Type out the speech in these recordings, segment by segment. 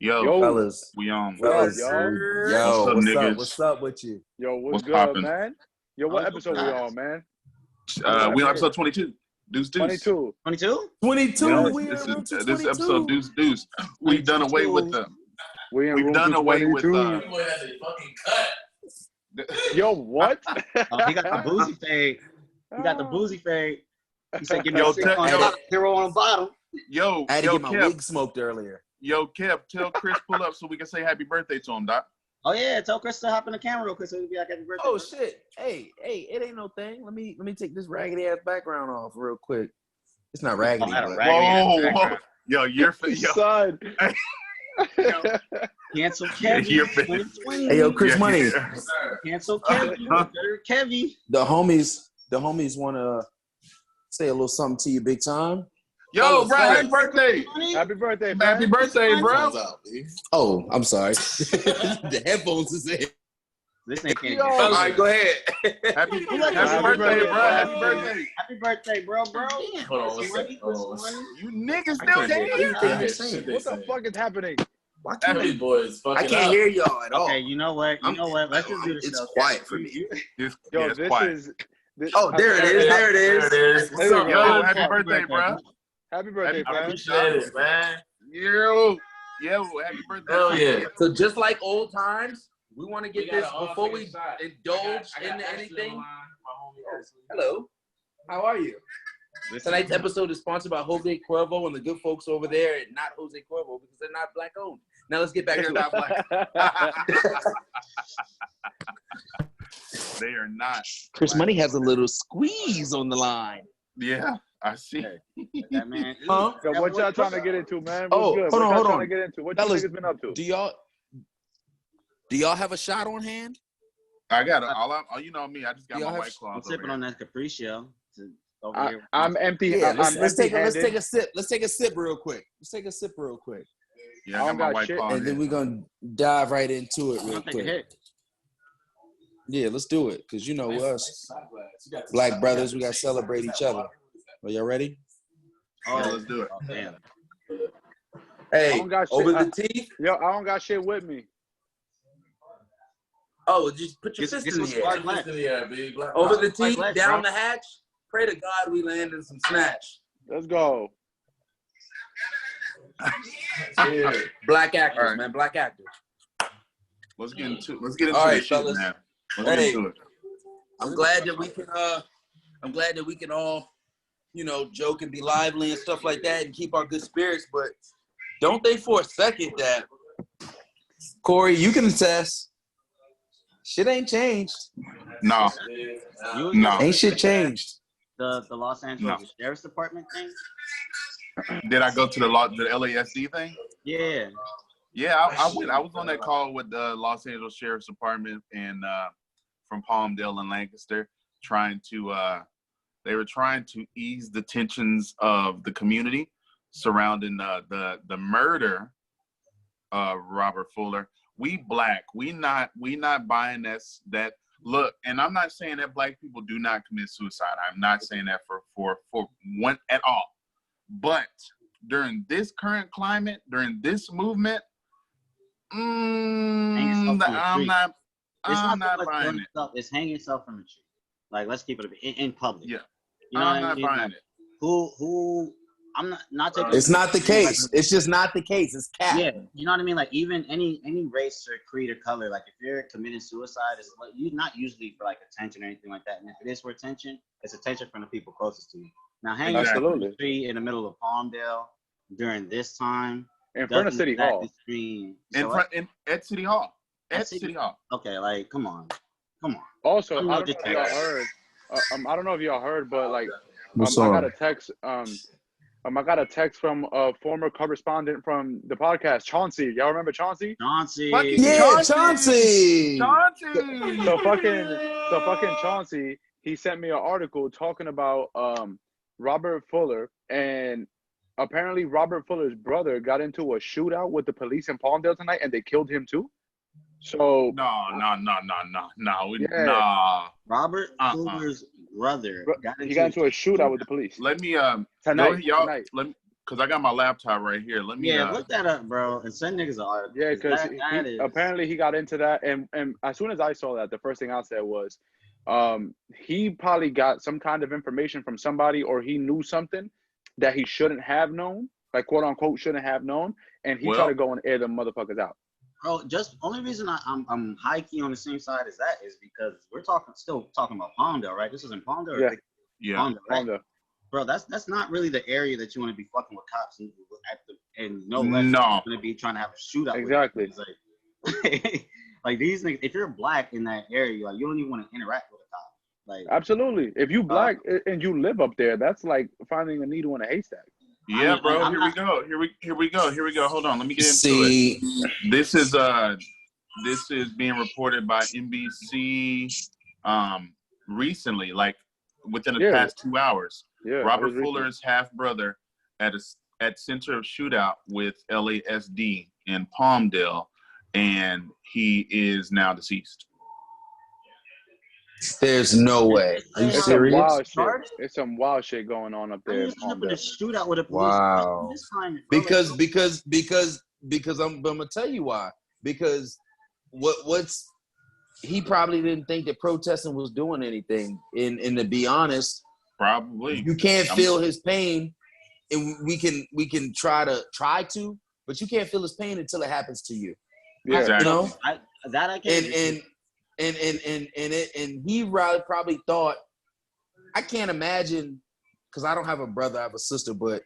Yo, fellas. We on. Fellas, yo. Yo, What's what's up, up? niggas? What's up with you? Yo, what's What's good, poppin'? man? Yo, what episode we on, man? We on episode 22. Deuce. 22. 22? 22. Yeah, We are this to 22. this episode Deuce. We've done away with the. We in We've room done away with 222. Yo, what? Oh, he got the boozy fade. He got the boozy fade. He said, give me Yo, a 6 on top, 0 on the bottom. Yo, I had to yo, get my Kev. wig smoked earlier. Yo, Kev, tell Chris pull up so we can say happy birthday to him, Doc. Oh, yeah. Tell Chris to hop in the camera real quick so he'll be like, happy birthday. Oh shit! Hey, it ain't no thing. Let me take this raggedy ass background off real quick. It's not raggedy. Oh, but- Whoa. Yo, you're Son. Cancel Kevy. You're 2020. Hey, yo, Chris Money. Cancel Kevy. Kevy. The homies want to say a little something to you, big time. Yo, bro, happy birthday. Happy birthday, man. Happy birthday, bro. Oh, I'm sorry. The headphones is in. This nigga can't. Yo. All right, go ahead. Happy birthday, bro. Happy birthday. Happy birthday, bro. Hold on, Some money, put some money. You niggas still can't hear? What the fuck is happening? Why can't These boys fucking I can't up. hear y'all at all. Okay, you know what? Let's just do this. It's show. quiet for me. Yo, It's this quiet. is. This, Oh, there it is. There it is. There it is. What's up, Yo, brother? happy birthday, bro. Happy birthday, Happy man. Appreciate it, man. Yo, happy birthday. Hell yeah. So just like old times, we want to get this before we indulge I got into actually anything. on my homie Ashley. Hello, how are you? Tonight's episode is sponsored by Jose Cuervo and the good folks over there at Not Jose Cuervo because they're not black owned. Now let's get back They're to not it. black. They are not. Chris Money has a little squeeze on the line. Yeah, I see. That man. Huh? Yo, what y'all trying to get into, man? What's Oh, good? hold What on, y'all hold trying on. to get into? What you Fellas, niggas been up to? Do y'all have a shot on hand? I got it. You know me. I just got Y'all my have- White Claws I'm over sipping here. on that Capriccio. I'm empty. Yeah, I'm let's take a empty-handed. sip. Let's take a sip real quick. Yeah, I got I don't my got White shit. Claws. And then we're gonna dive right into it I'm real gonna take a quick. hit. Yeah, let's do it. Cause you know us, black brothers, we gotta celebrate each other. Are y'all ready? Yeah, let's do it. Oh, damn. I Hey, don't got over shit. the teeth. Yo, I don't got shit with me. Oh, just put your This fist in was the air. Clark Black. Over the teeth, Black, down bro. the hatch. Pray to God we land in some snatch. Let's go. Black actors, All right. man. Black actors. Let's get into All this right, shit, fellas. man. Let's Hey. get into it. I'm glad that we can all, joke and be lively and stuff like that and keep our good spirits. But don't think for a second that Corey, you can attest. Shit ain't changed. No, You no. Ain't shit changed. the Los Angeles Sheriff's Department thing? Did I go to the LASD thing? Yeah. Yeah, I went. I was on that call with the Los Angeles Sheriff's Department and from Palmdale and Lancaster, they were trying to ease the tensions of the community surrounding the murder of Robert Fuller. We black, we not buying that look. And I'm not saying that black people do not commit suicide. I'm not saying that for one at all. But during this current climate, during this movement, I'm not buying it. It's hanging yourself from a tree. Like, let's keep it in public. Yeah, You know I'm what I not mean? buying Like, it. Who? I'm not taking. It's not the case. It's just not the case. It's cap. Yeah, you know what I mean. Like, even any race or creed or color. Like, if you're committing suicide, it's like, you not usually for like attention or anything like that. And if it is for attention, it's attention from the people closest to you. Now, hanging yourself from a tree in the middle of Palmdale during this time In front of City Hall. At City Hall. At At City- City Hall. Okay, like, come on. Also, I I'm don't know not if just- y'all heard. I don't know if y'all heard, but like, What's I up? got a text. I got a text from a former correspondent from the podcast, Chauncey. Y'all remember Chauncey? Chauncey. Yeah, Chauncey. So fucking Chauncey, he sent me an article talking about Robert Fuller, and apparently Robert Fuller's brother got into a shootout with the police in Palmdale tonight, and they killed him too. So No. Yeah. Nah. Robert Fuller's brother he got into a shootout with the police Let me tonight. y'all. Tonight. Let me because I got my laptop right here. Let me. Yeah, look that up, bro, and send niggas an article. Yeah, because that apparently he got into that, and as soon as I saw that, the first thing I said was, he probably got some kind of information from somebody, or he knew something that he shouldn't have known, like quote unquote shouldn't have known, and he tried to go and air them motherfuckers out. Bro, just only reason I'm high key on the same side as that is because we're still talking about Palmdale, right? This is in Palmdale. Yeah. Palmdale, right? Palmdale. Bro, that's not really the area that you want to be fucking with cops and no No. going to be trying to have a shootout. Exactly. With like, like these niggas, if you're black in that area, like you don't even want to interact with a cop. Like absolutely. If you black and you live up there, that's like finding a needle in a haystack. Yeah, bro. Here we go. Hold on. Let me get into it. This is being reported by NBC recently, like within the past 2 hours. Yeah. Robert Fuller's half brother at center of shootout with LASD in Palmdale, and he is now deceased. There's no way. Are you serious? Wild shit. It's some wild shit going on up there. In a shootout with a police. Wow. Because I'm gonna tell you why. Because what's he probably didn't think that protesting was doing anything. And to be honest, probably you can't feel his pain, and we can try to, but you can't feel his pain until it happens to you. Yeah, exactly. You know? I can't. And he probably thought, I can't imagine, because I don't have a brother, I have a sister, but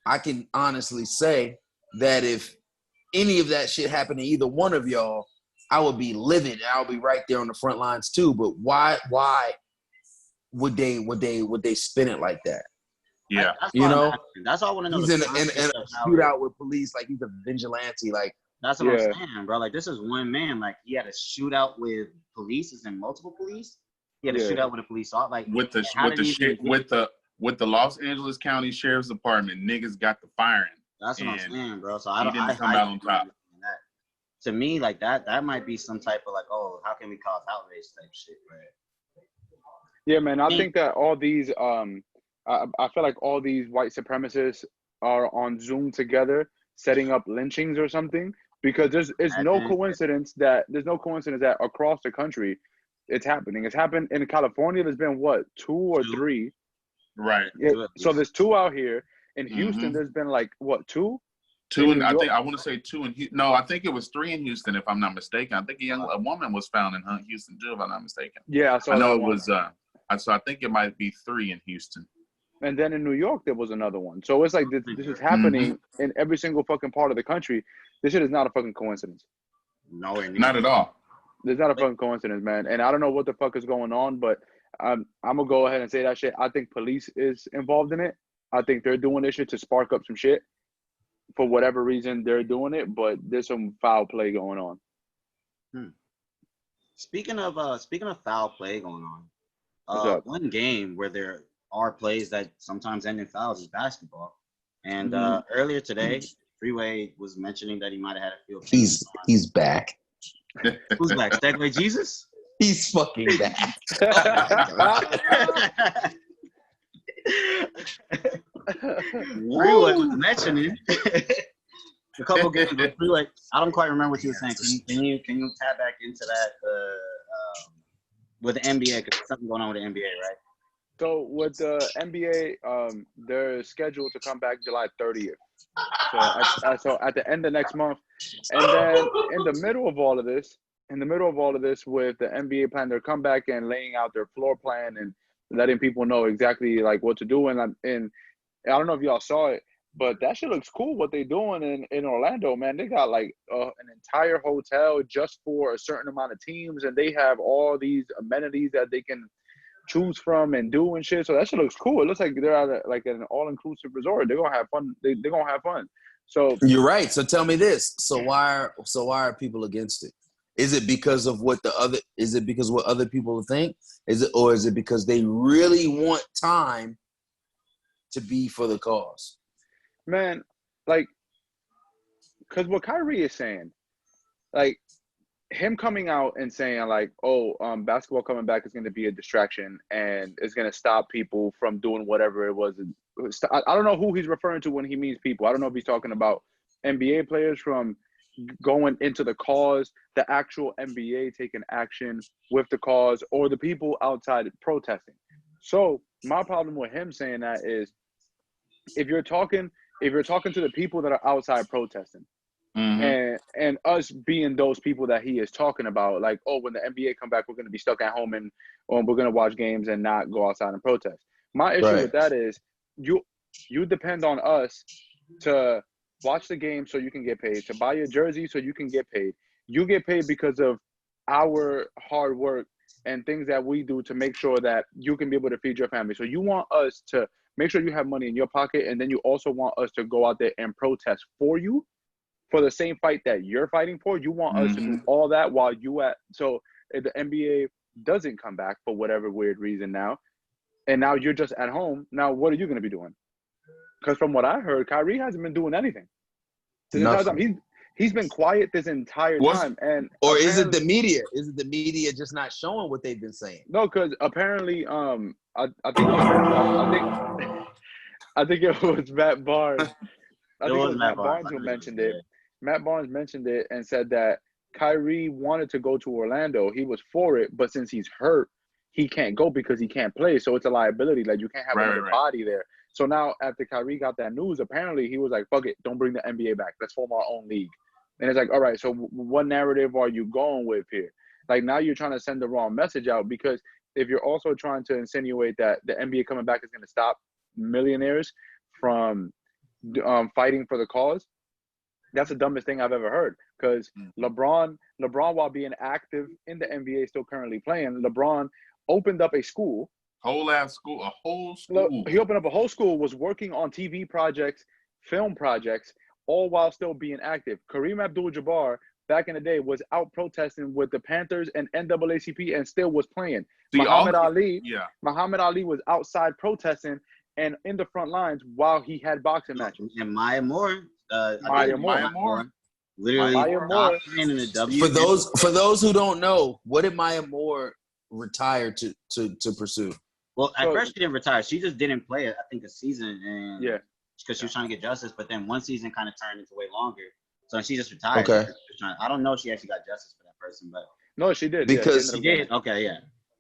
I can honestly say that if any of that shit happened to either one of y'all, I would be livid and I would be right there on the front lines too. But why would they spin it like that? Yeah. That's all I want to know. He's in a shootout with police, like he's a vigilante, like. That's what I'm saying, bro. Like, this is one man. Like, he had a shootout with police. It's in multiple police. He had a shootout with a police officer. Like, with the Los Angeles County Sheriff's Department, niggas got the firing. That's what I'm saying, bro. So he didn't come out on top. To me, like that might be some type of like, oh, how can we cause outrage type shit, right? Yeah, man. I think that all these, I feel like all these white supremacists are on Zoom together, setting up lynchings or something. Because there's no coincidence that across the country it's happening. It's happened in California. There's been what, 2 or 3? Right. Yeah, so there's 2 out here. In Houston, there's been like what, 2? 2, and I want to say 2 in Houston. No, I think it was 3 in Houston, if I'm not mistaken. I think a woman was found in Houston too, if I'm not mistaken. Yeah, I know it was. So I think it might be 3 in Houston. And then in New York, there was another one. So it's like this is happening in every single fucking part of the country. This shit is not a fucking coincidence. No, not at all. There's not a fucking coincidence, man. And I don't know what the fuck is going on, but I'm gonna go ahead and say that shit. I think police is involved in it. I think they're doing this shit to spark up some shit. For whatever reason, they're doing it, but there's some foul play going on. Speaking of foul play going on, one game where there are plays that sometimes end in fouls is basketball. And earlier today, Freeway was mentioning that he might have had a field. He's back. Who's back? Stegway Jesus? He's fucking back. Freeway was mentioning a couple games. Freeway, I don't quite remember what you were saying. Can you tap back into that with the NBA? Because there's something going on with the NBA, right? So with the NBA, they're scheduled to come back July 30th. So at the end of next month, and then in the middle of all of this, with the NBA plan their comeback and laying out their floor plan and letting people know exactly like what to do, and I don't know if y'all saw it, but that shit looks cool what they're doing in Orlando, man. They got like an entire hotel just for a certain amount of teams, and they have all these amenities that they can choose from and do and shit. So that shit looks cool. It looks like they're at like an all-inclusive resort. They're gonna have fun. They're gonna have fun. So you're right. So tell me this. So why are people against it? Is it because of what other people think? Is it because they really want time to be for the cause? Man, like, because what Kyrie is saying, like, him coming out and saying like, oh, basketball coming back is going to be a distraction and it's going to stop people from doing whatever it was I don't know who he's referring to when he means people. I don't know if he's talking about NBA players from going into the cause, the actual NBA taking action with the cause, or the people outside protesting. So my problem with him saying that is, if you're talking to the people that are outside protesting, and us being those people that he is talking about, like, oh, when the NBA come back, we're going to be stuck at home and we're going to watch games and not go outside and protest. My issue with that is you depend on us to watch the game so you can get paid, to buy your jersey so you can get paid. You get paid because of our hard work and things that we do to make sure that you can be able to feed your family. So you want us to make sure you have money in your pocket, and then you also want us to go out there and protest for you for the same fight that you're fighting for. You want us to do all that while so if the NBA doesn't come back for whatever weird reason now, and now you're just at home, now what are you going to be doing? Because from what I heard, Kyrie hasn't been doing anything. He's been quiet this entire time. Or is it the media? Is it the media just not showing what they've been saying? No, because apparently, I think it was Matt Barnes. I think it was Matt Barnes who mentioned it. Matt Barnes mentioned it and said that Kyrie wanted to go to Orlando. He was for it, but since he's hurt, he can't go because he can't play. So it's a liability. Like, you can't have another body there. So now after Kyrie got that news, apparently he was like, fuck it, don't bring the NBA back. Let's form our own league. And it's like, all right, so what narrative are you going with here? Like, now you're trying to send the wrong message out, because if you're also trying to insinuate that the NBA coming back is going to stop millionaires from fighting for the cause, that's the dumbest thing I've ever heard. Because LeBron, while being active in the NBA, still currently playing, LeBron opened up a school. A whole school. He opened up a whole school, was working on TV projects, film projects, all while still being active. Kareem Abdul-Jabbar, back in the day, was out protesting with the Panthers and NAACP and still was playing. Muhammad Ali was outside protesting and in the front lines while he had boxing matches. And Maya Moore. Literally, in the W. For those who don't know, what did Maya Moore retire to pursue? Well, at first she didn't retire. She just didn't play, I think, a season, and because she was trying to get justice. But then one season kind of turned into way longer, so she just retired. Okay. I don't know if she actually got justice for that person, but no, she did. Because she did. Okay, yeah.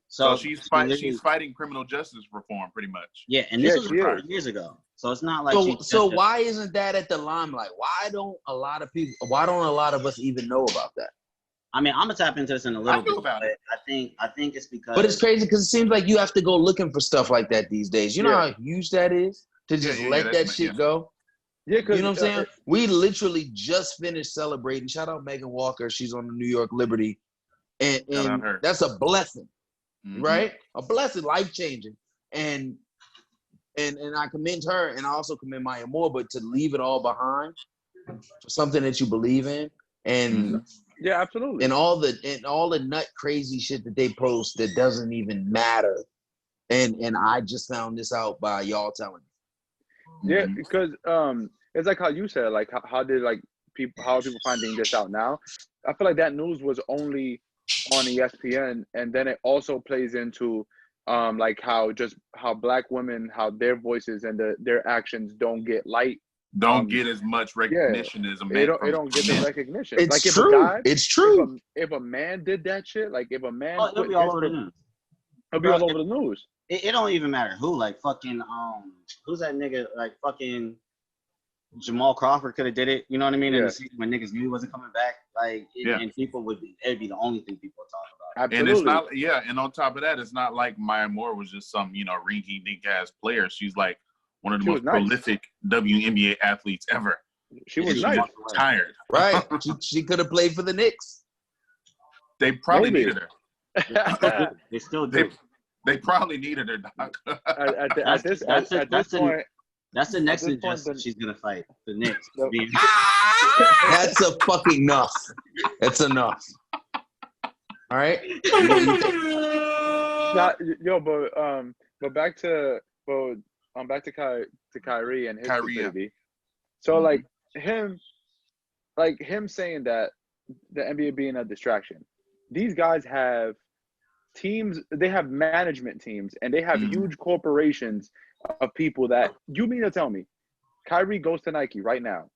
So she's fighting criminal justice reform, pretty much. Yeah, and this was 5 years ago. So it's not like so why isn't that at the limelight? Why don't a lot of us even know about that? I mean, I'm gonna tap into this in a little bit, but I think it's because. But it's crazy because it seems like you have to go looking for stuff like that these days. You know how huge that is to just let that shit go. Yeah, you know what I'm saying? We literally just finished celebrating. Shout out Megan Walker. She's on the New York Liberty, and that's a blessing, right? A blessing, life changing, and I commend her, and I also commend Maya Moore. But to leave it all behind for something that you believe in, and yeah, absolutely, and all the nut crazy shit that they post that doesn't even matter, and I just found this out by y'all telling me. Yeah, because it's like how you said, like how are people finding this out now? I feel like that news was only on ESPN, and then it also plays into like how Black women, how their voices and their actions don't get get as much recognition as a man. They don't get the recognition. It's like true. It's true. If a man did that shit, like if a man, it'll be all over the news. It'll be all over the news. It don't even matter who. Like fucking who's that nigga? Like fucking Jamal Crawford could have did it. You know what I mean? In the season when niggas knew he wasn't coming back, like and people it'd be the only thing people would talk about. Absolutely. And it's not and on top of that, it's not like Maya Moore was just some rinky dink ass player. She's like one of the most prolific WNBA athletes ever. She was nice. Tired. Right. she could have played for the Knicks. They probably needed her. They still do. They probably needed her, Doc. At this point, that's the next injustice she's gonna fight. The Knicks. That's a fucking enough. That's enough. All right. But back to Kyrie and his stupidity. So like him saying that the NBA being a distraction. These guys have teams, they have management teams, and they have huge corporations of people that you mean to tell me Kyrie goes to Nike right now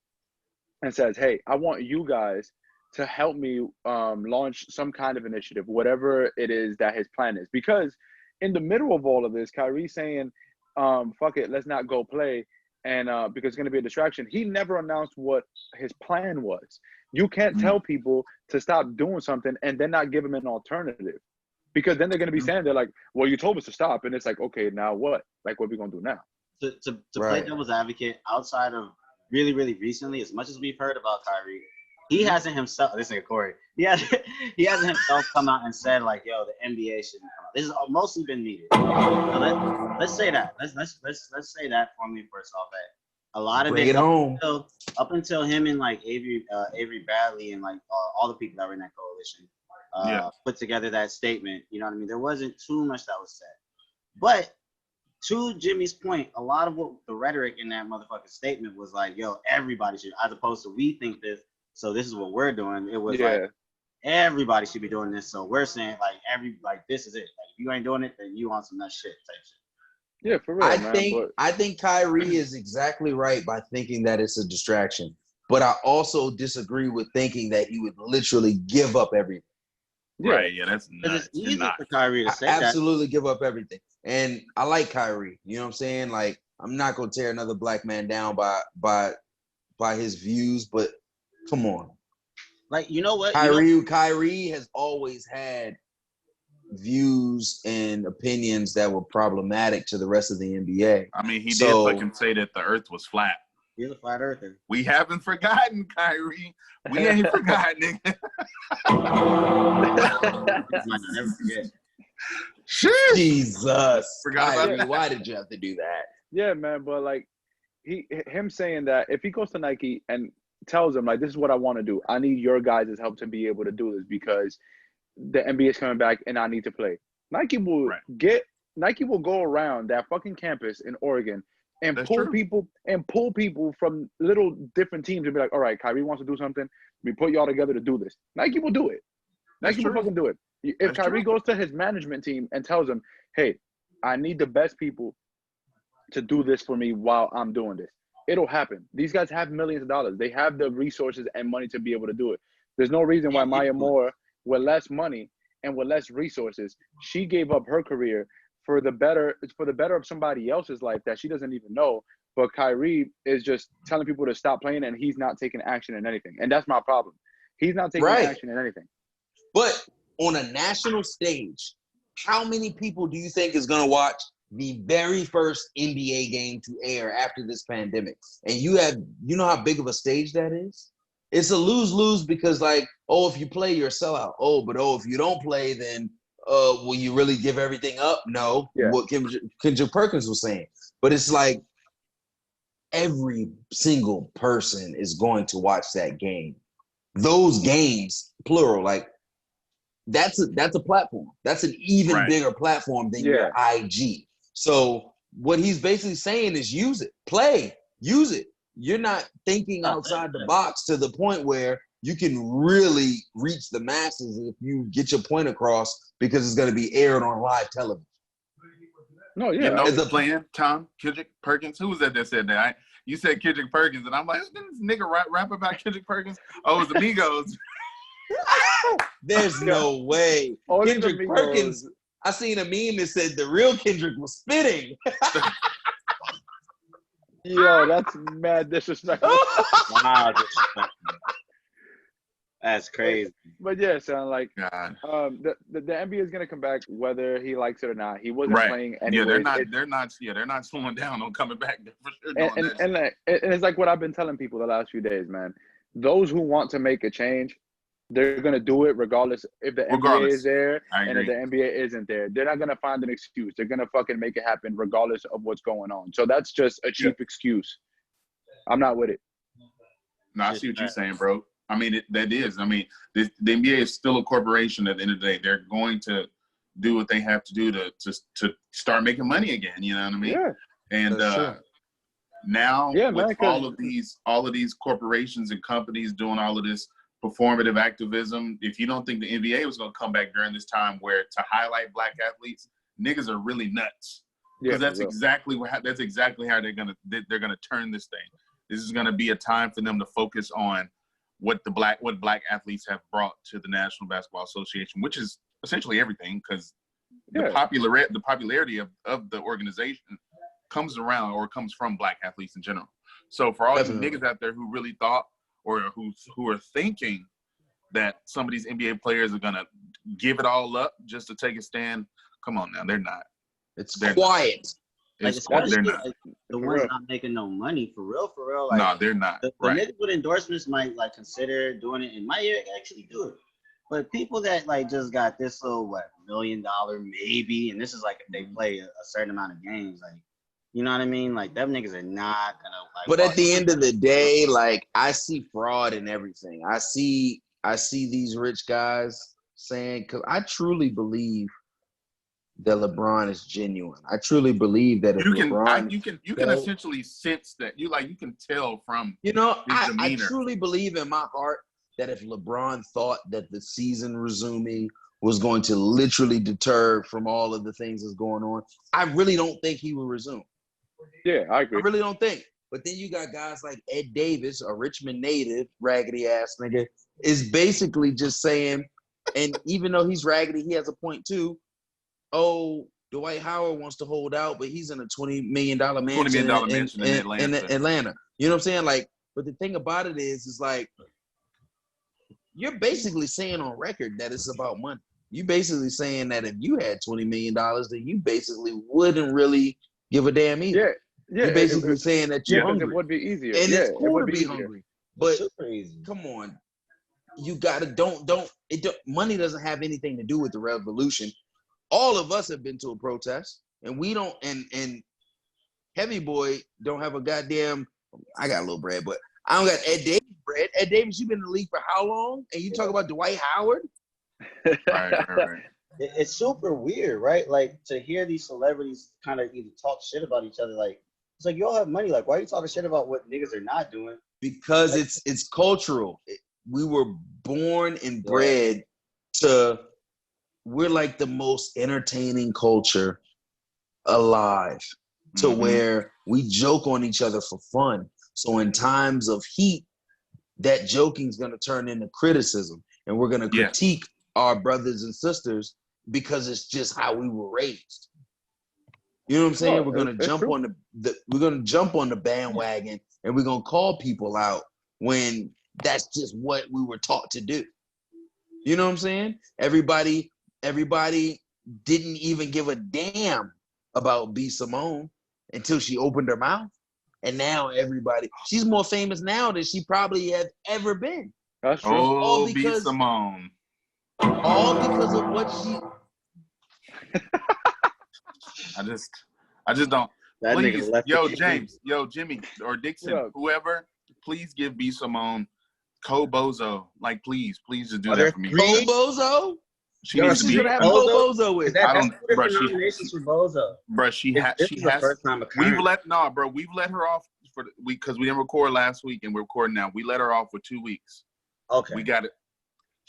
and says, hey, I want you guys to help me launch some kind of initiative, whatever it is that his plan is. Because in the middle of all of this, Kyrie saying, fuck it, let's not go play, and because it's going to be a distraction. He never announced what his plan was. You can't tell people to stop doing something and then not give them an alternative. Because then they're going to be saying, they're like, well, you told us to stop. And it's like, okay, now what? Like, what are we going to do now? To play devil's advocate, outside of really, really recently, as much as we've heard about Kyrie, he hasn't himself, this nigga Corey, he hasn't himself come out and said like, yo, the NBA shouldn't come out. This has mostly been needed. So let's say that. Let's say that for me first off. That a lot of Bring it home. Up until him and like Avery Bradley and like all the people that were in that coalition put together that statement. You know what I mean? There wasn't too much that was said. But to Jimmy's point, a lot of what the rhetoric in that motherfucking statement was like, yo, everybody should, as opposed to we think this, so this is what we're doing. It was like everybody should be doing this. So we're saying like this is it. Like if you ain't doing it, then you on some nut shit type shit. Yeah, for real. I think Kyrie is exactly right by thinking that it's a distraction. But I also disagree with thinking that he would literally give up everything. Right, yeah, that's nuts. It's easy for Kyrie to say absolutely give up everything. And I like Kyrie. You know what I'm saying? Like, I'm not gonna tear another black man down by his views, but come on. Like, you know what? Kyrie has always had views and opinions that were problematic to the rest of the NBA. I mean, he did fucking say that the earth was flat. He's a flat earther. We haven't forgotten, Kyrie. We ain't forgotten, nigga. Never forget. Jesus. Forgot about Kyrie, why did you have to do that? Yeah, man, but like him saying that if he goes to Nike and tells them like, this is what I want to do, I need your guys' help to be able to do this because the NBA is coming back and I need to play. Nike will go around that fucking campus in Oregon and pull people from little different teams and be like, all right, Kyrie wants to do something. We put y'all together to do this. Nike will do it. Nike will fucking do it. If Kyrie goes to his management team and tells them, hey, I need the best people to do this for me while I'm doing this, it'll happen. These guys have millions of dollars. They have the resources and money to be able to do it. There's no reason why Maya Moore, with less money and with less resources, she gave up her career for the better of somebody else's life that she doesn't even know. But Kyrie is just telling people to stop playing and he's not taking action in anything. And that's my problem. He's not taking action in anything. But on a national stage, how many people do you think is going to watch the very first NBA game to air after this pandemic? And you know how big of a stage that is? It's a lose-lose because like, if you play, you're a sellout. If you don't play, then will you really give everything up? No. Yeah. What Kendrick Perkins was saying. But it's like every single person is going to watch that game. Those games, plural, like that's a platform. That's an even bigger platform than your IG. So what he's basically saying is use it, play, use it. You're not thinking outside the box to the point where you can really reach the masses if you get your point across because it's going to be aired on live television. No, yeah. You know the plan, Tom? Kendrick Perkins? Who was that said that? You said Kendrick Perkins, and I'm like, didn't this nigga rap about Kendrick Perkins? Oh, it was Amigos. There's no way. Kendrick Perkins, I seen a meme that said the real Kendrick was spitting. Yo, that's mad disrespectful. Wow, disrespectful. That's crazy. But yeah, son, like God. The NBA is gonna come back whether he likes it or not. He wasn't playing anyway. Yeah, they're not slowing down on coming back. They're for sure and it's like what I've been telling people the last few days, man. Those who want to make a change, they're gonna do it regardless if the NBA is there and if the NBA isn't there. They're not gonna find an excuse. They're gonna fucking make it happen regardless of what's going on. So that's just a cheap excuse. I'm not with it. No, I see what you're saying, bro. I mean, that is. I mean, the NBA is still a corporation at the end of the day. They're going to do what they have to do to start making money again. You know what I mean? Yeah. And now with all of these corporations and companies doing all of this performative activism, if you don't think the NBA was going to come back during this time where to highlight black athletes, niggas are really nuts. because Yeah, that's exactly how they're gonna turn this thing. This is gonna be a time for them to focus on what black athletes have brought to the National Basketball Association, which is essentially everything, because the popularity of the organization comes from black athletes in general. So for all you niggas out there who really thought or who are thinking that some of these NBA players are gonna give it all up just to take a stand, come on now, they're not. They're quiet. Like, They're not. Like, the ones not making no money for real. Like, no, they're not. The niggas with endorsements might like consider doing it and might actually do it. But people that like just got this little $1 million maybe, and this is like if they play a certain amount of games, like, you know what I mean? Like, them niggas are not gonna like. But at the end of the day, like, I see fraud in everything. I see these rich guys saying, because I truly believe that LeBron is genuine. I truly believe that if you can essentially sense that you can tell from I truly believe in my heart that if LeBron thought that the season resuming was going to literally deter from all of the things that's going on, I really don't think he would resume. Yeah, I agree. I really don't think. But then you got guys like Ed Davis, a Richmond native, raggedy ass nigga, is basically just saying, and even though he's raggedy, he has a point too. Oh, Dwight Howard wants to hold out, but he's in a $20 million mansion in Atlanta. You know what I'm saying? Like, but the thing about it is like, you're basically saying on record that it's about money. You basically saying that if you had $20 million, then you basically wouldn't really give a damn either. Yeah. You're basically saying that you're hungry. It would be easier. And it's cool to be easier. hungry. But come on. You gotta money doesn't have anything to do with the revolution. All of us have been to a protest, and we don't. And Heavy Boy don't have a goddamn. I got a little bread, but I don't got Ed Davis bread. Ed Davis, you've been in the league for how long? And you talk about Dwight Howard? Right. It's super weird, right? Like, to hear these celebrities kind of either talk shit about each other. Like, it's like, y'all have money. Like, why are you talking shit about what niggas are not doing? Because it's cultural. We were born and bred to. We're like the most entertaining culture alive, to where we joke on each other for fun. So in times of heat, that joking is going to turn into criticism, and we're going to critique our brothers and sisters because it's just how we were raised. You know what I'm saying? We're going to jump on the bandwagon, and we're going to call people out when that's just what we were taught to do. You know what I'm saying? Everybody didn't even give a damn about B. Simone until she opened her mouth. And now she's more famous now than she probably has ever been. That's true. Oh, B. Simone. All because of what she... I just don't. That please, nigga left James, Jimmy, or Dixon, whoever, please give B. Simone Bozo. Like, please just do that for me. Bozo? She needs to be. Have Bozo with. That's nominations for Bozo. Bro, she has. First time we've let her off because we didn't record last week and we're recording now. We let her off for 2 weeks. Okay, we got it.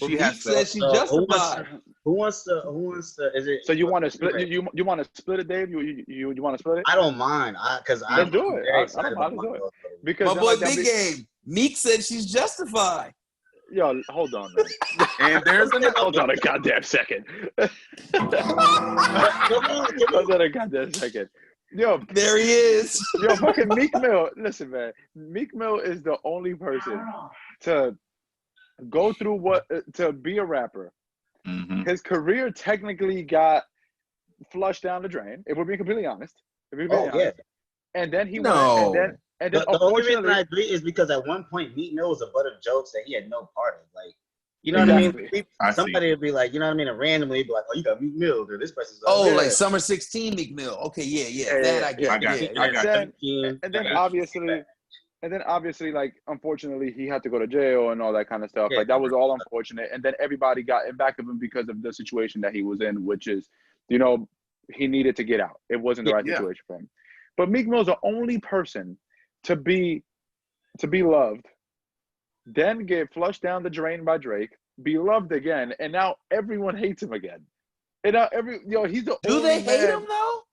She has said she's justified. Who wants to? Is it? So you want to split? You want to split it, Dave? You want to split it? I don't mind. Let's do it. I don't mind to do it. Because my boy Big Game Meek said she's justified. Yo, hold on, man. And hold on a goddamn second. Hold on a goddamn second. Yo, there he is. Yo, fucking Meek Mill. Listen, man. Meek Mill is the only person to go through to be a rapper. Mm-hmm. His career technically got flushed down the drain, if we're being completely honest. Yeah. And then he went, and then the only reason I agree is because at one point Meek Mill was a butt of jokes that he had no part of. Like, you know what I mean? Somebody would be like, you know what I mean, and randomly be like, oh, you got Meek Mill, or this person's like, like Summer 16 Meek Mill. Okay, yeah. That I get. I got you. And then obviously, like, unfortunately, he had to go to jail and all that kind of stuff. Like, that was all unfortunate. And then everybody got in back of him because of the situation that he was in, which is, he needed to get out. It wasn't the right situation for him. But Meek Mill's the only person to be loved, then get flushed down the drain by Drake, be loved again, and now everyone hates him again. And now he's the Do only they hate man. him though?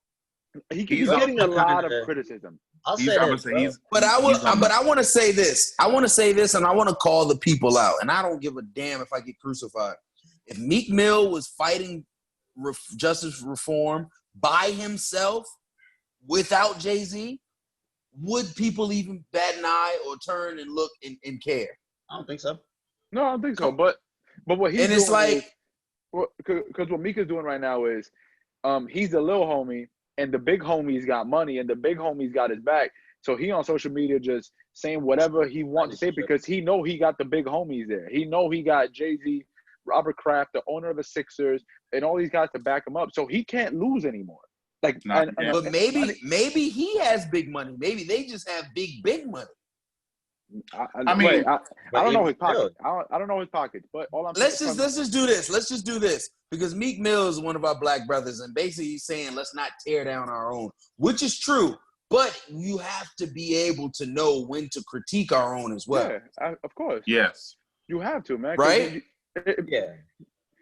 He's getting a lot of criticism. I'll say this, But I want to say this. I want to say this, and I want to call the people out. And I don't give a damn if I get crucified. If Meek Mill was fighting justice reform by himself, without Jay-Z, would people even bat an eye or turn and look and care? I don't think so. No, I don't think so. But what he's and it's doing like, because what Meek is doing right now is, he's the little homie, and the big homie's got money, and the big homie's got his back. So he on social media just saying whatever he wants to say because he know he got the big homies there. He know he got Jay-Z, Robert Kraft, the owner of the Sixers, and all these guys to back him up. So he can't lose anymore. Like, but maybe he has big money. Maybe they just have big money. I don't know his pockets. I don't know his pockets. But all I'm let's just do this. Let's just do this because Meek Mill is one of our black brothers, and basically he's saying let's not tear down our own, which is true. But you have to be able to know when to critique our own as well. Yeah, of course. Yes, you have to, man. Right? Yeah.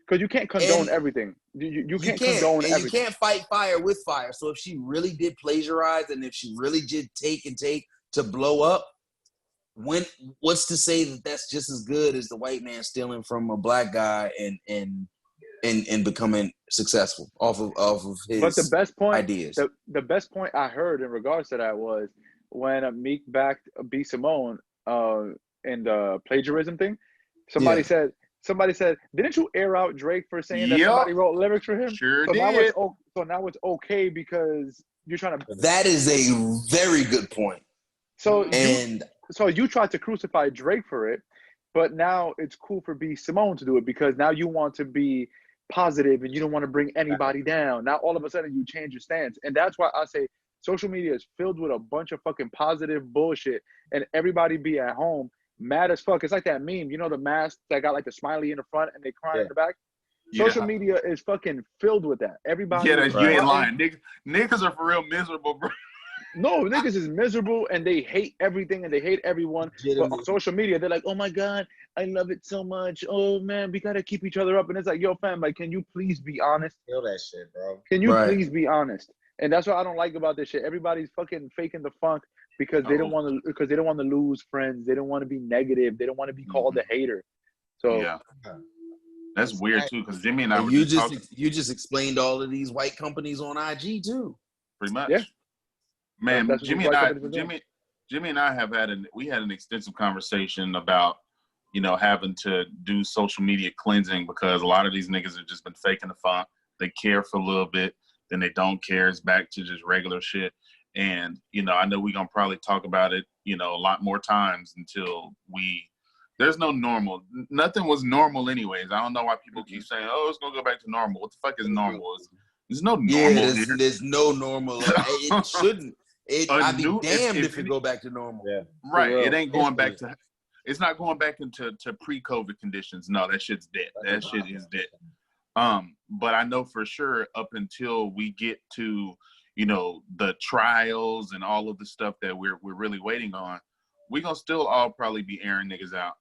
Because you can't condone everything. You can't condone everything. You can't fight fire with fire. So if she really did plagiarize and if she really did take to blow up, what's to say that that's just as good as the white man stealing from a black guy and becoming successful off of his but the best point, ideas. The best point I heard in regards to that was when Meek backed B. Simone in the plagiarism thing. Somebody said, didn't you air out Drake for saying that somebody wrote lyrics for him? Sure so did. Now it's okay because you're trying to. That is a very good point. So you tried to crucify Drake for it, but now it's cool for B. Simone to do it because now you want to be positive and you don't want to bring anybody down. Now all of a sudden you change your stance, and that's why I say social media is filled with a bunch of fucking positive bullshit, and everybody be at home mad as fuck. It's like that meme, you know, the mask that got like the smiley in the front and they cry in the back. Social media is fucking filled with that. Everybody. Yeah, you ain't lying. Niggas are for real miserable, bro. No, niggas is miserable and they hate everything and they hate everyone. But on social media, they're like, oh my God, I love it so much. Oh man, we gotta keep each other up. And it's like, yo, fam, like, can you please be honest? Feel that shit, bro. Can you please be honest? And that's what I don't like about this shit. Everybody's fucking faking the funk because they don't want to lose friends. They don't want to be negative. They don't want to be called a hater. So yeah. That's weird too, because Jimmy and I were you just explained all of these white companies on IG too. Pretty much. Yeah. Man, Jimmy and I had an extensive conversation about, you know, having to do social media cleansing because a lot of these niggas have just been faking the funk. They care for a little bit, then they don't care. It's back to just regular shit. And, you know, I know we're going to probably talk about it, you know, a lot more times until there's no normal. Nothing was normal anyways. I don't know why people keep saying, oh, it's going to go back to normal. What the fuck is normal? There's no normal. Yeah, there's no normal. It shouldn't. I'd be damned if it go back to normal. Yeah. Right. It ain't going back to, it's not going back into pre-COVID conditions. No, that shit's dead. That shit is dead. But I know for sure up until we get to, you know, the trials and all of the stuff that we're really waiting on, we're going to still all probably be airing niggas out.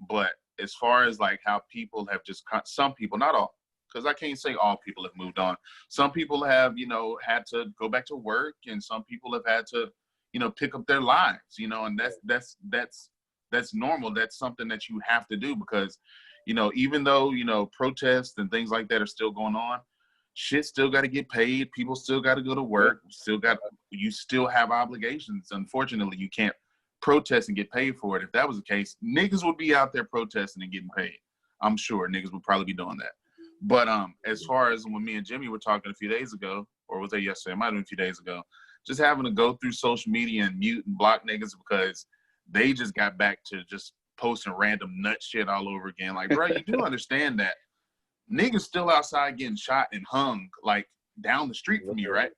But as far as like how people have just, some people, not all, because I can't say all people have moved on. Some people have, you know, had to go back to work, and some people have had to, you know, pick up their lives, you know, and that's normal. That's something that you have to do because, you know, even though, you know, protests and things like that are still going on, shit still got to get paid. People still got to go to work. You still have obligations. Unfortunately, you can't protest and get paid for it. If that was the case, niggas would be out there protesting and getting paid. I'm sure niggas would probably be doing that. But as far as when me and Jimmy were talking a few days ago, or was that yesterday? It might have been a few days ago. Just having to go through social media and mute and block niggas because they just got back to just posting random nut shit all over again. Like, bro, you do understand that niggas still outside getting shot and hung like down the street from you, right?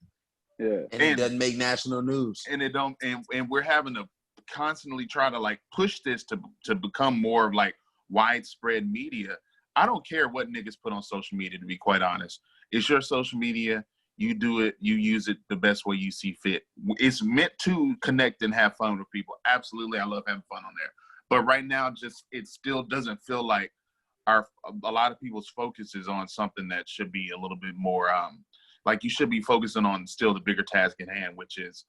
Yeah. And it doesn't make national news. And it don't. And we're having to constantly try to like push this to become more of like widespread media. I don't care what niggas put on social media, to be quite honest. It's your social media. You do it. You use it the best way you see fit. It's meant to connect and have fun with people. Absolutely, I love having fun on there. But right now, it still doesn't feel like a lot of people's focus is on something that should be a little bit more like you should be focusing on still the bigger task at hand, which is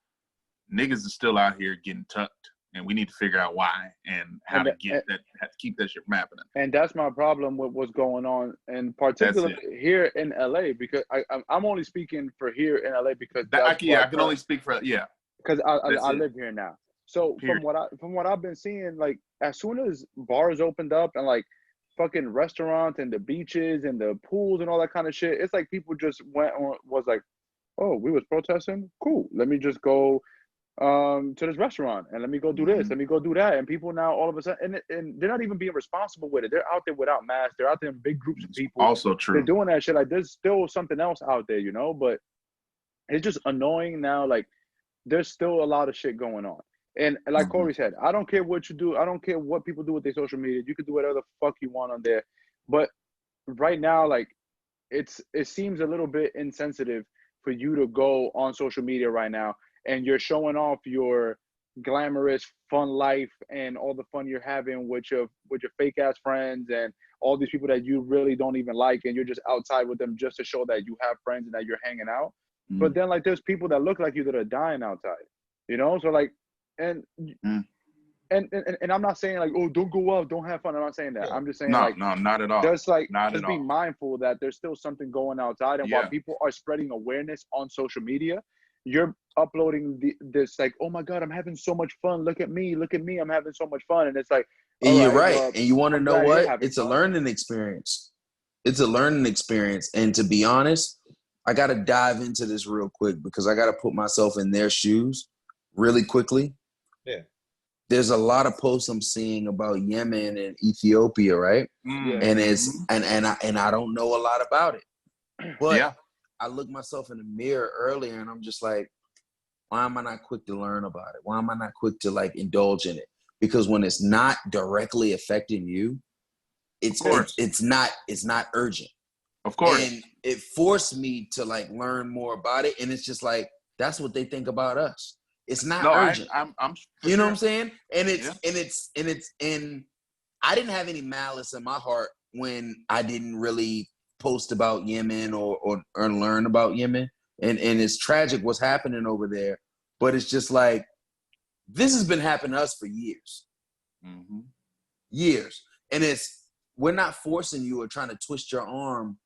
niggas is still out here getting tucked, and we need to figure out why and how to keep that shit from happening. And that's my problem with what's going on, and particularly here in LA, because I'm only speaking for here in LA because I can only speak for because I live here now. So from what I've been seeing, like as soon as bars opened up and like fucking restaurants and the beaches and the pools and all that kind of shit, it's like people just was like, oh, we was protesting, cool, let me just go to this restaurant and let me go do this, let me go do that. And people now all of a sudden, and they're not even being responsible with it. They're out there without masks. They're out there in big groups of people. Also true. They're doing that shit. Like there's still something else out there, you know, but it's just annoying now. Like there's still a lot of shit going on. And like Corey said, I don't care what you do. I don't care what people do with their social media. You can do whatever the fuck you want on there. But right now, like it seems a little bit insensitive for you to go on social media right now and you're showing off your glamorous fun life and all the fun you're having with your fake ass friends and all these people that you really don't even like, and you're just outside with them just to show that you have friends and that you're hanging out. But then like there's people that look like you that are dying outside, you know? So like, and I'm not saying like, oh, don't go out, don't have fun. I'm not saying that. I'm just saying no, not at all. Just like just be mindful that there's still something going outside, and while people are spreading awareness on social media, you're uploading this like, oh my God, I'm having so much fun. Look at me, I'm having so much fun. And it's like, and you're right. And you want to know what? It's fun. A learning experience. It's a learning experience. And to be honest, I got to dive into this real quick because I got to put myself in their shoes really quickly. Yeah. There's a lot of posts I'm seeing about Yemen and Ethiopia, right? And it's and I don't know a lot about it. But I looked myself in the mirror earlier and I'm just like, why am I not quick to learn about it? Why am I not quick to like indulge in it? Because when it's not directly affecting you, it's not urgent. Of course. And it forced me to like learn more about it. And it's just like, that's what they think about us. It's not urgent. I'm you know what I'm saying? And and I didn't have any malice in my heart when I didn't really post about Yemen or learn about Yemen. And it's tragic what's happening over there. But it's just like, this has been happening to us for years. Years. And we're not forcing you or trying to twist your arm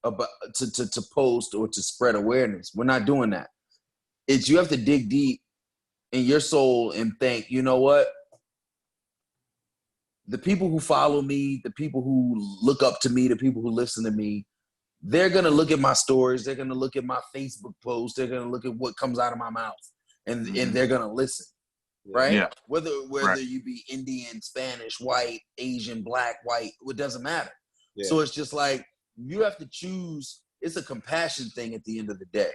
about to post or to spread awareness. We're not doing that. You have to dig deep in your soul and think, you know what? The people who follow me, the people who look up to me, the people who listen to me, they're going to look at my stories. They're going to look at my Facebook posts. They're going to look at what comes out of my mouth, and they're going to listen, right? Yeah. Whether you be Indian, Spanish, white, Asian, black, white, it doesn't matter. Yeah. So it's just like, you have to choose. It's a compassion thing at the end of the day,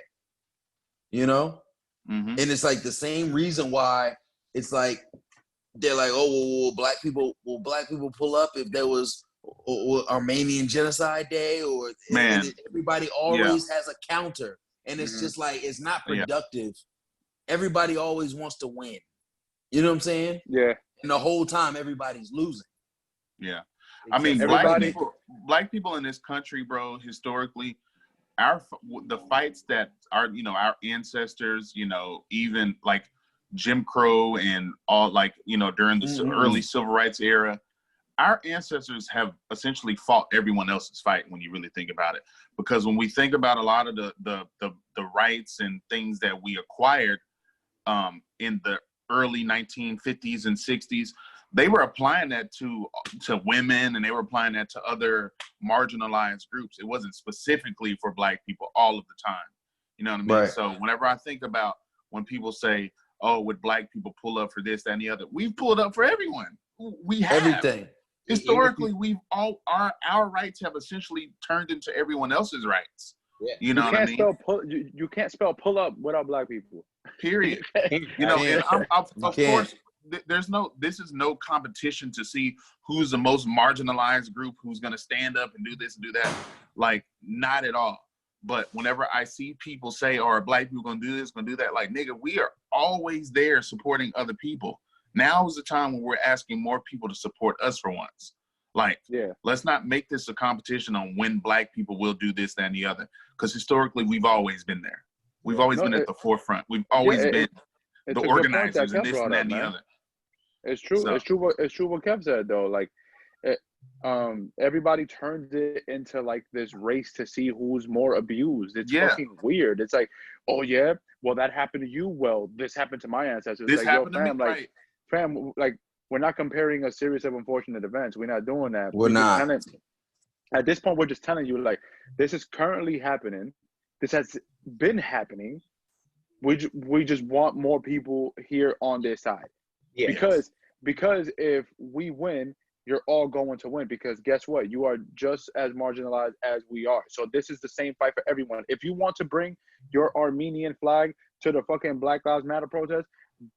you know? And it's like the same reason why it's like, they're like, oh, will black people pull up if there was Armenian Genocide Day, or everybody always has a counter, and it's just like, it's not productive. Everybody always wants to win. You know what I'm saying? Yeah. And the whole time everybody's losing. Yeah. I mean, black people in this country, bro, historically, the fights that our ancestors, even like Jim Crow and all, like, during the early civil rights era, our ancestors have essentially fought everyone else's fight when you really think about it. Because when we think about a lot of the rights and things that we acquired in the early 1950s and 60s, they were applying that to women, and they were applying that to other marginalized groups. It wasn't specifically for black people all of the time. You know what I mean? Right. So whenever I think about when people say, oh, would black people pull up for this, that, and the other, we've pulled up for everyone. We have. Everything. Historically, our rights have essentially turned into everyone else's rights. Yeah. You know what I mean? You can't spell pull up without black people. Period. And of course, this is no competition to see who's the most marginalized group, who's going to stand up and do this and do that. Like, not at all. But whenever I see people say, "Oh, are black people going to do this, going to do that?" Like, nigga, we are always there supporting other people. Now is the time when we're asking more people to support us for once. Like, Yeah. let's not make this a competition on when Black people will do this, that, and the other. Because historically, we've always been there. We've always been at the forefront. We've always been it's the a good point that organizers and Kev this brought and that up, and the man. other. It's true. So- It's true. It's true what Kev said though. Like, everybody turns it into like this race to see who's more abused. It's fucking weird. It's like, oh yeah, well that happened to you. Well, this happened to my ancestors. This like, happened yo, to fam, me, like, right? fam, like we're not comparing a series of unfortunate events. We're not doing that. We're not. At this point, we're just telling you like this is currently happening. This has been happening. We just want more people here on this side. Yeah. Because if we win, you're all going to win. Because guess what? You are just as marginalized as we are. So this is the same fight for everyone. If you want to bring your Armenian flag to the fucking Black Lives Matter protest,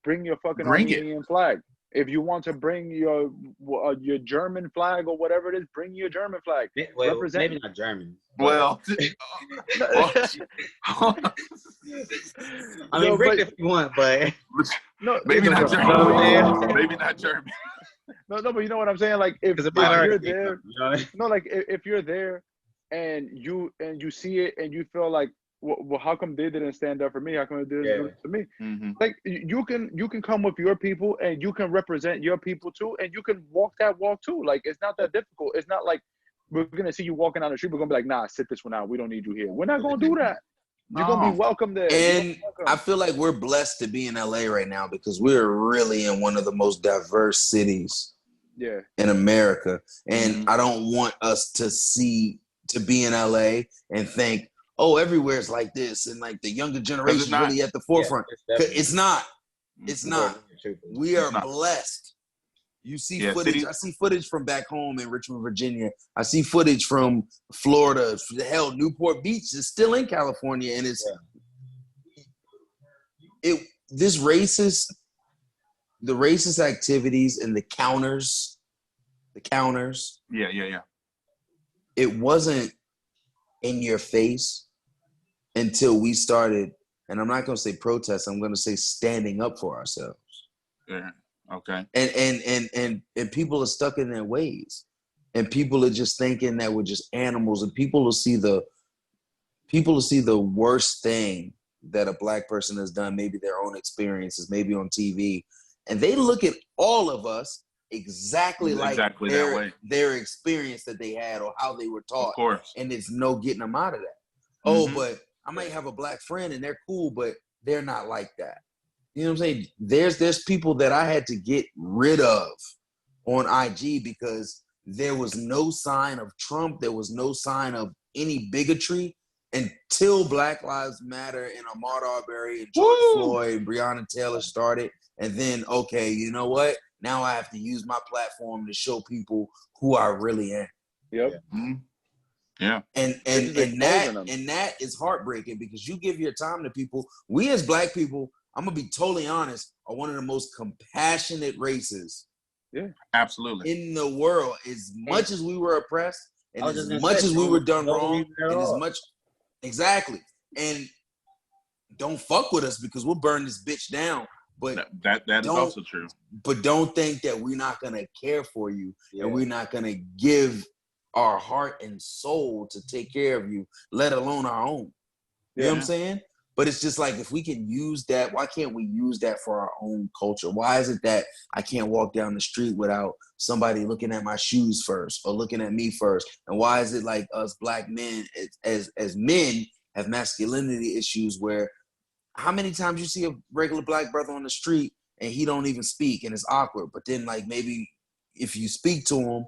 bring your fucking Armenian flag. If you want to bring your German flag or whatever it is, bring your German flag. Well, Represent. maybe not German. Well, I mean, bring it if you want, but no, maybe not German. Maybe not German. No, but you know what I'm saying? Like if you're there, if you're there and you see it and you feel like, well, how come they didn't stand up for me? How come they didn't do it for me? Mm-hmm. Like you can come with your people and you can represent your people too, and you can walk that walk too. Like it's not that difficult. It's not like we're gonna see you walking down the street. We're gonna be like, nah, sit this one out. We don't need you here. We're not gonna do that. You're gonna be welcome there. And I feel like we're blessed to be in LA right now because we're really in one of the most diverse cities in America. And I don't want us to be in LA and think, oh, everywhere's like this, and like the younger generation is really at the forefront. It's not. It's not. We are blessed. You see footage. I see footage from back home in Richmond, Virginia. I see footage from Florida. Hell, Newport Beach is still in California, and the racist activities and the counters. Yeah. It wasn't in your face until we started, and I'm not going to say protest, I'm going to say standing up for ourselves. Yeah. Okay. And people are stuck in their ways, and people are just thinking that we're just animals, and people will see the worst thing that a Black person has done, maybe their own experiences, maybe on TV, and they look at all of us exactly like their experience that they had or how they were taught. Of course. And there's no getting them out of that. Oh, but I might have a Black friend and they're cool, but they're not like that. You know what I'm saying? There's people that I had to get rid of on IG because there was no sign of Trump. There was no sign of any bigotry until Black Lives Matter and Ahmaud Arbery and George Floyd and Breonna Taylor started. And then, okay, you know what? Now I have to use my platform to show people who I really am. Yep. Yeah. And that is heartbreaking because you give your time to people. We as Black people, I'm gonna be totally honest, are one of the most compassionate races. Yeah. Absolutely. In the world. As much as we were oppressed, and as much as we were done wrong, and as much exactly. And don't fuck with us because we'll burn this bitch down. But that is also true. But don't think that we're not gonna care for you and we're not gonna give our heart and soul to take care of you, let alone our own. You know what I'm saying? But it's just like, if we can use that, why can't we use that for our own culture? Why is it that I can't walk down the street without somebody looking at my shoes first or looking at me first? And why is it like us Black men as men have masculinity issues where how many times you see a regular Black brother on the street and he don't even speak and it's awkward, but then like maybe if you speak to him,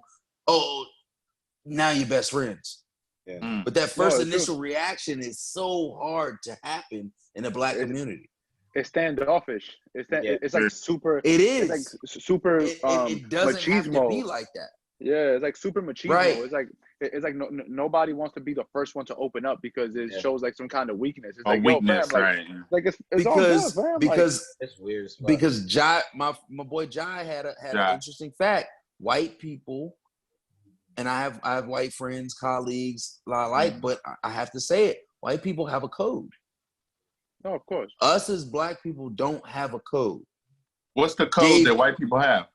oh, now you're best friends. Yeah. But that first initial reaction is so hard to happen in the Black community. It's standoffish. It's like super. It is. It's like super. It doesn't machismo. have to be like that. Yeah, it's like super machismo. Right. It's like nobody wants to be the first one to open up because it shows like some kind of weakness. It's like weakness, fam, right? Like it's all good, fam. Because it's weird. Because Jai, my boy Jai had an interesting fact. White people. And I have white friends, colleagues, but I have to say it. White people have a code. No, of course. Us as Black people don't have a code. What's the code that white people have?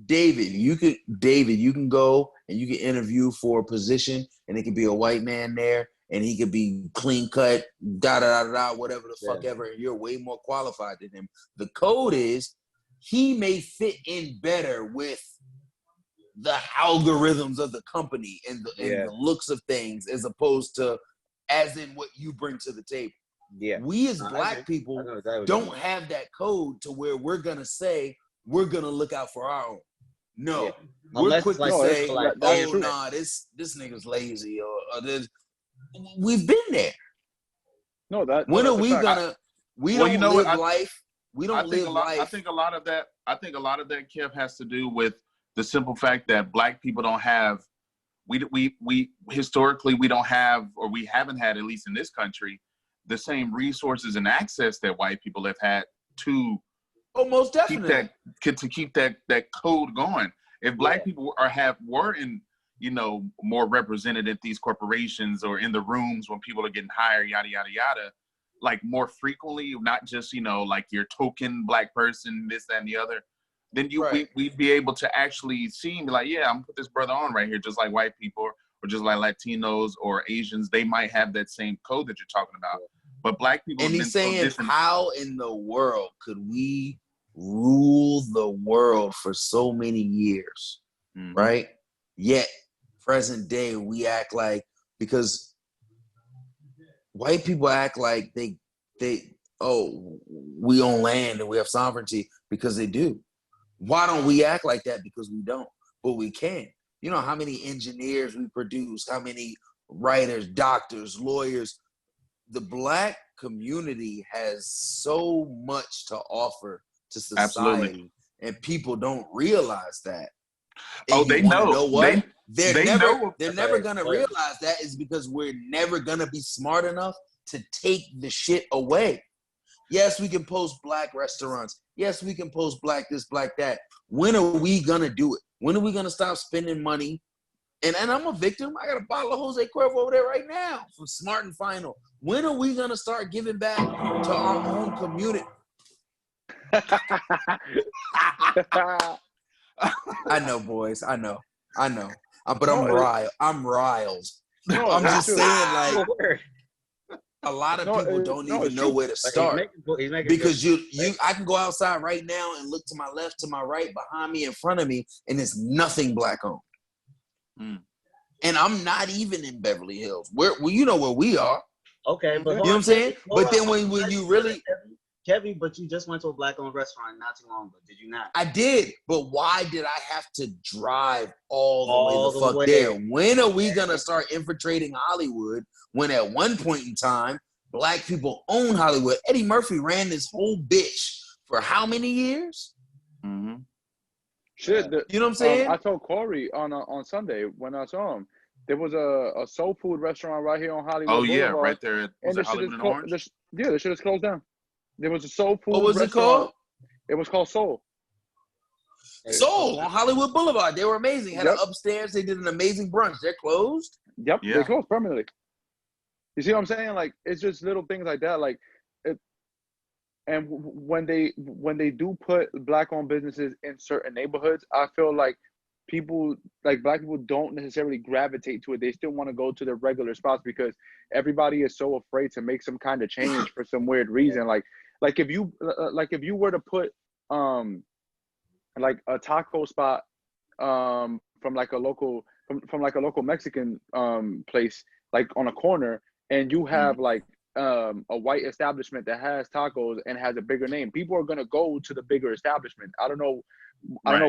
David, you can go and you can interview for a position, and it could be a white man there, and he could be clean cut, whatever the fuck ever, and you're way more qualified than him. The code is he may fit in better with the algorithms of the company and the looks of things, as opposed to as in what you bring to the table. Yeah. We as black people don't have that code to where we're gonna say we're gonna look out for our own. No, we're quick to say, "Oh, nah, this nigga's lazy," or this. We've been there. No, that. When are we gonna? We don't live life. We don't live life. I think a lot of that, Kev, has to do with the simple fact that black people don't have. We historically we don't have, or we haven't had, at least in this country, the same resources and access that white people have had to most definitely keep that code going. If black people were in, more represented at these corporations or in the rooms when people are getting hired, yada yada yada, like more frequently, not just like your token black person, this, that, and the other, then we'd be able to actually see and be like, yeah, I'm gonna put this brother on right here, just like white people or just like Latinos or Asians. They might have that same code that you're talking about, but black people. And he's saying, how in the world could we rule the world for so many years, right? Yet present day we act like, because white people act like they we own land and we have sovereignty, because they do. Why don't we act like that? Because we don't, but we can. You know how many engineers we produce, how many writers, doctors, lawyers. The black community has so much to offer to society. Absolutely. And people don't realize that. And they know. Know what? They're never gonna Right. realize that is because we're never gonna be smart enough to take the shit away. Yes, we can post black restaurants. Yes, we can post black this, black that. When are we gonna do it? When are we gonna stop spending money? And I'm a victim. I got a bottle of Jose Cuervo over there right now from Smart and Final. When are we gonna start giving back to our own community? I know, boys. I know. But I'm riled. No, I'm that's just true. saying, like, a lot of people don't even know where to start. Because I can go outside right now and look to my left, to my right, behind me, in front of me, and there's nothing black owned. And I'm not even in Beverly Hills. You know where we are. Okay, but You know what I'm saying? But then when you really... Kevin, but you just went to a black-owned restaurant not too long ago, did you not? I did, but why did I have to drive all the way there? When are we gonna start infiltrating Hollywood? When at one point in time, black people own Hollywood. Eddie Murphy ran this whole bitch for how many years? Shit, you know what I'm saying? I told Corey on Sunday when I saw him, there was a soul food restaurant right here on Hollywood Boulevard. Yeah, right there. Was it Hollywood and Orange? The shit is closed down. There was a soul food What was restaurant. it called? It was called Soul. Soul on Hollywood Boulevard. They were amazing. Had an upstairs. They did an amazing brunch. They're closed. Yep, they closed permanently. You see what I'm saying? Like, it's just little things like that. Like, and when they do put black-owned businesses in certain neighborhoods, I feel like black people don't necessarily gravitate to it. They still want to go to their regular spots because everybody is so afraid to make some kind of change for some weird reason. Like if you were to put like a taco spot from like a local Mexican place, like on a corner, and you have like a white establishment that has tacos and has a bigger name, people are gonna go to the bigger establishment. I don't know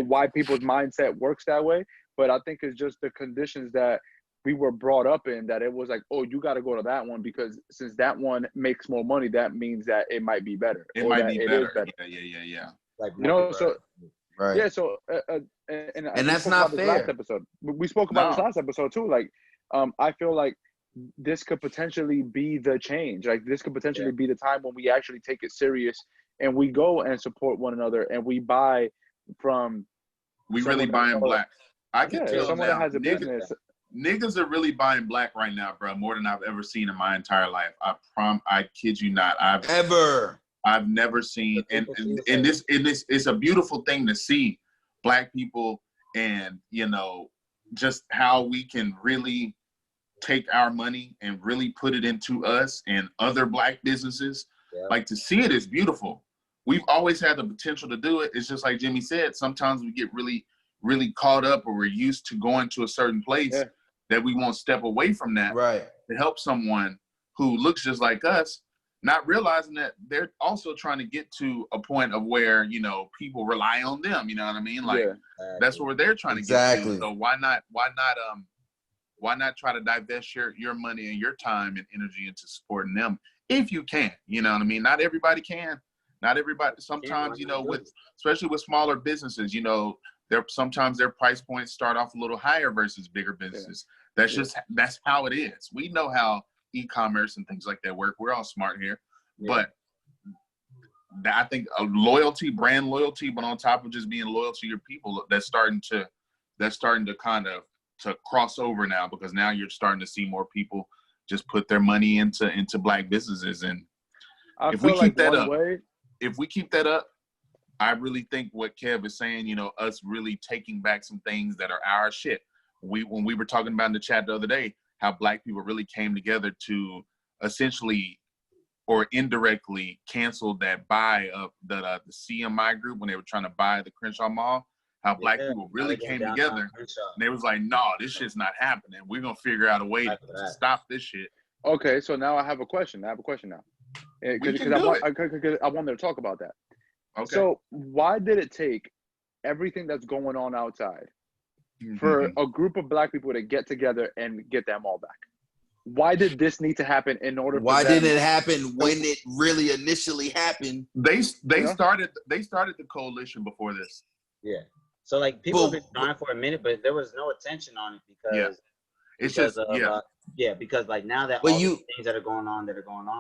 why people's mindset works that way, but I think it's just the conditions that we were brought up in, that it was like, oh, you got to go to that one because since that one makes more money, that means that it might be better. It might be better. Is better. Yeah. Like, So right. Yeah, so and that's not fair. Last episode, we spoke about this last episode too. Like, I feel like this could potentially be the change. Like, this could potentially be the time when we actually take it serious and we go and support one another and we buy from. We really buying black. I can tell someone now, that has a business. Niggas are really buying black right now, bro. More than I've ever seen in my entire life. I kid you not. I've never seen, and this it's a beautiful thing to see. Black people, and just how we can really take our money and really put it into us and other Black businesses. Yeah. Like, to see it is beautiful. We've always had the potential to do it. It's just like Jimmy said, sometimes we get really, really caught up, or we're used to going to a certain place that we won't step away from that to help someone who looks just like us, not realizing that they're also trying to get to a point of where, people rely on them. You know what I mean? Like, that's where they're trying to get to. So why not try to divest your money and your time and energy into supporting them if you can? You know what I mean? Not everybody can. Not everybody. Sometimes, especially with smaller businesses, sometimes their price points start off a little higher versus bigger businesses. That's how it is. We know how e-commerce and things like that work. We're all smart here, but I think brand loyalty, but on top of just being loyal to your people, that's starting to kind of to cross over now, because now you're starting to see more people just put their money into Black businesses. And if we keep that up, I really think what Kev is saying, us really taking back some things that are our shit. When we were talking about in the chat the other day, how Black people really came together to essentially or indirectly cancel that buy of the CMI group when they were trying to buy the Crenshaw Mall. How Black people really came together, and they was like, "No, this shit's not happening. We're gonna figure out a way to stop this shit." Okay, so now I have a question. Now, because I wanted to talk about that. Okay. So why did it take everything that's going on outside for a group of Black people to get together and get that mall back? Why did this need to happen in order? Why didn't it happen when it really initially happened? They started the coalition before this. Yeah. So like people have been trying for a minute, but there was no attention on it because like now that all the things that are going on,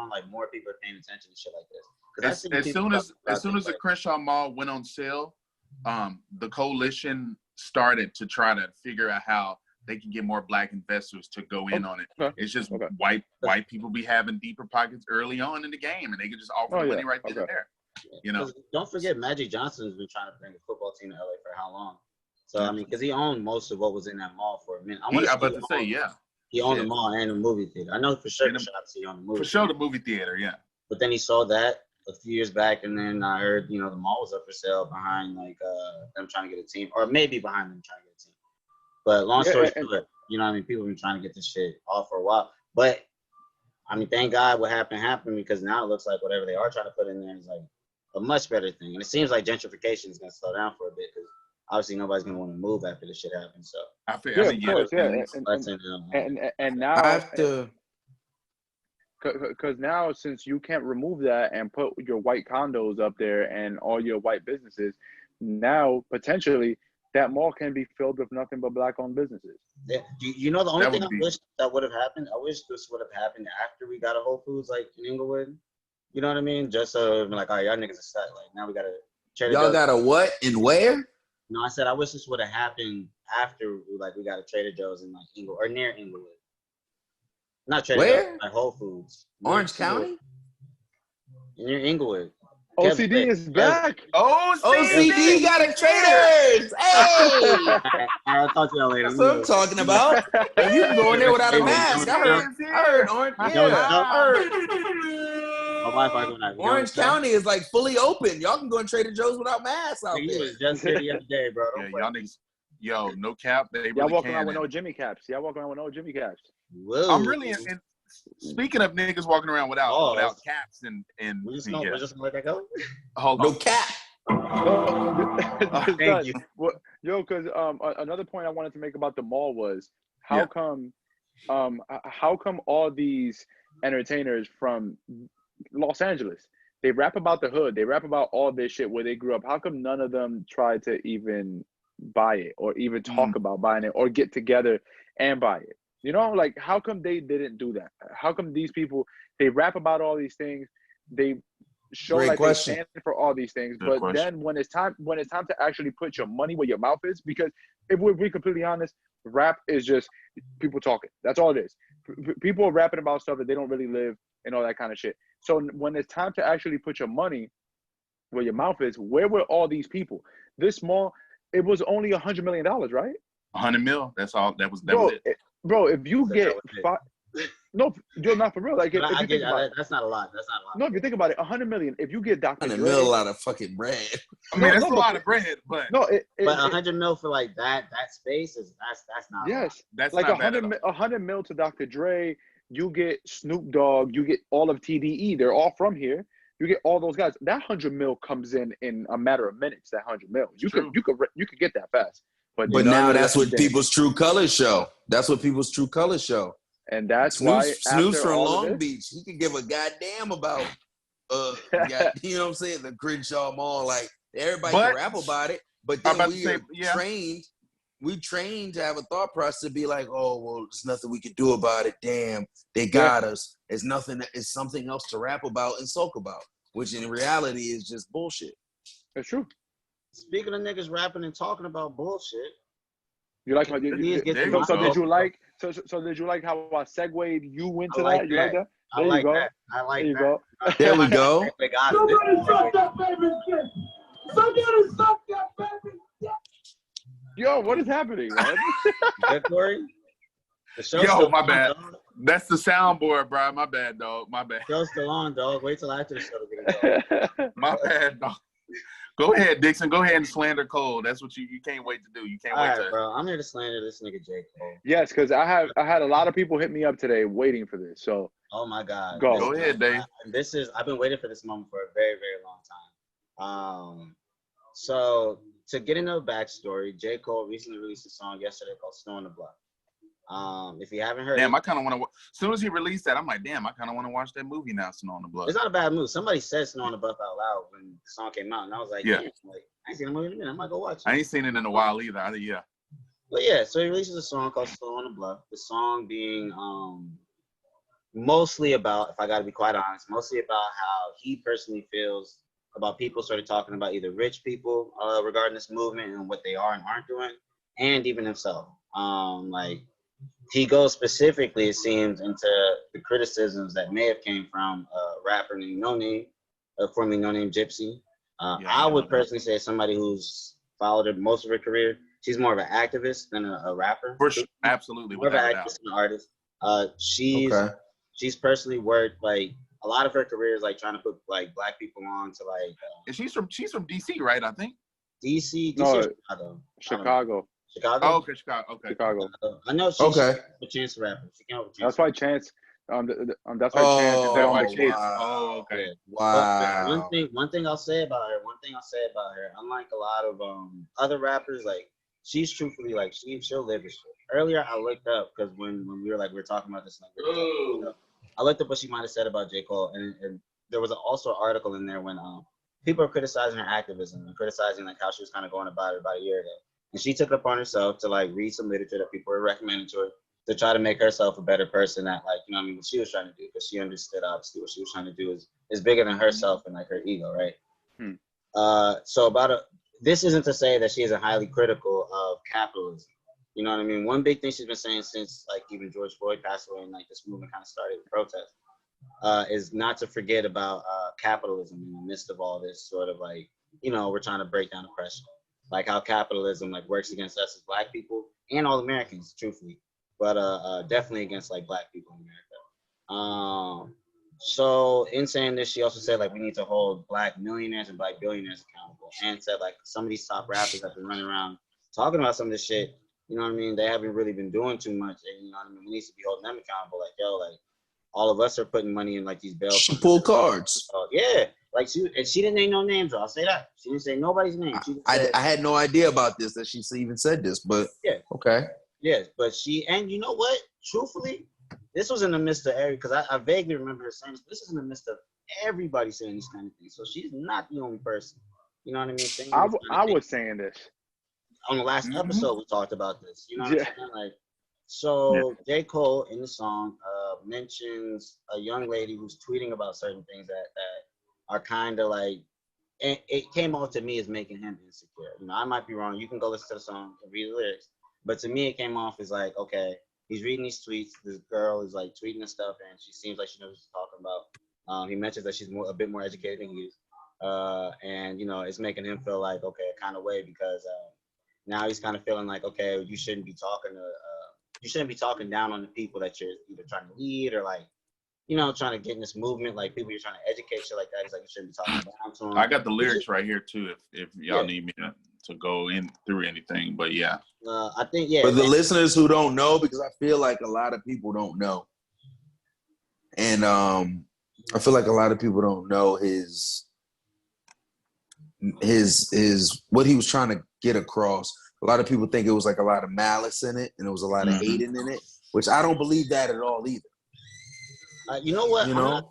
like more people are paying attention to shit like this. As soon as the Crenshaw Mall went on sale, the coalition started to try to figure out how they can get more Black investors to go in on it. It's just white people be having deeper pockets early on in the game, and they can just offer money right then and there. Don't forget, Magic Johnson's been trying to bring a football team to LA for how long? So I mean, because he owned most of what was in that mall for a minute. He owned the mall and the movie theater. I know for sure he owned the movie. For sure, the movie theater, yeah. But then he sold that a few years back, and then I heard the mall was up for sale behind them trying to get a team, or maybe behind them trying to get a team. But long story short, people have been trying to get this shit off for a while. But I mean, thank God what happened, because now it looks like whatever they are trying to put in there is like a much better thing. And it seems like gentrification is going to slow down for a bit, because obviously nobody's going to want to move after this shit happens. So I feel and now I have to, because now since you can't remove that and put your white condos up there and all your white businesses, now potentially that mall can be filled with nothing but Black-owned businesses. Yeah, the only thing I wish that would have happened, I wish this would have happened after we got a Whole Foods like in Inglewood. You know what I mean? Just so it'd be like, all right, y'all niggas are set. Like now we got to y'all got a what and where? No, I said I wish this would have happened after we got a Trader Joe's in like Inglewood or near Inglewood. Not Trader Joe's, like Whole Foods. Orange County? Near Inglewood. OCD is back. OCD got a Traders. Hey, I'll talk to y'all later. that's what I'm talking about. And you can go in there without a mask. I heard Orange. Orange County is like fully open. Y'all can go in Trader Joe's without masks out there. He was just here the other day, bro. Y'all niggas, no cap. Y'all walking around with no Jimmy caps. Whoa. I'm really in. Speaking of niggas walking around without caps and we're just gonna let that go. Hold on. No cap. Thank you. Well, because another point I wanted to make about the mall was how come all these entertainers from Los Angeles, they rap about the hood, they rap about all this shit where they grew up. How come none of them tried to even buy it or even talk about buying it or get together and buy it? Like how come they didn't do that? How come these people, they rap about all these things, they show like they stand for all these things, but then when it's time to actually put your money where your mouth is, because if we're completely honest, rap is just people talking. That's all it is. People are rapping about stuff that they don't really live and all that kind of shit. So when it's time to actually put your money where your mouth is, where were all these people? This mall, it was only $100 million, right? 100 mil. That's all. That was Bro, it. Bro, if you That get was it. five, no, you're not for real. Like But if I you get think about it, that's not a lot. That's not a lot. no, if you think about it, 100 million. If you get Dr. And a Dre, mill out of fucking bread. I mean, that's no, a lot of bread, but no, But 100 mil for like that space is that's not. yes, that's like not bad at all. 100 mil to Dr. Dre. You get Snoop Dogg. You get all of TDE. They're all from here. You get all those guys. That 100 mil comes in a matter of minutes. That 100 mil. You could get that fast. But now that's what didn't. people's true colors show. That's what people's true colors show. And that's why Snoop's after from all Long of this, Beach. He can give a goddamn about you know what I'm saying, the Crenshaw Mall. Like everybody can rap about it, but then we trained to have a thought process to be like, oh well, there's nothing we can do about it. Damn, they got us. It's nothing. It's something else to rap about and sulk about, which in reality is just bullshit. It's true. Speaking of niggas rapping and talking about bullshit, You like my? did you like how I segued you into that? You like that? There you go. I like that. There we go. Somebody suck that baby shit. Somebody suck that baby shit. Yo, what is happening, man? Good, Corey? Yo, my bad. That's the soundboard, bro. My bad, dog. My bad. Show's still on, dog. Wait till after the show to get it. My bad, dog. Go ahead, Dixon. Go ahead and slander Cole. That's what you can't wait to do. You can't wait to. Bro, I'm here to slander this nigga J. Cole. Yes, because I had a lot of people hit me up today waiting for this. So oh my God. Go ahead, Dave. I've been waiting for this moment for a very, very long time. So to get into a backstory, J. Cole recently released a song yesterday called Snow on the Block. If you haven't heard I kind of want to. As soon as he released that, I'm like, damn, I kind of want to watch that movie now, Snow on the Block. It's not a bad movie. Somebody said Snow on the Bluff out loud when the song came out, and I was like, yeah. Like, I ain't seen the movie in a minute. I might go watch it. I ain't seen it in a while either. Yeah. But yeah, so he releases a song called Snow on the Bluff. The song being mostly about, if I got to be quite honest, mostly about how he personally feels about people sort of talking about either rich people regarding this movement and what they are and aren't doing, and even himself. Like, he goes specifically, it seems, into the criticisms that may have came from a rapper named No Name, formerly No Name Gypsy. I would personally say somebody who's followed her most of her career. She's more of an activist than a rapper. For sure, absolutely. More of an activist than an artist. She's personally worked like a lot of her career is like trying to put like black people on to like. And she's from DC, right? I think. DC, no, or Chicago. Chicago. Oh, okay, Chicago. Okay. Chicago. I know she's a Chance the Rapper. She came up with Chance. That's why Chance. That's why Chance. They don't like Chance. Oh, okay. Wow. One thing I'll say about her. Unlike a lot of other rappers, like she's truthfully like she'll live this shit. Earlier I looked up because when we were talking about this, I looked up what she might have said about J. Cole, and there was also an article in there when people are criticizing her activism and criticizing like how she was kind of going about it about a year ago. And she took it upon herself to like read some literature that people were recommending to her to try to make herself a better person at like, you know what I mean, what she was trying to do, because she understood obviously what she was trying to do is bigger than herself and like her ego, right? So this isn't to say that she isn't highly critical of capitalism. You know what I mean? One big thing she's been saying since like even George Floyd passed away and like this movement kind of started the protest is not to forget about capitalism in the midst of all this sort of like, you know, we're trying to break down oppression. Like how capitalism like works against us as black people and all Americans, truthfully, but definitely against like black people in America. So in saying this, she also said like we need to hold black millionaires and black billionaires accountable, and said like some of these top rappers have been running around talking about some of this shit. You know what I mean? They haven't really been doing too much, and you know what I mean? We need to be holding them accountable. Like yo, like all of us are putting money in like these bail. She pulled cards. Yeah. Like she didn't name no names. I'll say that she didn't say nobody's name. I had no idea about this that she even said this, but yeah, okay. Yes, but and you know what? Truthfully, this was in the midst of because I vaguely remember her saying this. But this is in the midst of everybody saying this kind of thing. So she's not the only person. You know what I mean? I was saying this on the last episode. We talked about this. You know what I'm saying? Like, so J. Cole in the song mentions a young lady who's tweeting about certain things that are kind of like, and it came off to me as making him insecure. You know, I might be wrong. You can go listen to the song and read the lyrics. But to me, it came off as like, okay, he's reading these tweets. This girl is like tweeting and stuff, and she seems like she knows what she's talking about. He mentions that she's a bit more educated than he is. And, you know, it's making him feel like, okay, a kind of way because now he's kind of feeling like, okay, you shouldn't be talking down on the people that you're either trying to lead or like, you know, trying to get in this movement, like people you're trying to educate, shit like that. He's like, you shouldn't be talking down to them. I got the lyrics right here too, if y'all need me to go in through anything, but yeah. I think, For the listeners who don't know, because I feel like a lot of people don't know. And I feel like a lot of people don't know his what he was trying to get across. A lot of people think it was like a lot of malice in it and it was a lot of hating in it, which I don't believe that at all either. You know what? You know?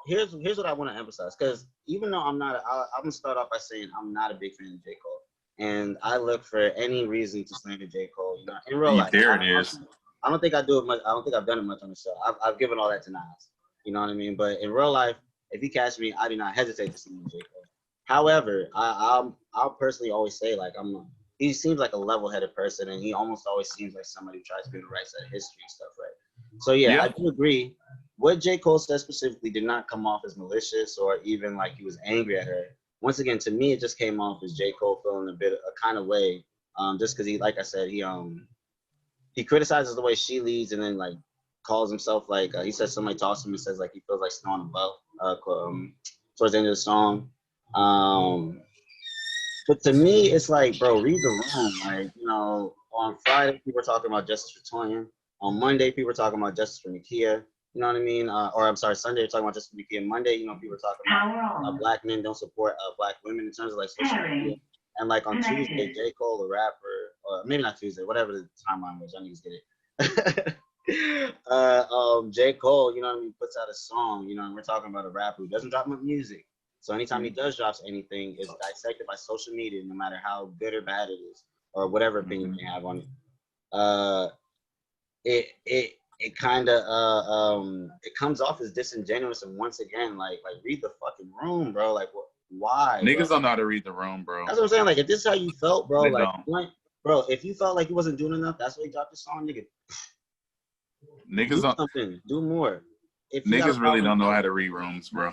Here's what I want to emphasize, because even though I'm gonna start off by saying I'm not a big fan of J. Cole, and I look for any reason to slander J. Cole. You know, in real life, there it is. I don't think I do it much. I don't think I've done it much on the show. I've given all that to Nas. You know what I mean? But in real life, if he catch me, I do not hesitate to slander J. Cole. However, I'll personally always say, like, he seems like a level-headed person, and he almost always seems like somebody who tries to be on the right side of history and stuff, right? So yeah, I do agree. What J. Cole said specifically did not come off as malicious or even like he was angry at her. Once again, to me, it just came off as J. Cole feeling a kind of way, just because he, like I said, he criticizes the way she leads, and then like calls himself like he says somebody talks to him and says like he feels like snow on a boat towards the end of the song. But to me, it's like, bro, read the room. Like, you know, on Friday people were talking about justice for Toyin. On Monday, people were talking about justice for Nakia. You know what I mean? Or I'm sorry, Sunday, they're talking about justice for Nakia. Monday, you know, people were talking about black men don't support black women in terms of like social media. And like on Tuesday, J. Cole, the rapper, or maybe not Tuesday, whatever the timeline was, y'all niggas get it. J. Cole, you know what I mean, puts out a song, you know, and we're talking about a rapper who doesn't drop much music. So anytime he does drop anything, it's dissected by social media, no matter how good or bad it is, or whatever opinion you may have on it. It kind of it comes off as disingenuous, and once again, like read the fucking room, bro. Like, why? Niggas don't know how to read the room, bro. That's what I'm saying. Like, if this is how you felt, bro, They like, don't. bro, if you felt like you wasn't doing enough, that's why you dropped the song, nigga. Niggas do don't. Something. Do more. If Niggas really don't know how to read rooms, bro.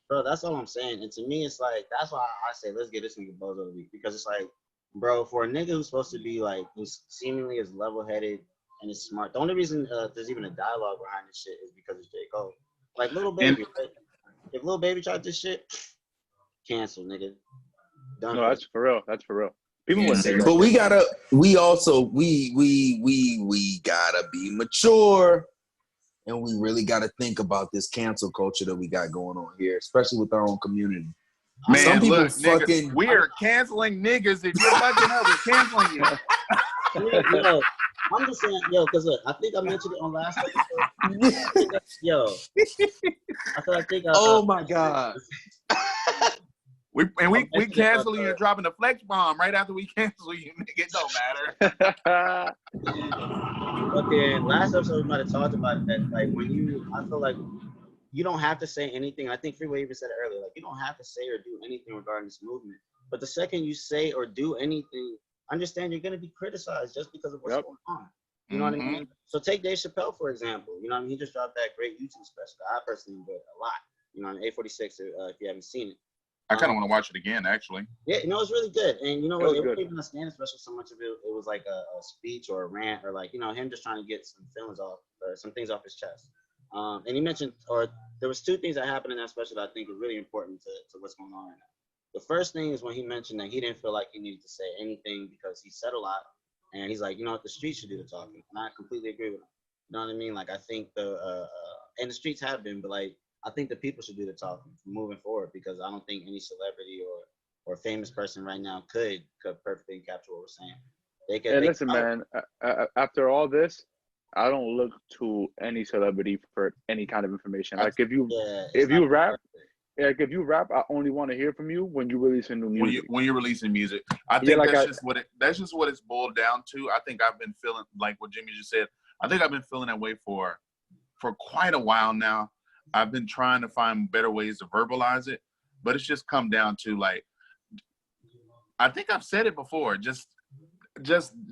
Bro, that's all I'm saying. And to me, it's like, that's why I say, let's get this nigga Bozo of the Week. Because it's like, bro, for a nigga who's supposed to be like, who's seemingly as level-headed and is smart, the only reason there's even a dialogue behind this shit is because it's J. Cole. Like, Lil Baby, right? If Lil Baby tried this shit, cancel, nigga. Done. No, that's for real. That's for real. People would say that. But we gotta be mature. And we really got to think about this cancel culture that we got going on here, especially with our own community. Man, some people look, nigga, we are canceling niggas. If you're fucking up, we're canceling you. Yo, I'm just saying, yo, because look, I think I mentioned it on last episode. Oh my God. We cancel you and dropping the flex bomb right after we cancel you, nigga. It don't matter. Okay, last episode we might have talked about that. Like I feel like you don't have to say anything. I think Freeway even said it earlier. Like, you don't have to say or do anything regarding this movement. But the second you say or do anything, understand you're gonna be criticized just because of what's going on. You know what I mean? So take Dave Chappelle for example. You know what I mean? He just dropped that great YouTube special that I personally enjoyed a lot. You know, A46 if you haven't seen it. I kind of want to watch it again, actually. Yeah, you know, it's really good. And you know what? It wasn't even a stand special so much of it. It was like a speech or a rant or like, you know, him just trying to get some feelings off or some things off his chest. And he mentioned, or there was two things that happened in that special that I think are really important to what's going on right now. The first thing is when he mentioned that he didn't feel like he needed to say anything because he said a lot. And he's like, you know what, the streets should do the talking. And I completely agree with him. You know what I mean? Like, I think and the streets have been, but like, I think the people should do the talking moving forward because I don't think any celebrity or famous person right now could perfectly capture what we're saying. Listen, man, after all this, I don't look to any celebrity for any kind of information. Like if you rap, I only want to hear from you when you release new music. When you're releasing music, I think that's just what it's boiled down to. I think I've been feeling like what Jimmy just said. I think I've been feeling that way for quite a while now. I've been trying to find better ways to verbalize it, but it's just come down to like, I think I've said it before. Just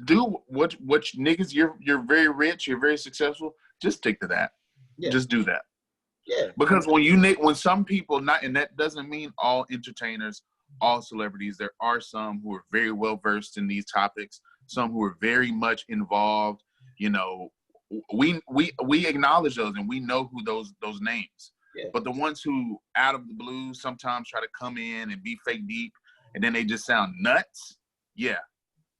do what niggas. You're very rich. You're very successful. Just stick to that. Yeah. Just do that. Yeah. Because when some people and that doesn't mean all entertainers all celebrities. There are some who are very well versed in these topics, some who are very much involved. You know, we acknowledge those and we know who those names. Yeah. But the ones who out of the blue sometimes try to come in and be fake deep and then they just sound nuts. Yeah.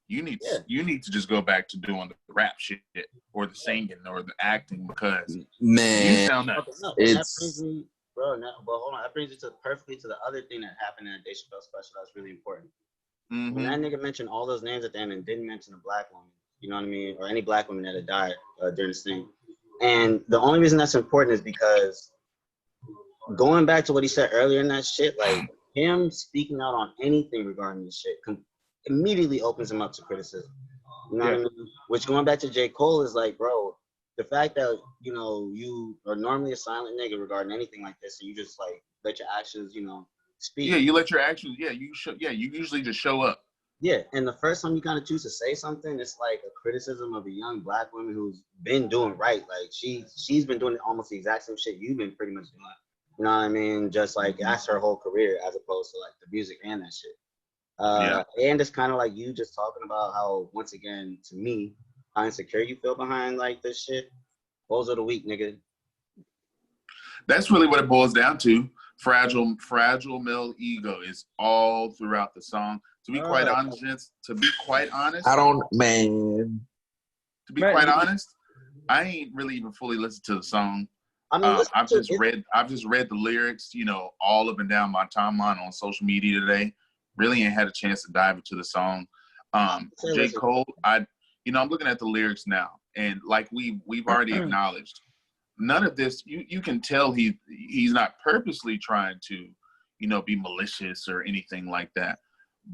You need to just go back to doing the rap shit or the singing or the acting because man, you sound nuts. Okay, no, and that brings me, bro. Now, but hold on, that brings me perfectly to the other thing that happened in the Dave Chappelle special. That's really important. Mm-hmm. When that nigga mentioned all those names at the end and didn't mention a black woman, you know what I mean, or any black woman that had died during this thing. And the only reason that's important is because going back to what he said earlier in that shit, like him speaking out on anything regarding this shit immediately opens him up to criticism. You know what I mean? Which going back to J. Cole is like, bro, the fact that, you know, you are normally a silent nigga regarding anything like this, and you just like let your actions, you know, speak. Yeah, you let your actions, you usually just show up. Yeah, and the first time you kind of choose to say something, it's like a criticism of a young black woman who's been doing right. Like she's been doing almost the exact same shit you've been pretty much doing. You know what I mean? Just like that's her whole career as opposed to like the music and that shit. And it's kind of like you just talking about how, once again, to me, how insecure you feel behind like this shit. Balls of the week, nigga. That's really what it boils down to. Fragile male ego is all throughout the song. To be quite honest, Vince, to be quite honest, I ain't really even fully listened to the song. I mean, I've just read the lyrics, you know, all up and down my timeline on social media today. Really ain't had a chance to dive into the song. J. Cole, I'm looking at the lyrics now, and like we've already acknowledged, none of this, you can tell he's not purposely trying to, you know, be malicious or anything like that.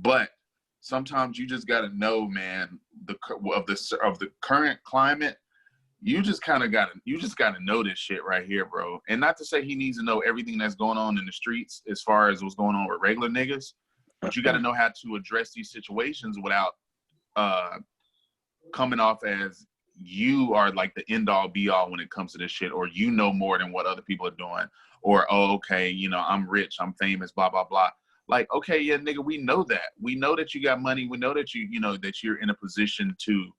But sometimes you just gotta know, man, of the current climate. You just gotta know this shit right here, bro. And not to say he needs to know everything that's going on in the streets as far as what's going on with regular niggas, but you gotta know how to address these situations without coming off as you are like the end all be all when it comes to this shit, or you know more than what other people are doing, or okay, you know, I'm rich, I'm famous, blah blah blah. Like, okay, yeah, nigga, we know that. We know that you got money. We know that you know that you're in a position to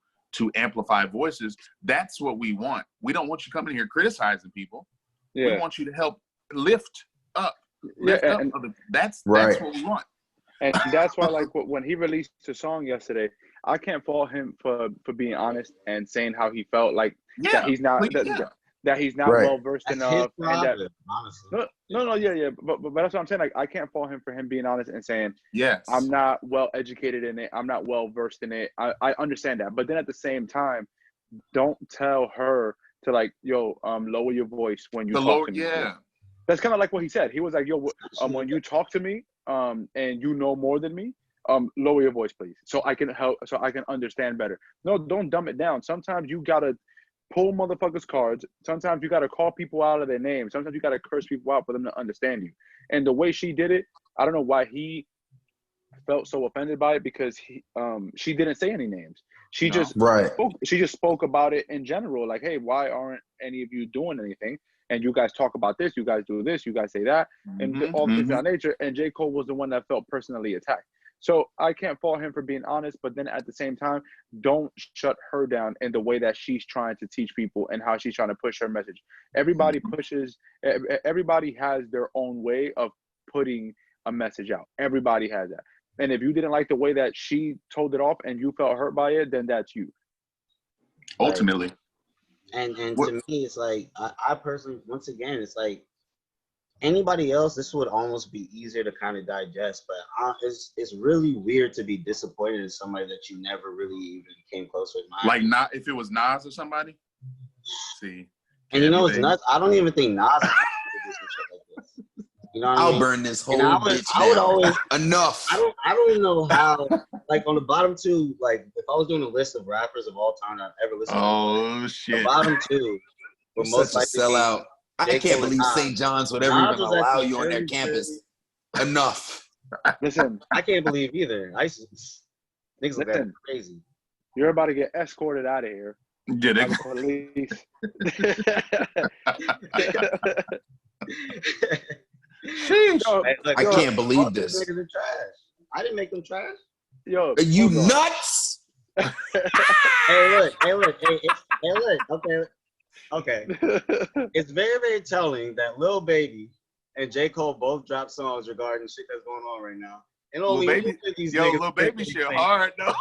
amplify voices. That's what we want. We don't want you coming here criticizing people. Yeah. We want you to help lift up. That's what we want. And that's why, like, when he released the song yesterday, I can't fault him for being honest and saying how he felt, like that he's not that he's not well versed enough, and that but that's what I'm saying. Like, I can't fault him for him being honest and saying, yes, I'm not well educated in it, I'm not well versed in it. I understand that, but then at the same time, don't tell her to like, yo, lower your voice when you talk to me. Yeah, that's kind of like what he said. He was like, yo, when you talk to me, and you know more than me, lower your voice, please, so I can help, so I can understand better. No, don't dumb it down. Sometimes you gotta pull motherfuckers' cards. Sometimes you gotta call people out of their names. Sometimes you gotta curse people out for them to understand you. And the way she did it, I don't know why he felt so offended by it, because she didn't say any names. She just spoke about it in general, like, hey, why aren't any of you doing anything? And you guys talk about this, you guys do this, you guys say that, and all things of that nature. And J. Cole was the one that felt personally attacked. So I can't fault him for being honest, but then at the same time, don't shut her down in the way that she's trying to teach people and how she's trying to push her message. Everybody everybody has their own way of putting a message out. Everybody has that. And if you didn't like the way that she told it off and you felt hurt by it, then that's you. Ultimately. And to me, it's like, I personally, once again, it's like, anybody else, this would almost be easier to kind of digest, but it's really weird to be disappointed in somebody that you never really even came close with. Like, not if it was Nas or somebody. See, and you know, it's nuts. I don't even think Nas would do some shit like this. You know what I mean? I'll burn this whole bitch down. I would always enough. I don't know how. Like, on the bottom two, like, if I was doing a list of rappers of all time I've ever listened to, shit, the bottom two were most likely sell out. I can't believe St. John's would ever even allow you on their campus. Enough. Listen, I can't believe either. Niggas look crazy. You're about to get escorted out of here. Get it? Police. I can't believe this. didn't make them trash. Yo, Are you nuts? Hey, look. Okay. It's very, very telling that Lil Baby and J. Cole both dropped songs regarding shit that's going on right now. And only Lil Baby shit hard though.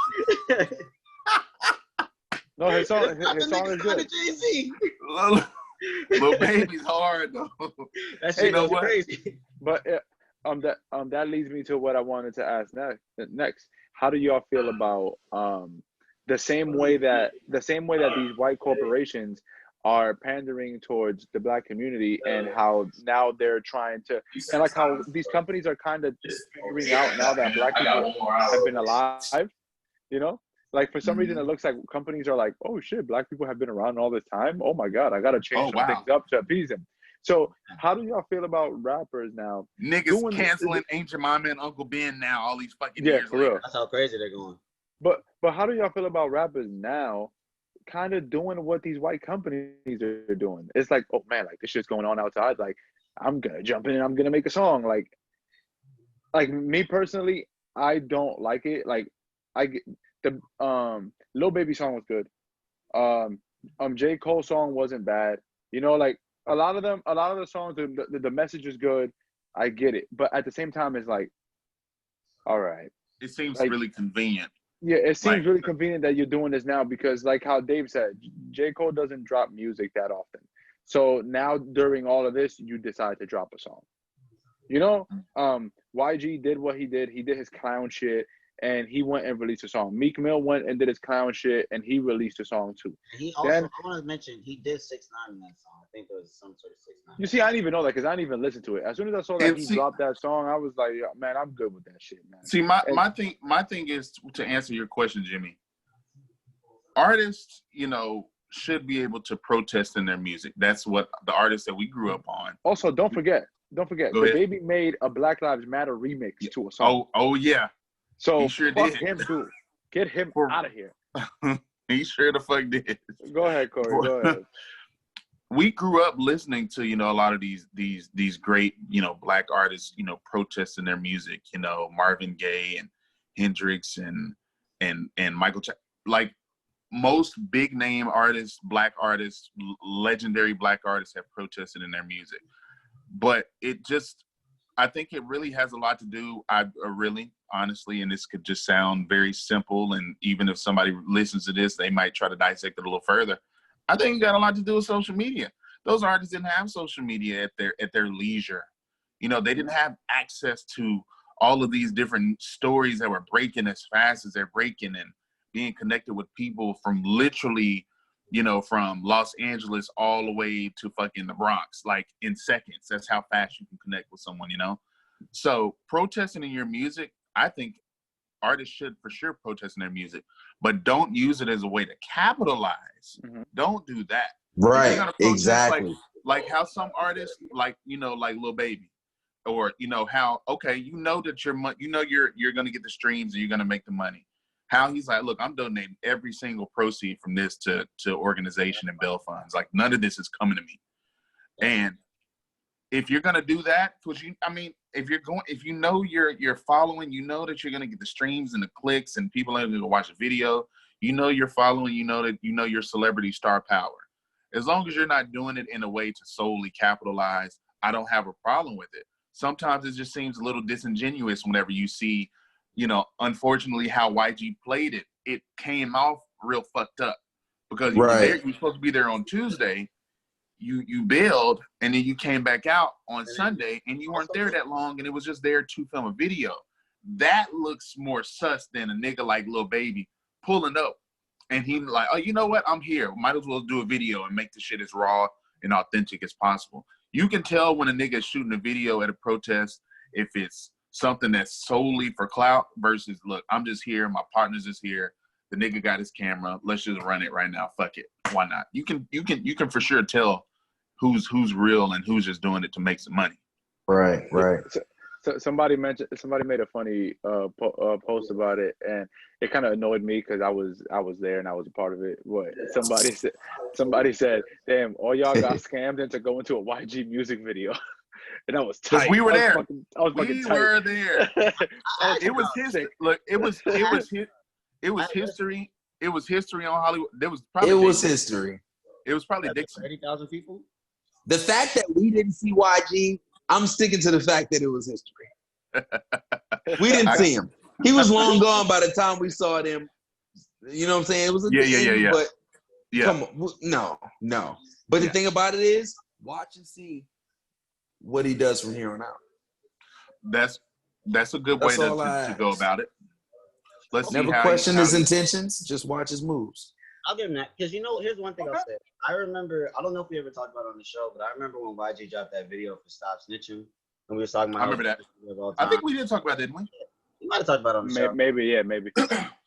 No, his song is good. Jay-Z. Lil Baby's hard though. That shit goes crazy. But that leads me to what I wanted to ask next. How do y'all feel about the same way that these white corporations are pandering towards the Black community, and how now they're trying to, and like how these companies are kind of figuring out now that Black people have been alive, you know? Like for some reason it looks like companies are like, oh shit, Black people have been around all this time. Oh my God, I gotta change things up to appease them. So how do y'all feel about rappers now? Niggas canceling Aunt Jemima and Uncle Ben now, all these fucking years for later. real. That's how crazy they're going. But how do y'all feel about rappers now kind of doing what these white companies are doing? It's like, oh man, like this shit's going on outside. Like I'm gonna jump in and I'm gonna make a song. Like me personally, I don't like it. Like I get the Lil Baby song was good. J. Cole song wasn't bad. You know, like a lot of the songs, the message is good. I get it. But at the same time, it's like, all right. It seems like, really convenient. Yeah, it seems really convenient that you're doing this now, because like how Dave said, J. Cole doesn't drop music that often. So now during all of this, you decide to drop a song. You know, YG did what he did. He did his clown shit, and he went and released a song. Meek Mill went and did his clown shit, and he released a song too. He also, I want to mention, he did 6ix9ine in that song. I think it was some sort of 6ix9ine. You see, I didn't even know that because I didn't even listen to it. As soon as I saw that he dropped that song, I was like, yeah, man, I'm good with that shit, man. See, my thing is, to answer your question, Jimmy, artists, you know, should be able to protest in their music. That's what the artists that we grew up on. Also, don't forget, the Baby made a Black Lives Matter remix to a song. Oh yeah. So he sure fuck did. him too. Get him out of here. He sure the fuck did. Go ahead, Corey. Go ahead. We grew up listening to, you know, a lot of these great, you know, Black artists, you know, protesting their music. You know, Marvin Gaye and Hendrix and Michael Jackson. Like most big name artists, Black artists, legendary Black artists have protested in their music. But I think it really has a lot to do, really, honestly, and this could just sound very simple, and even if somebody listens to this, they might try to dissect it a little further. I think it got a lot to do with social media. Those artists didn't have social media at their leisure. You know, they didn't have access to all of these different stories that were breaking as fast as they're breaking, and being connected with people from literally, you know, from Los Angeles all the way to fucking the Bronx, like in seconds. That's how fast you can connect with someone, you know? So protesting in your music, I think artists should for sure protest in their music, but don't use it as a way to capitalize. Mm-hmm. Don't do that. Right, exactly. Like how some artists, like, you know, like Lil Baby, or, you know, how, okay, you know that you're going to get the streams and you're going to make the money. How he's like, look, I'm donating every single proceed from this to organization and bail funds. Like none of this is coming to me. And if you're gonna do that, if you know you're following, you know that you're gonna get the streams and the clicks and people are gonna watch a video. You know you're following. You know that you know your celebrity star power. As long as you're not doing it in a way to solely capitalize, I don't have a problem with it. Sometimes it just seems a little disingenuous whenever you see, you know, unfortunately, how YG played it. It came off real fucked up because you're supposed to be there on Tuesday. You bailed, and then you came back out on Sunday, and you weren't there that long, and it was just there to film a video. That looks more sus than a nigga like Lil Baby pulling up, and he like, oh, you know what? I'm here. Might as well do a video and make the shit as raw and authentic as possible. You can tell when a nigga is shooting a video at a protest if it's something that's solely for clout versus, look, I'm just here. My partner's just here. The nigga got his camera. Let's just run it right now. Fuck it. Why not? You can for sure tell who's real and who's just doing it to make some money. Right. So somebody made a funny post about it, and it kind of annoyed me because I was there and I was a part of it. What somebody said, damn, all y'all got scammed into going to a YG music video. and I was tight. We were there. I was fucking tight. We were there. It was history. Look, it was history. It was history on Hollywood. There was probably history. It was probably Dixon. 30,000 people. The fact that we didn't see YG, I'm sticking to the fact that it was history. We didn't see him. He was long gone by the time we saw them. You know what I'm saying? It was a yeah. But Yeah. come on, no. But the thing about it is, watch and see what he does from here on out. That's a good way to go about it. Let's never question his intentions. Just watch his moves. I'll give him that because here's one thing I'll say. I remember, I don't know if we ever talked about it on the show, but I remember when YG dropped that video for Stop Snitching, and we were talking about. I remember that. I think we did talk about it, didn't we? We might have talked about it on the show. Maybe.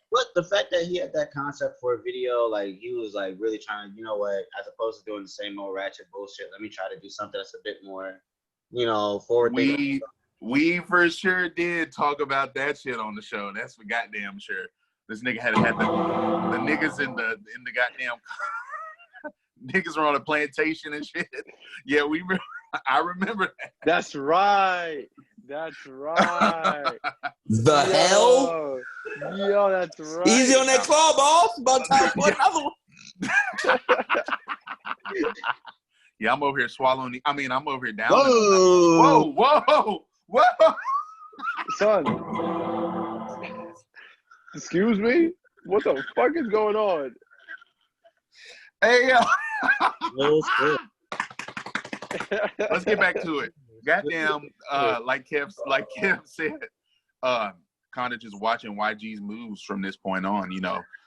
But the fact that he had that concept for a video, like he was like really trying to, you know what, as opposed to doing the same old ratchet bullshit, let me try to do something that's a bit more, forward thinking. We for sure did talk about that shit on the show. That's for goddamn sure. This nigga had the niggas in the goddamn niggas were on a plantation and shit. Yeah, I remember that. That's right. The hell? Yo, that's right. Easy on that claw, boss. About time for another one. Yeah, I'm over here swallowing. I'm over here down. Whoa. Whoa. Son. Excuse me? What the fuck is going on? Hey, let's get back to it. Goddamn, like Kev said, kind of just watching YG's moves from this point on.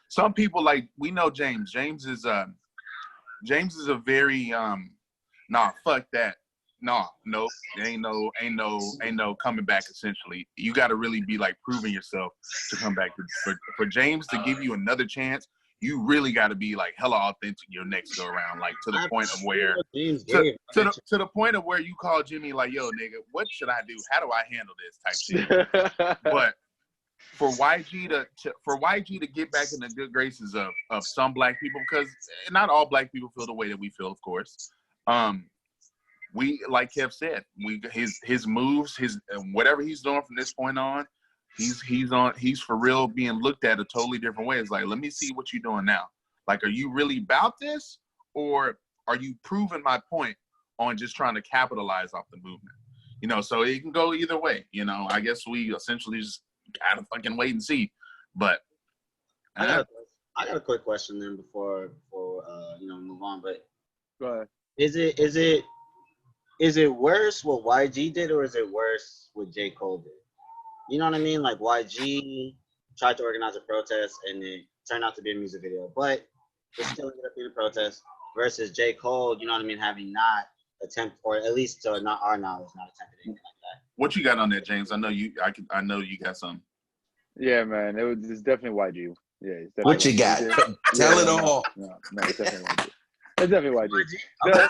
Some people we know James. James is a very fuck that. Nope. Ain't no coming back. Essentially, you got to really be proving yourself to come back. For James to give you another chance, you really got to be hella authentic your next go around, to the point of where to the point of where you call Jimmy yo nigga, what should I do? How do I handle this type shit? But for YG to get back in the good graces of some black people, because not all black people feel the way that we feel, of course. We, like Kev said, his moves, whatever he's doing from this point on, he's for real being looked at a totally different way. It's let me see what you're doing now. Are you really about this, or are you proving my point on just trying to capitalize off the movement? So it can go either way. I guess we essentially just gotta fucking wait and see. But I got a quick question then before move on. But go ahead. Is it worse what YG did, or is it worse what J. Cole did? You know what I mean? YG tried to organize a protest and it turned out to be a music video, but it still ended up being a protest, versus J. Cole, you know what I mean, having not attempted, or at least to not our knowledge, not attempted anything like that. What you got on that, James? I know you got some. Yeah, man. It's definitely YG. Yeah, it's definitely what you got? Tell it all. No, it's definitely YG. It's definitely YG. Okay.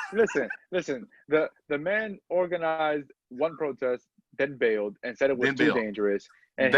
Listen. The man organized one protest, then bailed and said it was too dangerous. And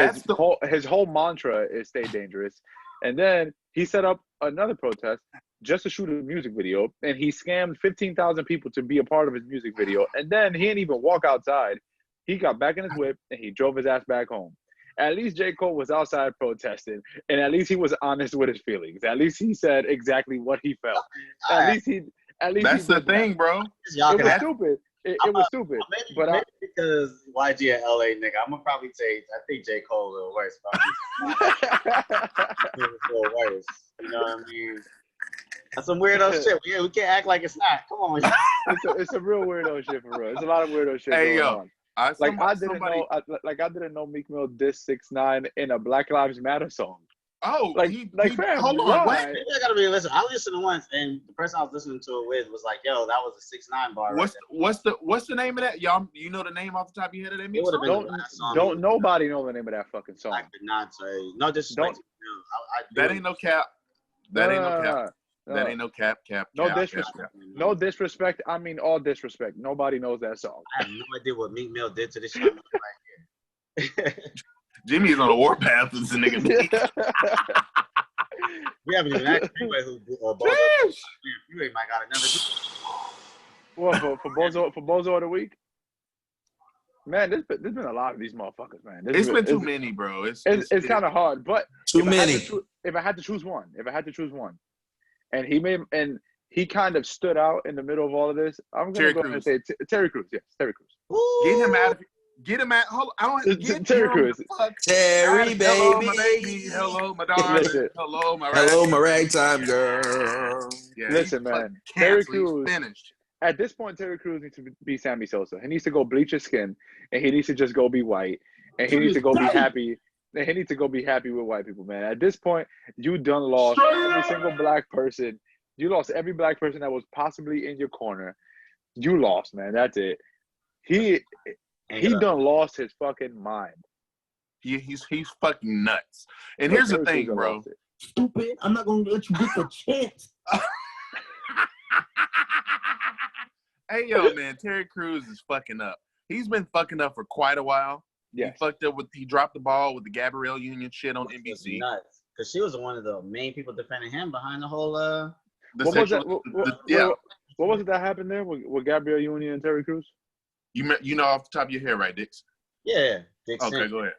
his whole mantra is stay dangerous. And then he set up another protest just to shoot a music video, and he scammed 15,000 people to be a part of his music video. And then he didn't even walk outside. He got back in his whip and he drove his ass back home. At least J. Cole was outside protesting, and at least he was honest with his feelings. At least he said exactly what he felt. That's the thing, bro. It was stupid. It was stupid. Maybe because YG and LA nigga, I'm gonna probably say I think J. Cole a little worse. A little worse. You know what I mean? That's some weirdo shit. We can't act like it's not. Come on. It's a real weirdo shit for real. It's a lot of weirdo shit going on. I didn't know Meek Mill dissed 6ix9ine in a Black Lives Matter song. Oh, fam, hold on. What? Maybe I gotta be listen. I listened to once, and the person I was listening to it with was like, "Yo, that was a 6ix9ine bar." What's the name of that? Y'all, you know the name off the top of your head of that music song? Don't nobody know the name of that fucking song. I could not say no disrespect. That ain't no cap. That ain't no cap. That ain't no cap. No disrespect. No disrespect. I mean all disrespect. Nobody knows that song. I have no idea what Meek Mill did to this shit right here. Jimmy's on the warpath with the nigga. We haven't even asked anybody who might got another. What for Bozo of the week? Man, there's been a lot of these motherfuckers, man. It's been too many, bro. It's kind of hard, but Too many. If I had to choose one, and he kind of stood out in the middle of all of this, I'm gonna go ahead and say Terry Crews. Yes, Terry Crews. Get him out of here. Get him out. Hold on. I don't get Terry Crews. Terry, baby. Hello, my baby. Hello, my darling. Hello, my Hello, my ragtime girl. Yeah, listen, man. Terry Crews finished. At this point, Terry Crews needs to be Sammy Sosa. He needs to go bleach his skin, and he needs to just go be white, and he needs to go be happy. And he needs to go be happy with white people, man. At this point, you done lost every single black person. You lost every black person that was possibly in your corner. You lost, man. That's it. He done lost his fucking mind. He's fucking nuts. And here's the thing, bro. Stupid. I'm not gonna let you get the chance. Hey, yo, man, Terry Crews is fucking up. He's been fucking up for quite a while. Yeah. He dropped the ball with the Gabrielle Union shit on NBC. Nuts. Because she was one of the main people defending him behind the whole What was it that happened there with Gabrielle Union and Terry Crews? You know off the top of your head, right, Dix? Yeah. Dix okay, go ahead.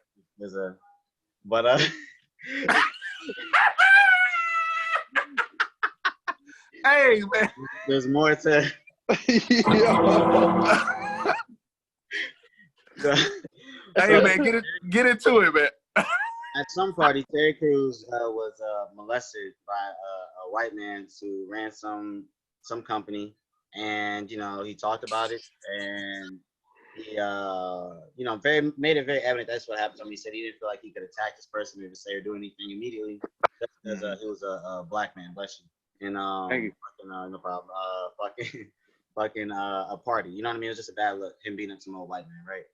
Hey, man. There's more to Hey, man, get into it, man. At some party, Terry Crews was molested by a white man who ran some company, and he talked about it, and he made it very evident that's what happened to him. He said he didn't feel like he could attack this person or say or do anything immediately because he was a black man. Bless you. And Thank you. No problem. A party. You know what I mean? It was just a bad look. Him beating up some old white man, right?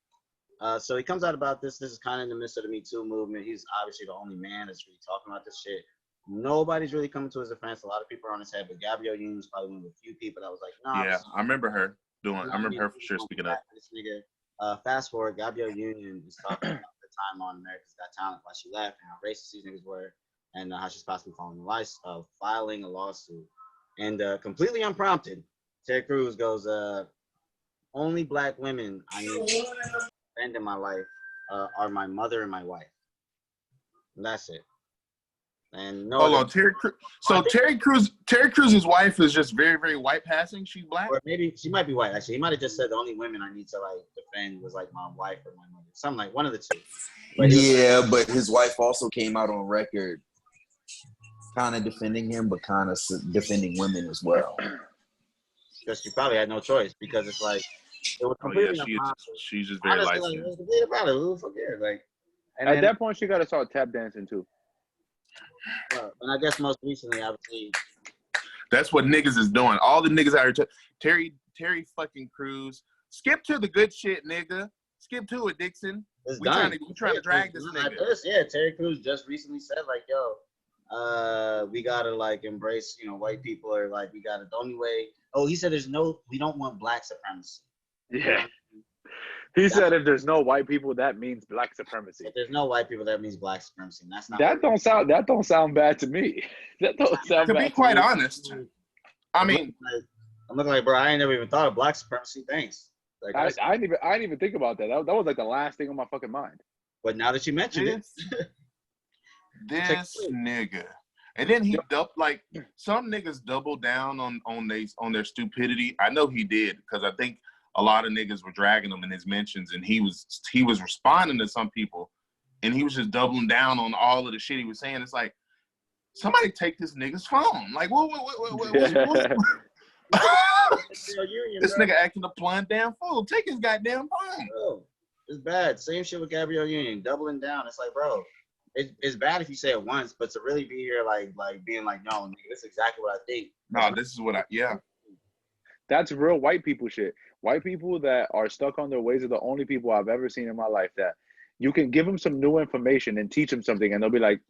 So he comes out about this. This is kind of in the midst of the Me Too movement. He's obviously the only man that's really talking about this shit. Nobody's really coming to his defense. A lot of people are on his head, but Gabrielle Union was probably one of the few people that was like, nah. Yeah, I remember her for sure speaking up. This nigga, fast forward, Gabrielle Union is talking about the time on America's Got Talent, why she left, and how racist these niggas were, and how she's possibly filing a lawsuit. And completely unprompted, Terry Crews goes, only black women I need to spend in my life are my mother and my wife. And that's it. And no. Hold on, Terry Crews. So Terry Crews' wife is just very, very white passing. She's black, or maybe she might be white. Actually, he might have just said the only women I need to defend was my wife or my mother, something like one of the two. But but his wife also came out on record, kind of defending him, but kind of defending women as well. Because she probably had no choice, because it's like it was completely she's just very light skinned. At that point, she got to start tap dancing too. And I guess most recently, obviously, that's what niggas is doing. All the niggas out here, Terry fucking Crews. Skip to the good shit, nigga. Skip to it, Dixon. We trying to drag this nigga. Yeah, Terry Crews just recently said we gotta embrace white people, or we gotta the only way. Oh, he said we don't want black supremacy. Yeah. He said if there's no white people, that means black supremacy. If there's no white people, that means black supremacy. And that's not that don't sound bad to me. That don't sound bad. To be quite honest, I mean, I'm looking like, bro, I ain't never even thought of black supremacy. Thanks. I didn't even think about that. That was the last thing on my fucking mind. But now that you mentioned it, this nigga, and then he some niggas double down on their stupidity. I know he did, because I think a lot of niggas were dragging him in his mentions, and he was responding to some people, and he was just doubling down on all of the shit he was saying. It's like, somebody take this nigga's phone. Like, what? This nigga acting a plumb damn fool. Take his goddamn phone. Bro, it's bad. Same shit with Gabrielle Union, doubling down. It's like, bro, it's bad if you say it once, but to really be here, being like, no, nigga, this is exactly what I think. No, this is what That's real white people shit. White people that are stuck on their ways are the only people I've ever seen in my life that you can give them some new information and teach them something, and they'll be like,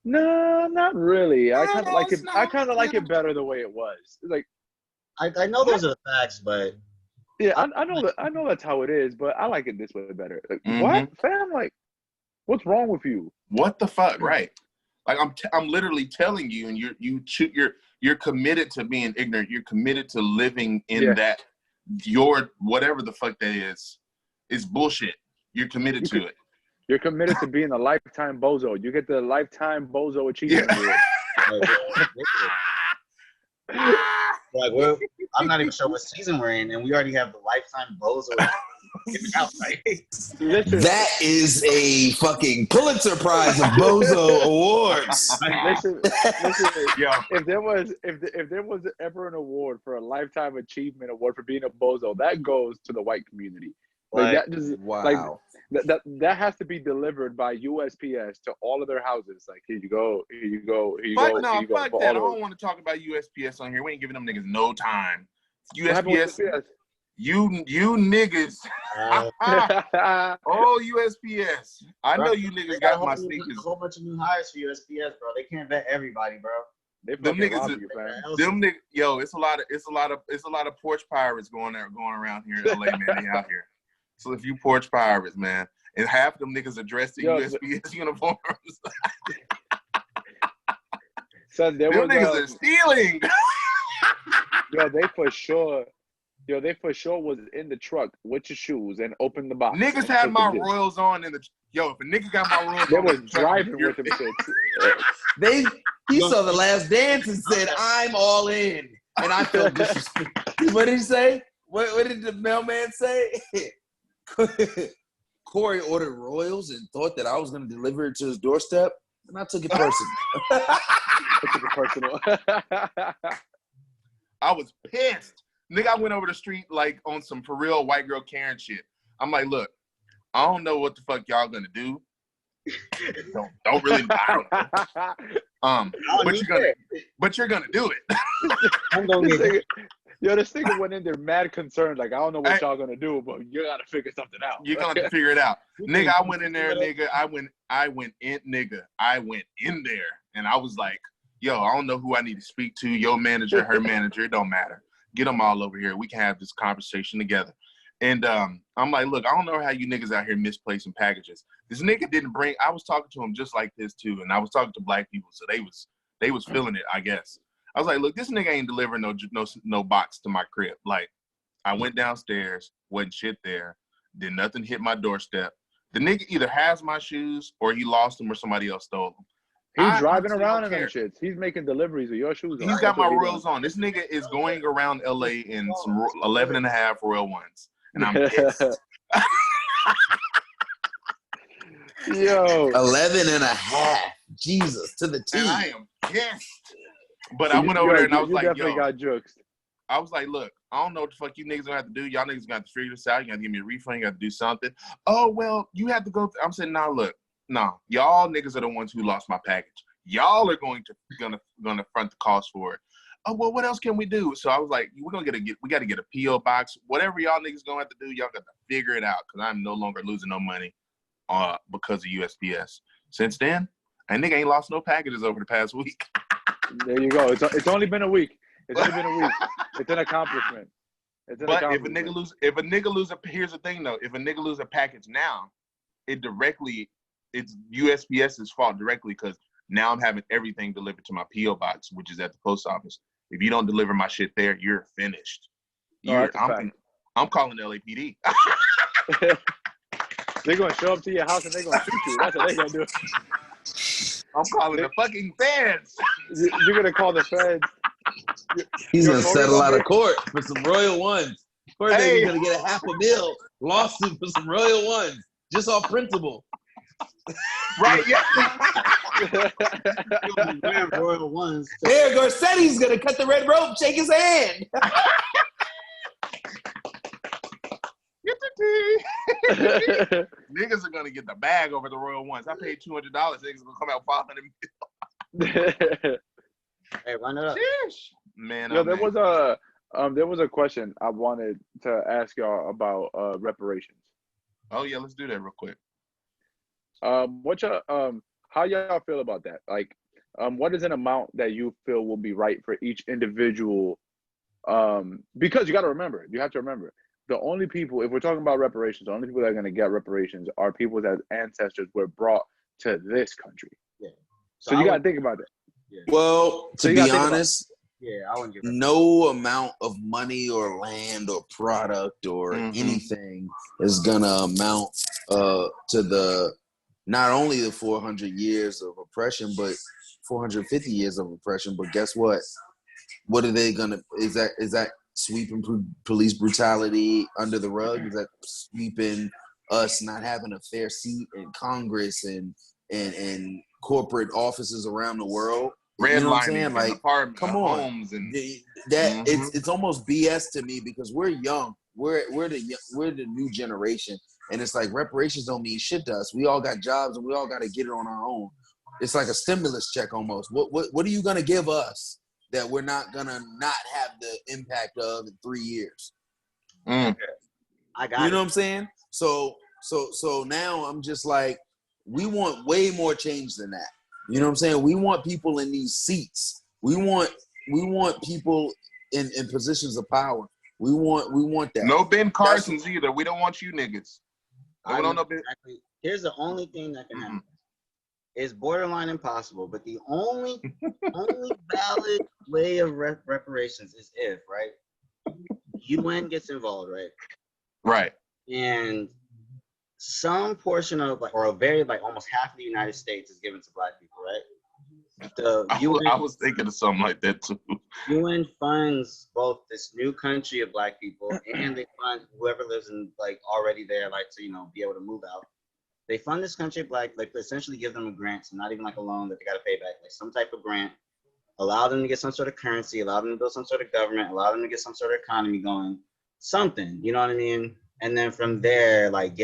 no, not really. I kind of like it. I kind of like it better the way it was. Like, I know those are the facts, but yeah, I know that's how it is, but I like it this way better. Like, what, fam? Like, what's wrong with you? What the fuck, right? Like, I'm literally telling you, and you're committed to being ignorant. You're committed to living in that your whatever the fuck that is, is bullshit. You're committed to it. You're committed to being a lifetime bozo. You get the lifetime bozo achievement award. Like, well, I'm not even sure what season we're in, and we already have the lifetime bozo. Listen, that is a fucking Pulitzer Prize of Bozo Awards. listen, Yo. if there was ever an award for a lifetime achievement award for being a bozo, that goes to the white community. Like that just Wow. Like that has to be delivered by USPS to all of their houses. Like, here you go, here you go, here you Fuck go. no, here you go, fuck that. I don't want to talk about USPS on here. We ain't giving them niggas no time. USPS, you niggas. Oh, USPS. I know you niggas got my sneakers. A whole bunch of new hires for USPS, bro. They can't vet everybody, bro. Them niggas, them niggas. Yo, it's a lot of porch pirates going around here in LA, man. They out here. So if you porch pirates, man, and half of them niggas are dressed in USPS uniforms. Son, them niggas are stealing. They for sure was in the truck with your shoes and opened the box. Niggas had my Royals on in the. Yo, if a nigga got my Royals they on, was driving with them shit. He saw The Last Dance and said, "I'm all in," and I felt disrespected. What did he say? What did the mailman say? Corey ordered Royals and thought that I was going to deliver it to his doorstep, and I took it personal. I was pissed. Nigga, I went over the street like on some for real white girl Karen shit. I'm like, look, I don't know what the fuck y'all gonna do. Don't really. I don't know. But you're gonna do it. I'm gonna get. This nigga went in there mad concerned, like, I don't know what y'all gonna do, but you gotta figure something out. You're gonna have to figure it out. Nigga, I went in there, nigga. I went in there, and I was like, yo, I don't know who I need to speak to. Your manager, her manager, it don't matter. Get them all over here. We can have this conversation together. And I'm like, look, I don't know how you niggas out here misplacing packages. This nigga didn't bring. I was talking to him just like this too, and I was talking to black people, so they was feeling it, I guess. I was like, look, this nigga ain't delivering no box to my crib. Like, I went downstairs, wasn't shit there, did nothing hit my doorstep. The nigga either has my shoes or he lost them or somebody else stole them. He's driving around in them shits. He's making deliveries of your shoes. He's got my Royals on. This nigga is going around LA in some 11 and a half Royal ones. And I'm pissed. Yo. 11 and a half. Jesus, to the T. And I am pissed. But I went over there and I was like, definitely yo. got jokes. I was like, look, I don't know what the fuck you niggas gonna have to do. Y'all niggas gonna have to figure this out. You gotta give me a refund. You gotta do something. Oh, well, you have to go. I'm saying, nah, look. No, y'all niggas are the ones who lost my package. Y'all are gonna front the cost for it. Oh, well, what else can we do? So I was like, we gotta get a PO box. Whatever y'all niggas gonna have to do, y'all got to figure it out, because I'm no longer losing no money because of USPS. Since then, a nigga ain't lost no packages over the past week. There you go. It's only been a week. It's only been a week. It's an accomplishment. If a nigga lose here's the thing though, if a nigga lose a package now, it's USPS's fault directly, because now I'm having everything delivered to my PO box, which is at the post office. If you don't deliver my shit there, you're finished. I'm calling LAPD. They're gonna show up to your house and they're gonna shoot you. That's what they're gonna do. I'm calling the fucking feds. You're gonna call the feds. He's gonna settle out of court for some Royal Ones. He's gonna get a $500,000 lawsuit for some Royal Ones, just off principle. Right? Yeah. Royal Ones. There, Garcetti's gonna cut the red rope, shake his hand. Niggas are gonna get the bag over the Royal Ones. I paid $200. Niggas gonna come out $500. Hey, run it up. Man, there was a question I wanted to ask y'all about reparations. Oh yeah, let's do that real quick. How y'all feel about that? Like, what is an amount that you feel will be right for each individual? Because you have to remember, the only people, if we're talking about reparations, the only people that are going to get reparations are people that ancestors were brought to this country. Yeah. So you got to think about it. Yeah. Well, to be honest, Yeah, I wouldn't give no amount of money or land or product or anything is gonna amount to the not only the 400 years of oppression, but 450 years of oppression. But guess what? What are they gonna? Is that sweeping police brutality under the rug? Is that sweeping us not having a fair seat in Congress and corporate offices around the world? You know what I'm saying? Like, apartment, come on, homes and it's almost BS to me because we're young. We're the new generation, and it's like reparations don't mean shit to us. We all got jobs and we all got to get it on our own. It's like a stimulus check almost. What are you gonna give us that we're not gonna not have the impact of in 3 years? I got You know what I'm saying? So now I'm just like, we want way more change than that. You know what I'm saying? We want people in these seats. We want people in positions of power. We want that. No Ben Carsons either. We don't want you niggas. We don't know Ben. Exactly. Here's the only thing that can happen. It's borderline impossible, but the only valid way of reparations is if, right, UN gets involved, right? Right. And some portion of, like, or a very, like, almost half of the United States is given to Black people, right? The UN, I was thinking of something like that too. UN funds both this new country of Black people and they fund whoever lives in, like, already there, like, to, you know, be able to move out. They fund this country of Black, like, essentially give them a grant, so not even like a loan that they got to pay back, like some type of grant, allow them to get some sort of currency, allow them to build some sort of government, allow them to get some sort of economy going, something, you know what I mean? And then from there, like,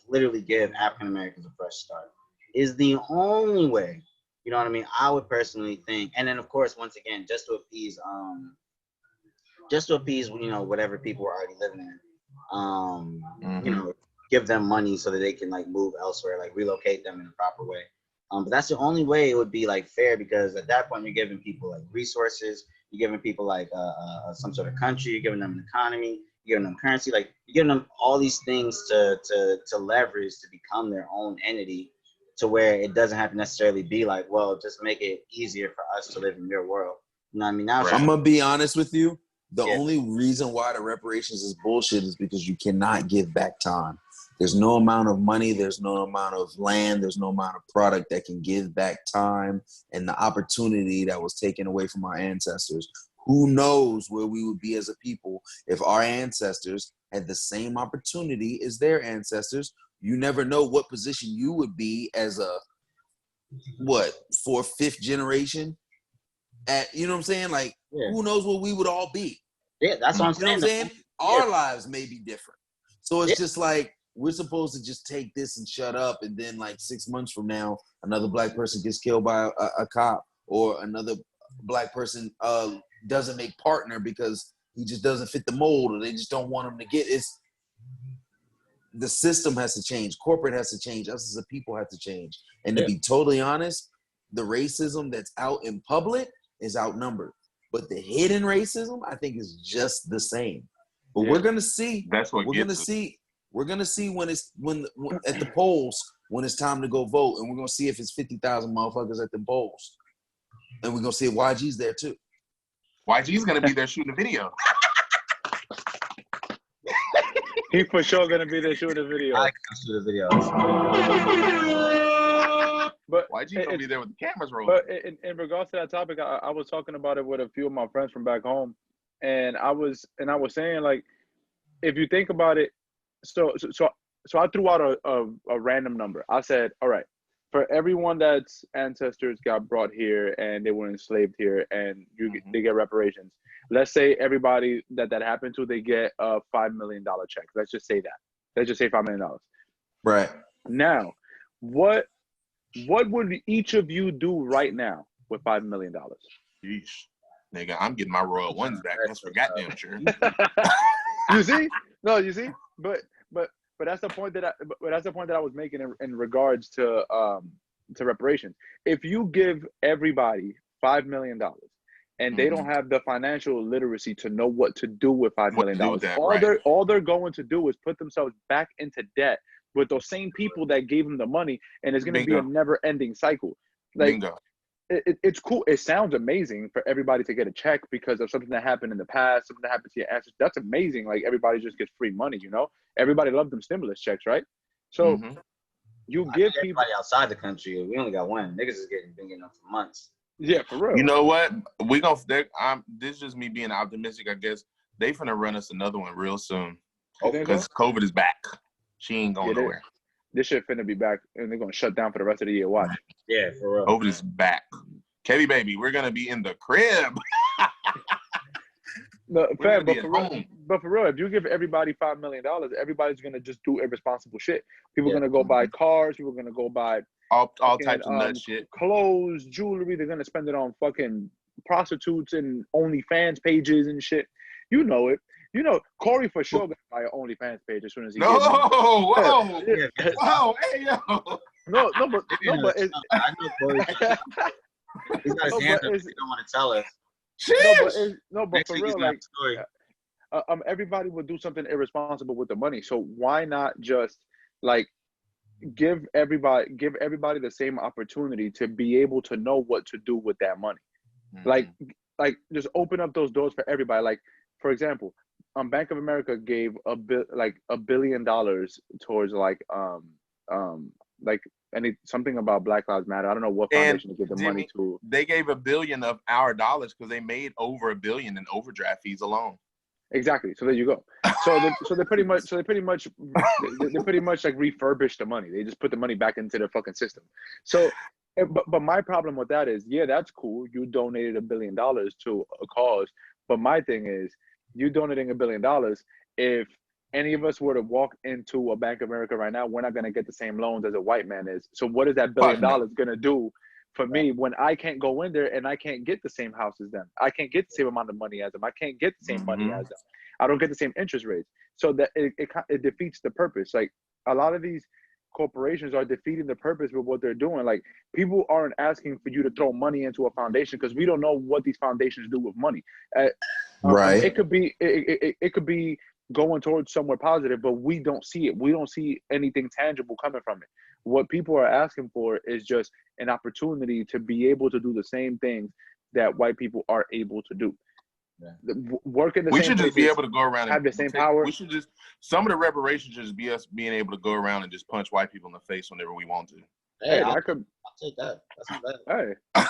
literally give African Americans a fresh start is the only way, you know what I mean? I would personally think, and then of course, once again, just to appease, you know, whatever people are already living in, you know, give them money so that they can, like, move elsewhere, like relocate them in a proper way. But that's the only way it would be, like, fair, because at that point you're giving people, like, resources, you're giving people, like, some sort of country, you're giving them an economy, you're giving them currency, like, you're giving them all these things to leverage to become their own entity, to where it doesn't have to necessarily be like, well, just make it easier for us to live in your world. You know what I mean? Now I'm gonna be honest with you. The only reason why the reparations is bullshit is because you cannot give back time. There's no amount of money, there's no amount of land, there's no amount of product that can give back time and the opportunity that was taken away from our ancestors. Who knows where we would be as a people if our ancestors had the same opportunity as their ancestors. You never know what position you would be as a, fourth, fifth generation. You know what I'm saying? Like, who knows what we would all be? Yeah, that's what I'm saying. You know what I'm saying? Our lives may be different. So it's just like, we're supposed to just take this and shut up, and then, like, 6 months from now, another Black person gets killed by a cop, or another Black person doesn't make partner because he just doesn't fit the mold, or they just don't want him to get it. The system has to change. Corporate has to change. Us as a people have to change. And to be totally honest, the racism that's out in public is outnumbered. But the hidden racism, I think, is just the same. But we're gonna see. That's what we're gonna see. We're gonna see when at the polls when it's time to go vote, and we're gonna see if it's 50,000 motherfuckers at the polls, and we're gonna see if YG's there too. YG's gonna be there shooting a video. He for sure gonna be there shooting a video. I can shoot a video. But YG gonna be there with the cameras rolling. But in regards to that topic, I was talking about it with a few of my friends from back home, and I was saying, like, if you think about it, so I threw out a random number. I said, all right, for everyone that's ancestors got brought here and they were enslaved here, and they get reparations. Let's say everybody that happened to, they get a $5 million check. Let's just say that. Let's just say $5 million. Right. Now, what would each of you do right now with $5 million? Yeesh. Nigga, I'm getting my Royal Ones back. That's for goddamn sure. You see? No, you see? But that's the point that I was making in regards to reparations. If you give everybody $5 million and they don't have the financial literacy to know what to do with $5 million, all they're going to do is put themselves back into debt with those same people that gave them the money, and it's going to be a never-ending cycle. Like, Bingo. it's cool. It sounds amazing for everybody to get a check because of something that happened in the past, something that happened to your ancestors. That's amazing. Like everybody just gets free money, you know? Everybody loved them stimulus checks, right? So you give people outside the country. We only got one. Niggas is been getting them for months. Yeah, for real. You know what? This is just me being optimistic, I guess. They finna run us another one real soon. Because COVID is back. She ain't going nowhere. This shit finna be back, and they're gonna shut down for the rest of the year. Watch. Yeah, for real. COVID is back. Kelly, baby, we're gonna be in the crib. No, fair, but for real, if you give everybody $5 million, everybody's gonna just do irresponsible shit. People are gonna go buy cars. People are gonna go buy all types of nut shit, clothes, jewelry. They're gonna spend it on fucking prostitutes and OnlyFans pages and shit. You know it. You know, Corey for sure gonna buy an OnlyFans page as soon as he gets it. Whoa, hey yo. No, but I know Corey. He's got his hands up. He don't want to tell us. But for real, like, everybody will do something irresponsible with the money. So why not just like give everybody the same opportunity to be able to know what to do with that money? Like just open up those doors for everybody. Like, for example, Bank of America gave $1 billion towards something about Black Lives Matter. I don't know what foundation to give the money to. They gave $1 billion of our dollars because they made over $1 billion in overdraft fees alone. Exactly. So there you go. They pretty much like refurbished the money. They just put the money back into the fucking system. So, but my problem with that is, yeah, that's cool. You donated $1 billion to a cause. But my thing is, you donating $1 billion. If any of us were to walk into a Bank of America right now, we're not going to get the same loans as a white man is. So what is that $1 billion going to do for me when I can't go in there and I can't get the same house as them? I can't get the same amount of money as them. I can't get the same money as them. I don't get the same interest rates. So that it defeats the purpose. Like a lot of these corporations are defeating the purpose with what they're doing. Like people aren't asking for you to throw money into a foundation because we don't know what these foundations do with money. Right. It could be going towards somewhere positive, but we don't see it. We don't see anything tangible coming from it. What people are asking for is just an opportunity to be able to do the same things that white people are able to do. Yeah. Work in the we same should just be able to go around and have the same power. We should just, some of the reparations should just be us being able to go around and just punch white people in the face whenever we want to. Hey, I'll take that. That's not bad. Hey,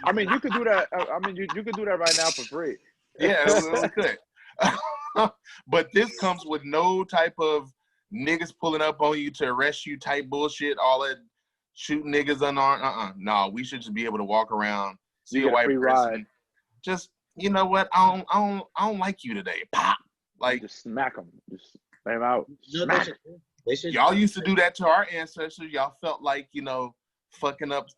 I mean, you could do that. I mean, you could do that right now for free. Yeah, we could. But this comes with no type of niggas pulling up on you to arrest you type bullshit. All that shooting niggas unarmed. No, we should just be able to walk around, see a white person, ride. Just, you know what? I don't like you today. Pop, like just smack them, just lay them out. Smack. Y'all used to do that to our ancestors. Y'all felt like, fucking up,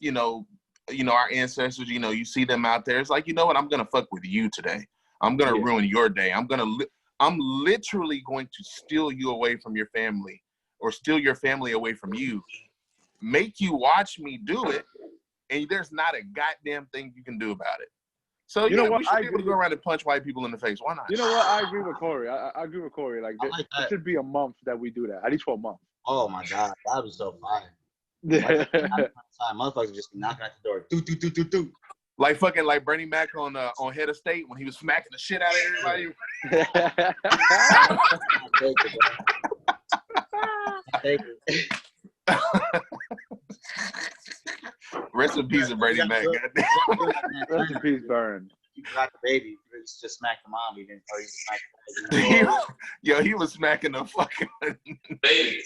our ancestors. You see them out there. It's like, you know what? I'm gonna fuck with you today. I'm gonna ruin your day. I'm literally going to steal you away from your family, or steal your family away from you. Make you watch me do it, and there's not a goddamn thing you can do about it. So you know what? We should be able to go around and punch white people in the face. Why not? You know what? I agree with Corey. I agree with Corey. Like it should be a month that we do that. At least for a month. Oh my God, that was so fire. Motherfuckers just be knocking at the door. Do. Like fucking like Bernie Mac on Head of State when he was smacking the shit out of everybody. Rest in peace, Bernie Mac. Rest in peace, Burn. You got the baby. You just smacked the mom. You didn't tell you to smack the baby. Yo, he was smacking the fucking baby.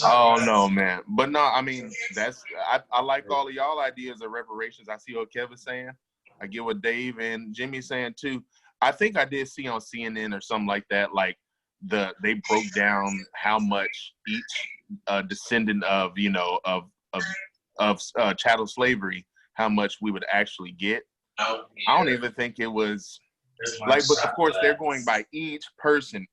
Oh no, man. But no, I mean, I like all of y'all ideas of reparations. I see what Kevin's saying. I get what Dave and Jimmy's saying too. I think I did see on CNN or something like that, like they broke down how much each descendant of chattel slavery, how much we would actually get. I don't even think it was like, but of course they're going by each person,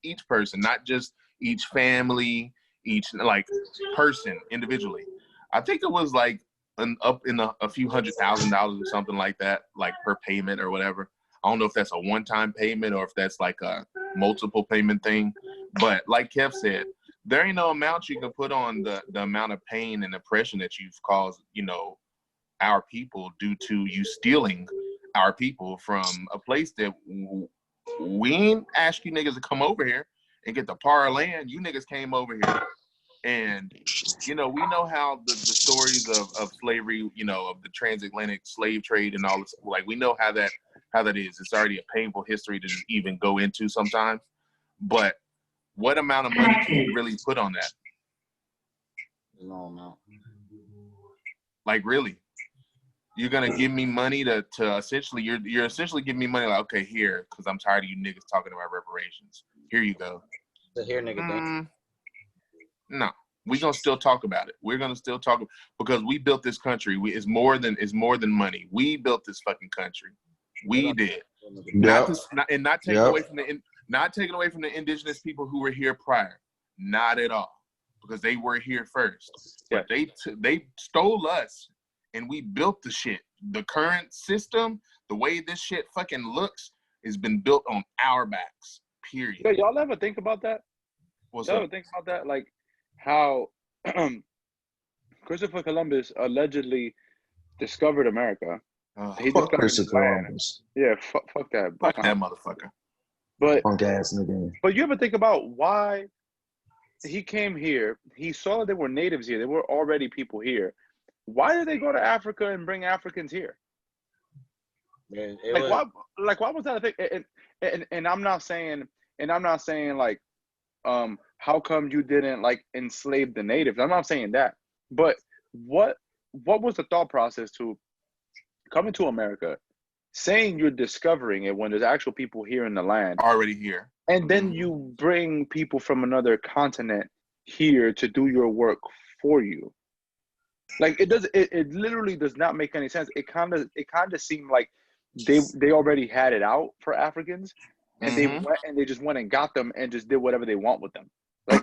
not just each family, each like person individually. I think it was like up in a few $100,000 or something like that, like per payment or whatever. I don't know if that's a one-time payment or if that's like a multiple payment thing. But like Kev said, there ain't no amount you can put on the amount of pain and oppression that you've caused, you know, our people due to you stealing our people from a place that we ain't ask you niggas to come over here and get the par of land. You niggas came over here. And, you know, we know how the stories of slavery, you know, of the transatlantic slave trade and all this, like, we know how that is. It's already a painful history to just even go into sometimes. But what amount of money can you really put on that? No amount. Like, really? You're gonna give me money to essentially you're essentially giving me money like, okay, here, because I'm tired of you niggas talking about reparations. Here you go. So here, nigga. No, we're gonna still talk about it. We're gonna still talk because we built this country. It's more than money. We built this fucking country. We did. Not taking away from the indigenous people who were here prior. Not at all, because they were here first. But they stole us, and we built the shit. The current system, the way this shit fucking looks, has been built on our backs. Period. Yeah, y'all ever think about that? Y'all ever think about that? Like how Christopher Columbus allegedly discovered America. He Fuck discovered Christopher Columbus. Yeah, fuck that. Fuck that motherfucker. But punk ass nigga. But you ever think about why he came here? He saw that there were natives here. There were already people here. Why did they go to Africa and bring Africans here? Man, why was that a thing? And I'm not saying like, how come you didn't like enslave the natives? I'm not saying that. But what was the thought process to coming to America, saying you're discovering it when there's actual people here in the land already here, and then you bring people from another continent here to do your work for you? Like it literally does not make any sense. It kind of seemed like they already had it out for Africans, and they just went and got them and just did whatever they want with them. Like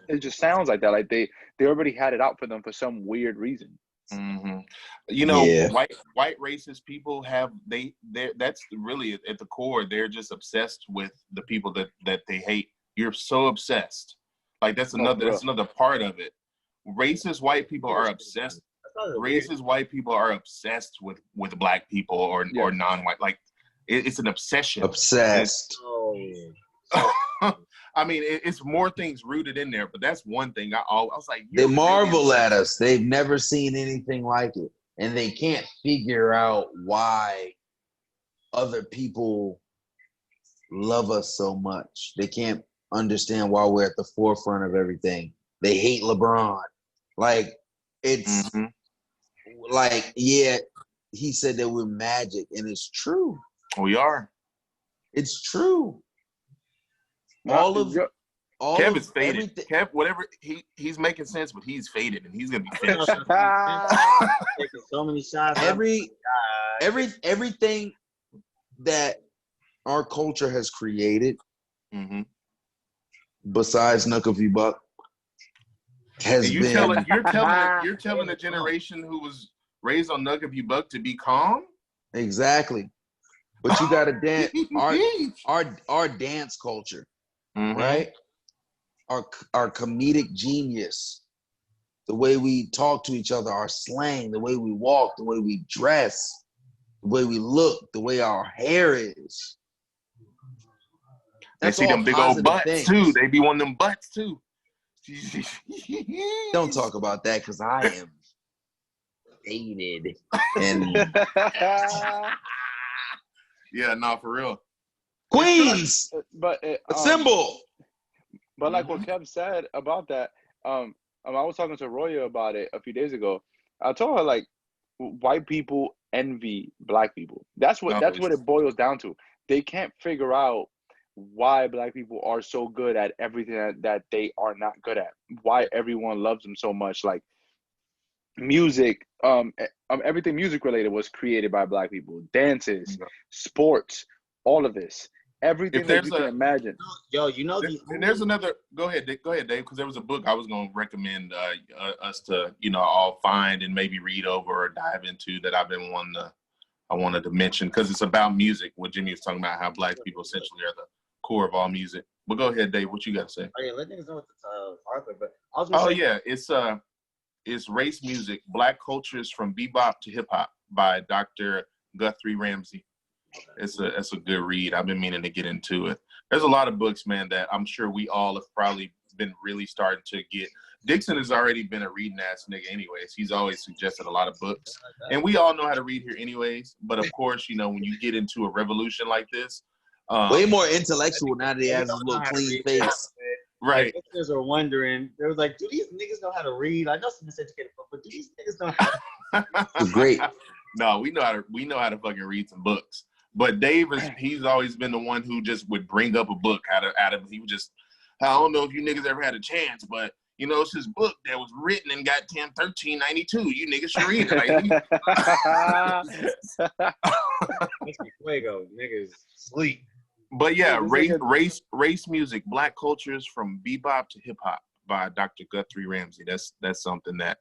it just sounds like that. Like they already had it out for them for some weird reason. Mm-hmm. You know, white racist people that's really at the core. They're just obsessed with the people that they hate. You're so obsessed. Like that's another part of it. Racist white people are obsessed. Racist white people are obsessed with black people or non-white. Like it's an obsession. Obsessed. I mean, it's more things rooted in there, but that's one thing. I was like, they marvel at us. They've never seen anything like it, and they can't figure out why other people love us so much. They can't understand why we're at the forefront of everything. They hate LeBron. Like it's like, yeah, he said that we're magic, and it's true. We are. It's true. Kev is faded. Kev, whatever he's making sense, but he's faded and he's gonna be finished. Taking so many shots. Everything that our culture has created, besides Knuck of You Buck, has been. You're telling a generation who was raised on Knuck of You Buck to be calm. Exactly, but you got to dance. Our dance culture. Right? Our comedic genius, the way we talk to each other, our slang, the way we walk, the way we dress, the way we look, the way our hair is. They see them big old butts too. They be one of them butts too. Don't talk about that because I am faded. And yeah, no, for real. Queens, but assemble. But like what Kev said about that, I was talking to Roya about it a few days ago. I told her like, white people envy black people. That's what it boils down to. They can't figure out why black people are so good at everything that they are not good at. Why everyone loves them so much. Like music, everything music related was created by black people. Dances, sports, all of this. Everything that you can imagine. Yo, you know, and there's another. Go ahead, Dave. Because there was a book I was going to recommend us to, all find and maybe read over or dive into that I've been I wanted to mention because it's about music. What Jimmy was talking about, how black people essentially are the core of all music. But go ahead, Dave. What you got to say? Oh yeah, let niggas know what the Arthur. But I was gonna say, yeah, it's race music, Black cultures from bebop to hip hop by Dr. Guthrie Ramsey. It's a good read. I've been meaning to get into it. There's a lot of books, man, that I'm sure we all have probably been really starting to get. Dixon has already been a reading ass nigga anyways. He's always suggested a lot of books. And we all know how to read here anyways. But of course, you know, when you get into a revolution like this. Way more intellectual now that he has his little clean face. Right. Like, listeners are wondering, they were like, do these niggas know how to read? I know some Miseducated, but do these niggas know how to It's great. No, we know how to fucking read some books. But Dave he's always been the one who just would bring up a book out of he would just, I don't know if you niggas ever had a chance, but you know, it's his book that was written in goddamn 1392. You niggas should read it. Makes me fuego. Niggas sleep. But yeah, race music, Black cultures from bebop to hip hop by Dr. Guthrie Ramsey. That's something that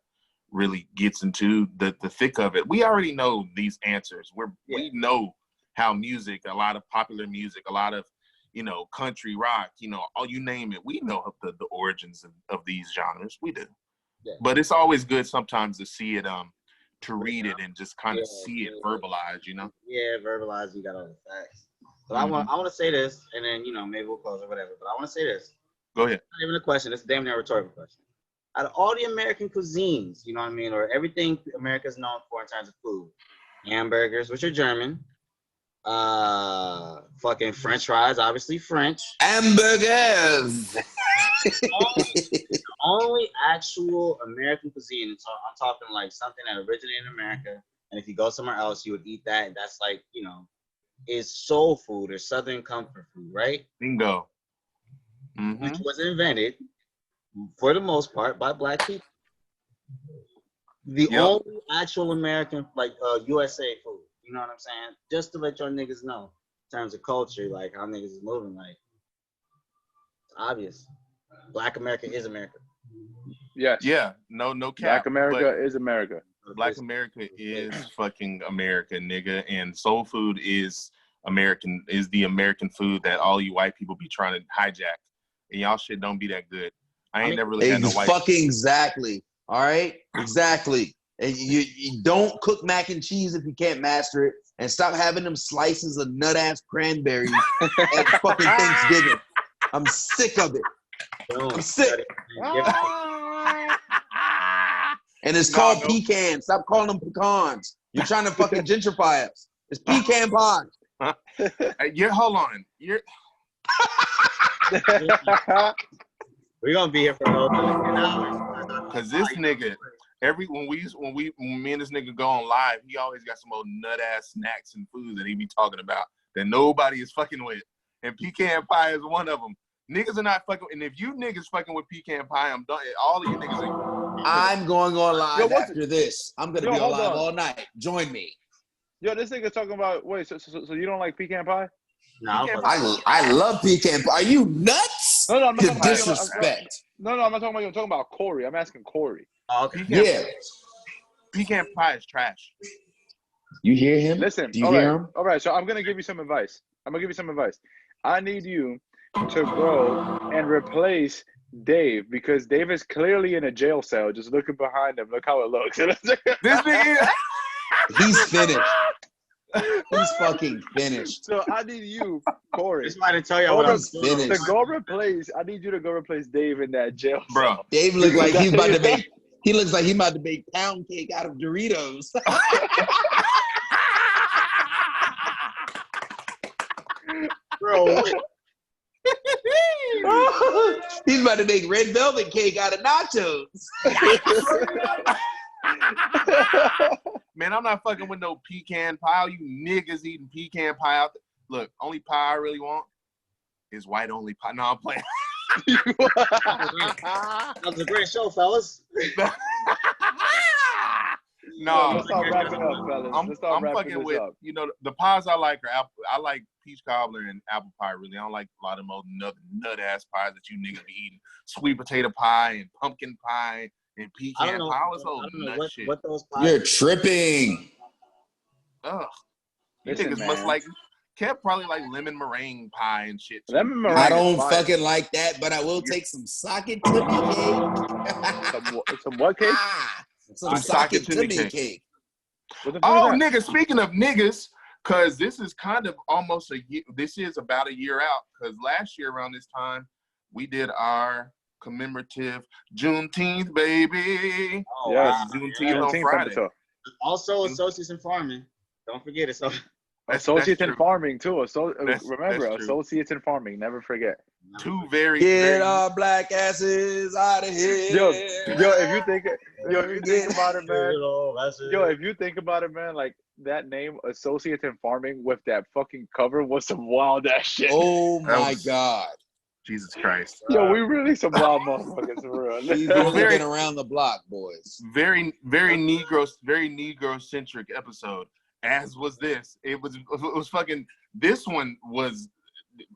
really gets into the thick of it. We already know these answers. We know how music, a lot of popular music, a lot of, you know, country rock, you know, all you name it. We know the origins of these genres. We do. Yeah. But it's always good sometimes to see it, to read it and just kind of see it verbalized, you know? Yeah, verbalized. You got all the facts. But I want to say this, and then, you know, maybe we'll close or whatever. But I want to say this. Go ahead. Not even a question. It's a damn near rhetorical question. Out of all the American cuisines, you know what I mean, or everything America's known for in terms of food, hamburgers, which are German, fucking French fries, obviously French. Hamburgers. Only actual American cuisine. So I'm talking like something that originated in America, and if you go somewhere else, you would eat that, and that's like, you know, is soul food or Southern comfort food, right? Bingo. Mm-hmm. Which was invented, for the most part, by Black people. The only actual American, like, USA food. You know what I'm saying? Just to let your niggas know, in terms of culture, like how niggas is moving, like, it's obvious. Black America is America. Yes. Yeah. No cap. Black America is America. Black America is fucking America, nigga. And soul food is American, is the American food that all you white people be trying to hijack. And y'all shit don't be that good. I ain't never really had no white. Fucking exactly. All right? Exactly. And you don't cook mac and cheese if you can't master it. And stop having them slices of nut-ass cranberries at fucking Thanksgiving. I'm sick of it. I'm sick. And it's called pecan. Stop calling them pecans. You're trying to fucking gentrify us. It's pecan pie. Hold on. We're gonna be here for an hour. Cause this nigga, when me and this nigga go on live, he always got some old nut ass snacks and foods that he be talking about that nobody is fucking with. And pecan pie is one of them. Niggas are not fucking, and if you niggas fucking with pecan pie, I'm done. All of you niggas are. I'm going on live after this. I'm gonna be on live all night. Join me. Yo, this nigga talking about, wait, so you don't like pecan pie? No, I love pecan pie. Are you nuts? No, I'm not talking disrespect. I'm not talking about you. I'm talking about Corey. I'm asking Corey. Okay. Pecan pie is trash. You hear him? Listen. Do you hear him? All right. So I'm gonna give you some advice. I need you to go and replace Dave because Dave is clearly in a jail cell. Just looking behind him. Look how it looks. This nigga. He's finished. He's fucking finished. So I need you, Corey. Just trying to tell you what I'm finished. I need you to go replace Dave in that jail cell. Bro. Dave looks like he's about to make. He looks like he's about to make pound cake out of Doritos. Bro. He's about to make red velvet cake out of nachos. Man, I'm not fucking with no pecan pie. You niggas eating pecan pie out there. Look, only pie I really want is white only pie. No, I'm playing. That was a great show, fellas. No, let's start wrapping up, fellas. I'm fucking with, you know, the pies I like are apple. I like peach cobbler and apple pie, really. I don't like a lot of those nut-ass pies that you niggas be eating. Sweet potato pie and pumpkin pie and pecan pie. I was old nut shit. What those pies You're tripping. Ugh. You Listen, niggas man. must like, Kev probably like lemon meringue pie and shit too. Lemon meringue I don't is fire. fucking like that, but I will take some socket to me cake. Some what cake? Some socket to me cake. What the fuck Oh, is that? nigga, speaking of niggas, because this is kind of almost a year, this is about a year out, because last year around this time, we did our commemorative Juneteenth, baby. Oh, Yes. wow. Juneteenth on Friday. episode. Also, associates in farming. Don't forget it. So Associates in true. farming too. Remember, that's true. associates in farming. Never forget. Two very, Get very our black asses out of here. Yo, if you think about it, man. Yo, if you think about it, man, like that name, associates in farming, with that fucking cover was some wild ass shit. Oh That my was- God. Jesus Christ. Yo, we really some wild motherfuckers for real. He's really been around the block, boys. Very Negro centric episode, as was this. It was fucking, this one was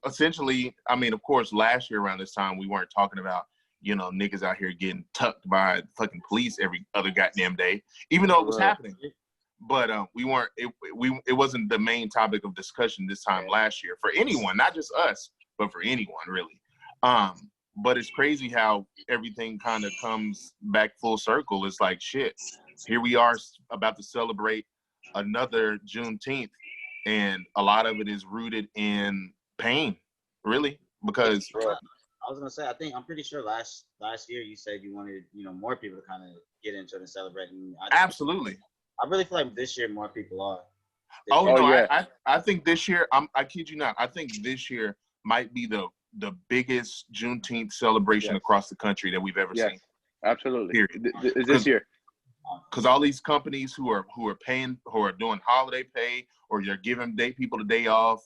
essentially, I mean, of course, last year around this time, we weren't talking about, you know, niggas out here getting tucked by fucking police every other goddamn day, even though it was happening. But we weren't, it wasn't the main topic of discussion this time last year for anyone, not just us, but for anyone really. But it's crazy how everything kind of comes back full circle. It's like, shit, here we are about to celebrate another Juneteenth, and a lot of it is rooted in pain, really, because I was gonna say, I'm pretty sure last year you said you wanted, more people to kind of get into it and celebrate. And absolutely. I really feel like this year more people are. I think this year, I kid you not, I think this year might be the biggest Juneteenth celebration across the country that we've ever seen. Absolutely. This year. Because all these companies who are doing holiday pay, or you're giving people the day off,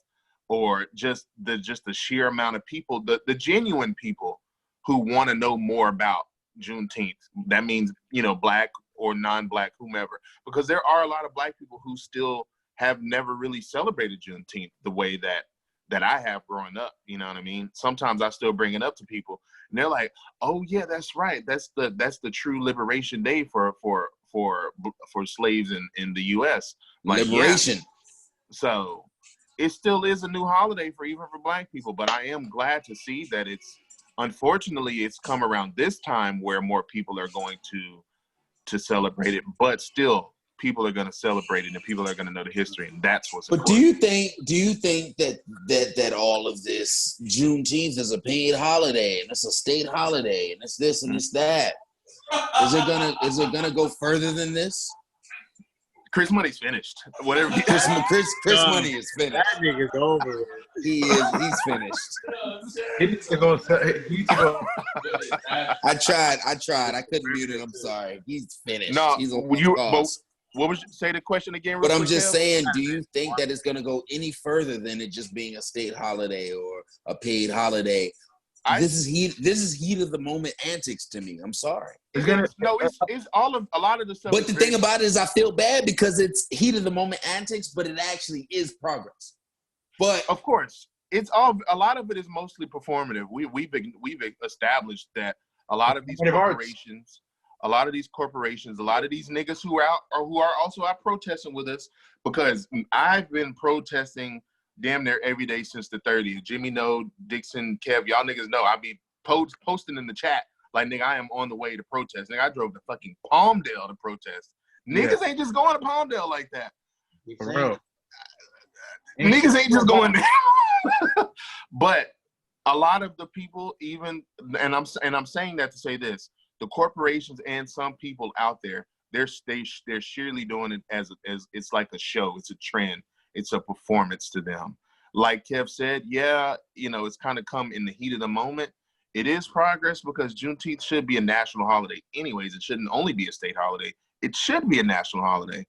or just the sheer amount of people, the genuine people who want to know more about Juneteenth. That means, black or non-black, whomever, because there are a lot of black people who still have never really celebrated Juneteenth the way that I have growing up. You know what I mean? Sometimes I still bring it up to people, and they're like, "Oh yeah, that's right. That's the true liberation day for slaves in the U.S." Like, liberation. Yeah. So it still is a new holiday even for black people, but I am glad to see that unfortunately it's come around this time where more people are going to celebrate it, but still people are going to celebrate it and people are going to know the history, and that's what's important. But do you think that all of this Juneteenth is a paid holiday and it's a state holiday and it's this and it's that? Is it gonna go further than this? Chris Money's finished. Whatever. Chris Money is finished. That nigga's over. He's finished. He needs to go. I tried. I couldn't mute it. I'm sorry. He's finished. No, he's what was say the question again? But I'm just saying, do you think that it's gonna go any further than it just being a state holiday or a paid holiday? This is heat of the moment antics to me. I'm sorry. It's a lot of the stuff. But the thing about it is, I feel bad because it's heat of the moment antics, but it actually is progress. But of course, a lot of it is mostly performative. We've established that a lot of these corporations, a lot of these niggas who are also out protesting with us, because I've been protesting damn near every day since the 30th. Jimmy, Dixon, Kev, y'all niggas know I be posting in the chat like, nigga, I am on the way to protest. Nigga, I drove to fucking Palmdale to protest. Niggas ain't just going to Palmdale like that. For real. Niggas ain't just going there. But a lot of the people, and I'm saying that to say this, the corporations and some people out there, they're sheerly doing it as it's like a show. It's a trend. It's a performance to them. Like Kev said, it's kind of come in the heat of the moment. It is progress because Juneteenth should be a national holiday. Anyways, it shouldn't only be a state holiday. It should be a national holiday.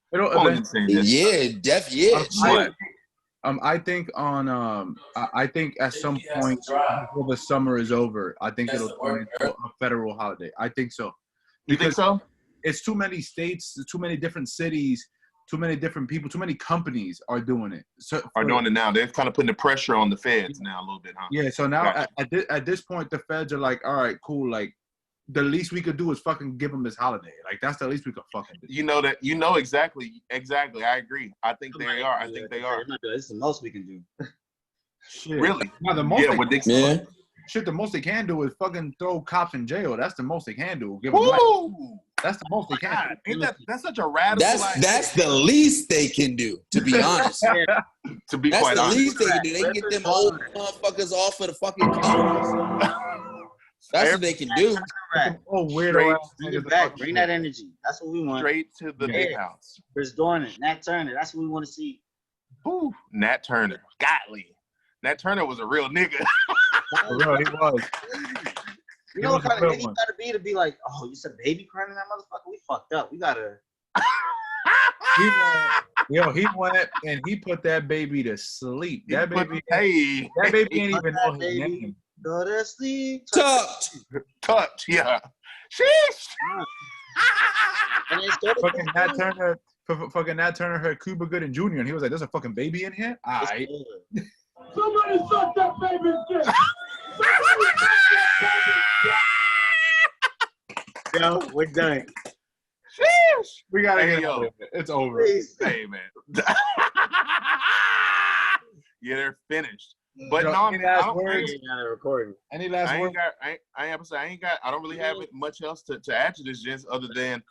I think I think at some point before the summer is over, I think it'll turn into a federal holiday. I think so. You think so? It's too many states, too many different cities, too many different people, too many companies are doing it. Doing it now. They're kind of putting the pressure on the feds now a little bit, huh? Yeah. So now at this point, the feds are like, all right, cool. Like, the least we could do is fucking give them this holiday. Like that's the least we could fucking do. You know that. You know exactly. I agree. I think they are. I think they are. This is the most we can do. Shit. Really? Now the most the most they can do is fucking throw cops in jail. That's the most they can do. Give them life. That's the most they can do. Ain't that's such a radical That's the least they can do, to be honest. To be That's quite the honest. least they can do. They can get them old motherfuckers off of the fucking Congress. That's what they can do. Oh, weirdo. Bring it back. Bring that energy. That's what we want. Straight to the big house. Chris Dorner, Nat Turner. That's what we want to see. Ooh, Nat Turner. Godly. Nat Turner was a real nigga. For real, he was. You know what kind of nigga you gotta be to be like, oh, you said baby crying in that motherfucker? We fucked up. We gotta. He went and he put that baby to sleep. That baby ain't even know his name. Go to sleep. Touch, yeah. Sheesh. Fucking Nat Turner heard Cuba Gooding Jr. and he was like, "There's a fucking baby in here." All right. Somebody suck that baby's dick. Yo, we're done. Sheesh. We gotta get out of it. It's over. Hey, man. Yeah, they're finished. But no, any last words? Any last words? I don't really have much else to add to this, gents, other than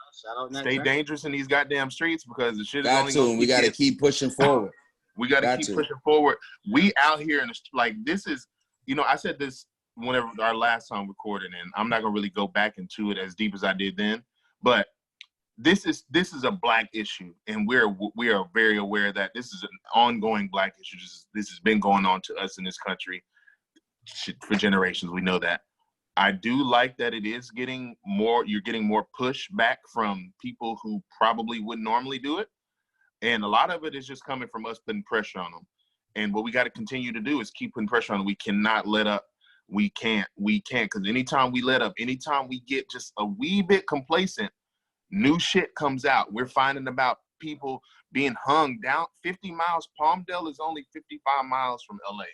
stay dangerous in these goddamn streets because the shit is only going to we got to keep pushing forward. We got to keep pushing forward. We out here in the like this is, I said this whenever our last time recorded, and I'm not gonna really go back into it as deep as I did then, but this is a black issue, and we are very aware that this is an ongoing black issue. This has been going on to us in this country for generations. We know that. I do like that it is getting more. You're getting more pushback from people who probably wouldn't normally do it, and a lot of it is just coming from us putting pressure on them. And what we got to continue to do is keep putting pressure on them. We cannot let up. We can't, because anytime we let up, anytime we get just a wee bit complacent, new shit comes out. We're finding about people being hung down 50 miles. Palmdale is only 55 miles from LA.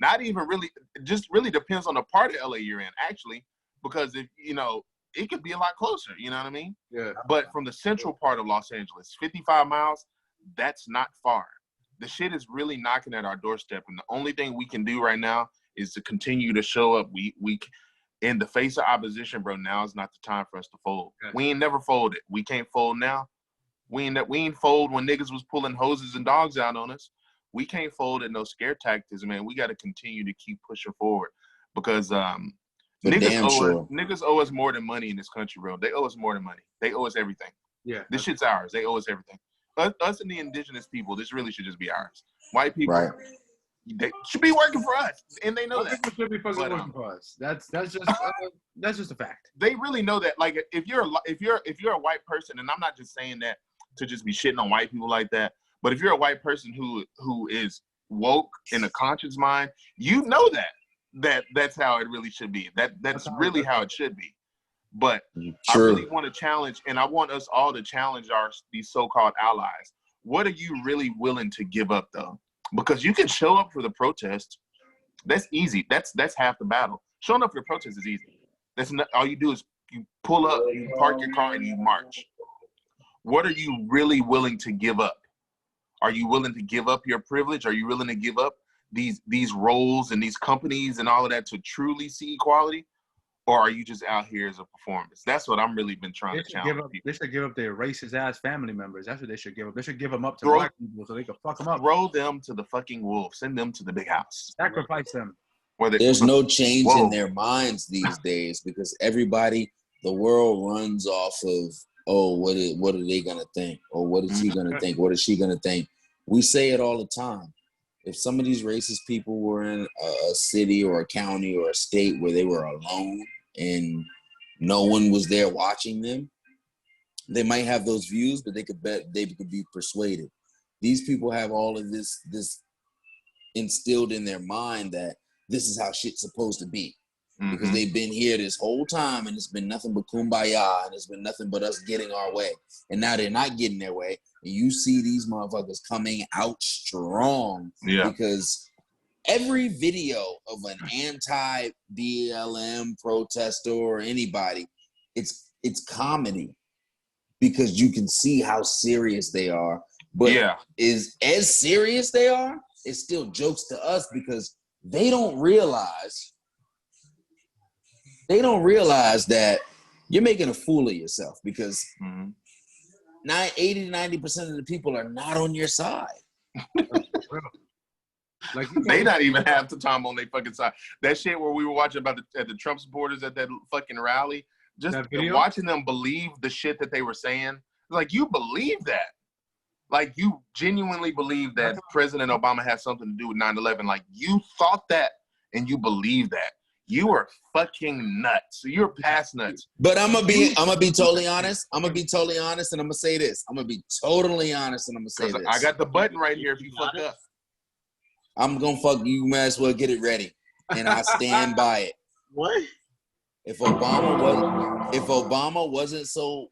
Not even really, it just really depends on the part of LA you're in, actually, because if, it could be a lot closer, you know what I mean? Yeah. But from the central part of Los Angeles, 55 miles, that's not far. The shit is really knocking at our doorstep. And the only thing we can do right now is to continue to show up. We in the face of opposition, bro, now is not the time for us to fold. Okay. We ain't never folded. We can't fold now. We ain't fold when niggas was pulling hoses and dogs out on us. We can't fold at no scare tactics, man. We got to continue to keep pushing forward because niggas owe us more than money in this country, bro. They owe us more than money. They owe us everything. Yeah. This shit's ours. They owe us everything. Us and the indigenous people, this really should just be ours. White people, right. They should be working for us, and they know that. People should be fucking working for us. That's just a fact. They really know that. Like, if you're a white person, and I'm not just saying that to just be shitting on white people like that, but if you're a white person who is woke in a conscious mind, you know that's how it really should be. That's really how it should be. But I really want to challenge, and I want us all to challenge these so-called allies. What are you really willing to give up, though? Because you can show up for the protest. That's easy. That's half the battle. Showing up for the protest is easy. That's not, all you do is you pull up, you park your car, and you march. What are you really willing to give up? Are you willing to give up your privilege? Are you willing to give up these roles and these companies and all of that to truly see equality? Or are you just out here as a performance? That's what I'm really been trying to challenge people. They should give up their racist ass family members. That's what they should give up. They should give them up to black people so they can fuck them up. Throw them to the fucking wolves. Send them to the big house. Sacrifice them. There's no change in their minds these days because the world runs off of, what are they gonna think? Or what is he gonna think? What is she gonna think? We say it all the time. If some of these racist people were in a city or a county or a state where they were alone and no one was there watching them, they might have those views, but they could be persuaded. These people have all of this instilled in their mind that this is how shit's supposed to be. Because they've been here this whole time and it's been nothing but kumbaya and it's been nothing but us getting our way. And now they're not getting their way. And you see these motherfuckers coming out strong because every video of an anti-BLM protester or anybody it's comedy because you can see how serious they are. But is as serious they are, it's still jokes to us because they don't realize that you're making a fool of yourself because 80 to 90% of the people are not on your side. Like they not even half the time on their fucking side. That shit where we were watching about the Trump supporters at that fucking rally, just watching them believe the shit that they were saying. Like, you believe that. Like, you genuinely believe that President Obama has something to do with 9/11. Like, you thought that and you believe that. You are fucking nuts. You're past nuts. But I'm gonna be totally honest. I'm gonna be totally honest, and I'm gonna say this. I'm gonna be totally honest, and I'm gonna say this. I got the button right here. If you fuck up, I'm gonna fuck you. You might as well get it ready, and I stand by it. What? If Obama wasn't so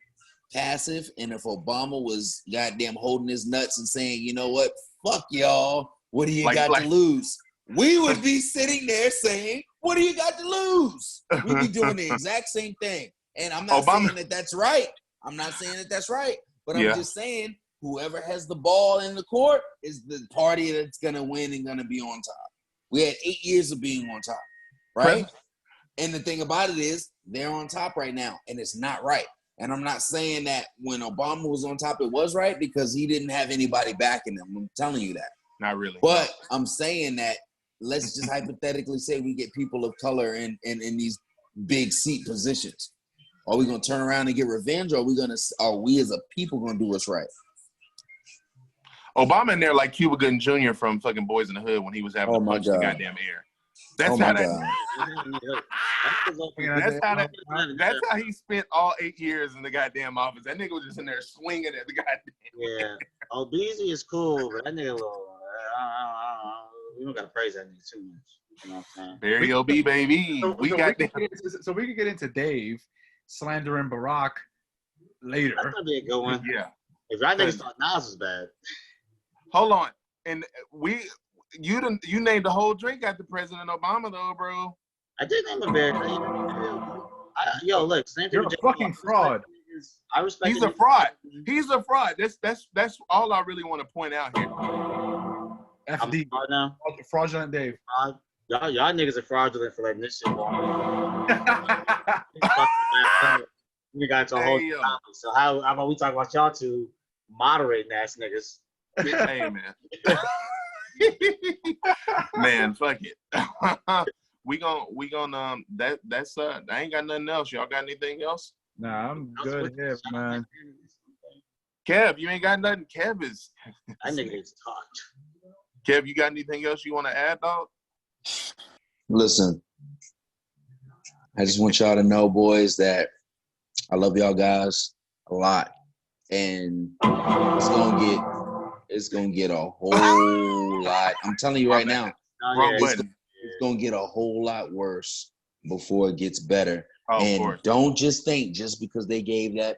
passive, and if Obama was goddamn holding his nuts and saying, you know what, fuck y'all, what do you got to lose? We would be sitting there saying, what do you got to lose? We'd be doing the exact same thing. And I'm not saying that that's right. I'm not saying that that's right. But I'm just saying whoever has the ball in the court is the party that's going to win and going to be on top. We had 8 years of being on top, right? And the thing about it is they're on top right now, and it's not right. And I'm not saying that when Obama was on top, it was right because he didn't have anybody backing him. I'm telling you that. Not really. But I'm saying that let's just hypothetically say we get people of color in these big seat positions. Are we going to turn around and get revenge, or are we as a people going to do what's right? Obama in there like Cuba Gooding Jr. from fucking Boys in the Hood when he was having to punch the goddamn air. That's how that's how he spent all 8 years in the goddamn office. That nigga was just in there swinging at the goddamn. Yeah, Obese is cool, but that nigga we don't gotta praise that nigga too much. You know what I'm saying? Very OB, baby. So we can get into Dave slandering Barack later. That's gonna be a good one. Yeah. If y'all niggas thought Nas was bad. Hold on, and you named the whole drink after President Obama though, bro. I did name a bad. Yo, look, you're a fucking fraud. I respect. He's a fraud. He's a fraud. That's all I really want to point out here. FD now. Fraudulent Dave. Y'all niggas are fraudulent for letting this shit go on. We got to a whole topic. So how about we talk about y'all two moderating ass niggas? Hey man. Man, fuck it. we gonna that's I ain't got nothing else. Y'all got anything else? Nah, I'm good here, man. Kev, you ain't got nothing. Kev is that nigga is talked. Kev, you got anything else you want to add, dog? Listen, I just want y'all to know, boys, that I love y'all guys a lot, and it's gonna get a whole lot. I'm telling you right now, it's gonna get a whole lot worse before it gets better. And don't just think just because they gave that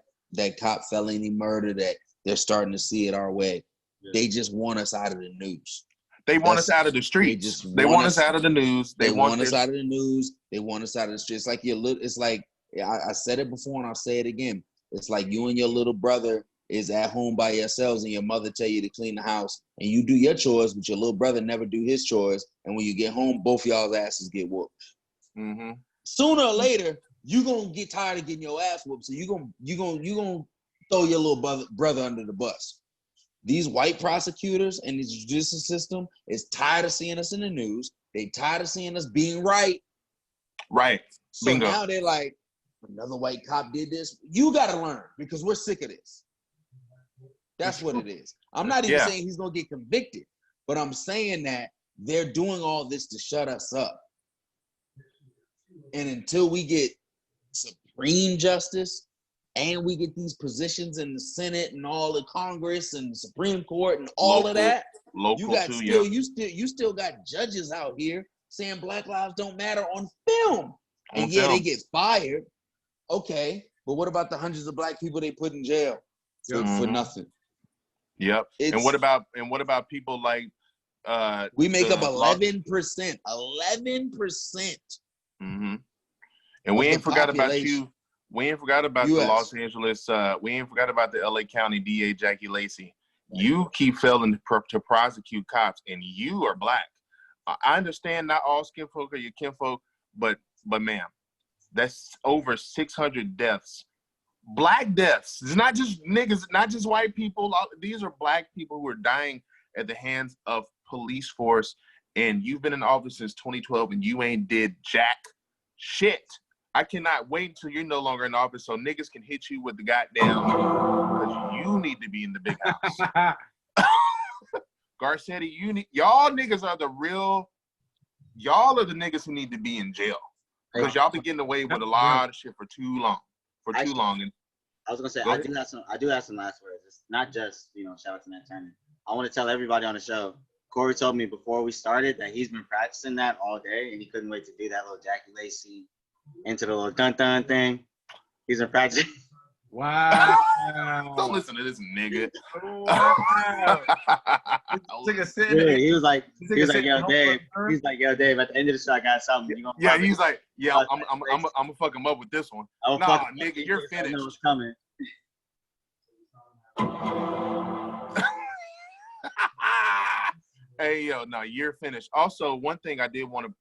cop felony murder that they're starting to see it our way. Yeah. They just want us out of the news. They want us out of the streets. They want us out of the news. They want us out of the news. They want us out of the streets. It's like I said it before and I'll say it again. It's like you and your little brother is at home by yourselves and your mother tell you to clean the house and you do your chores, but your little brother never do his chores. And when you get home, both y'all's asses get whooped. Mm-hmm. Sooner or later, you gonna get tired of getting your ass whooped. So you gonna throw your little brother under the bus. These white prosecutors and the judicial system is tired of seeing us in the news. They tired of seeing us being right. Right. So now they're like, another white cop did this. You got to learn because we're sick of this. That's what it is. I'm not even saying he's going to get convicted, but I'm saying that they're doing all this to shut us up. And until we get supreme justice and we get these positions in the Senate and all the Congress and the Supreme Court and all of that, you still got judges out here saying Black lives don't matter on film. And they get fired. Okay, but what about the hundreds of Black people they put in jail for nothing? Yep. And what about people like we make up 11%. 11%. Mm-hmm. And we ain't forgot about you. We ain't forgot about US. the Los Angeles. We ain't forgot about the LA County DA Jackie Lacey. You keep failing to prosecute cops, and you are black. I understand not all skin folk are your kinfolk, but ma'am, that's over 600 deaths. Black deaths. It's not just niggas, not just white people. These are black people who are dying at the hands of police force. And you've been in office since 2012 and you ain't did jack shit. I cannot wait until you're no longer in office so niggas can hit you with the goddamn, because you need to be in the big house. Garcetti, y'all niggas are the real, y'all are the niggas who need to be in jail. Because y'all been getting away with a lot of shit for too long. And I was gonna say I do have some last words. It's not just, shout out to Nat Turner. I want to tell everybody on the show. Corey told me before we started that he's been practicing that all day and he couldn't wait to do that little Jackie Lacey into the little dun-dun thing. He's been practicing. Wow. Don't listen to this nigga. Wow. He was like, yo, Dave. He's like, yo, Dave, at the end of the show, I got something. Yeah, he's like, yeah, I'm gonna fuck him up with this one. Nah, nigga, you're finished. I know it's coming. Hey, yo, no, you're finished. Also, one thing I did want to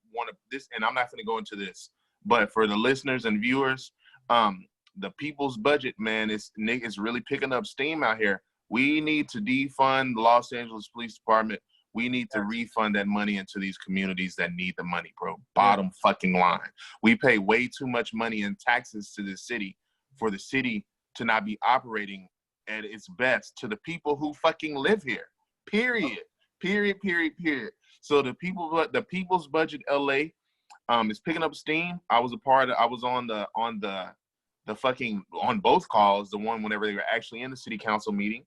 this, and I'm not going to go into this, but for the listeners and viewers, the people's budget, man, it's really picking up steam out here. We need to defund the Los Angeles Police Department. We need to refund that money into these communities that need the money, bro. Bottom fucking line. We pay way too much money in taxes to the city for the city to not be operating at its best to the people who fucking live here. Period. So the People's Budget LA is picking up steam. I was on both calls, the one whenever they were actually in the city council meeting,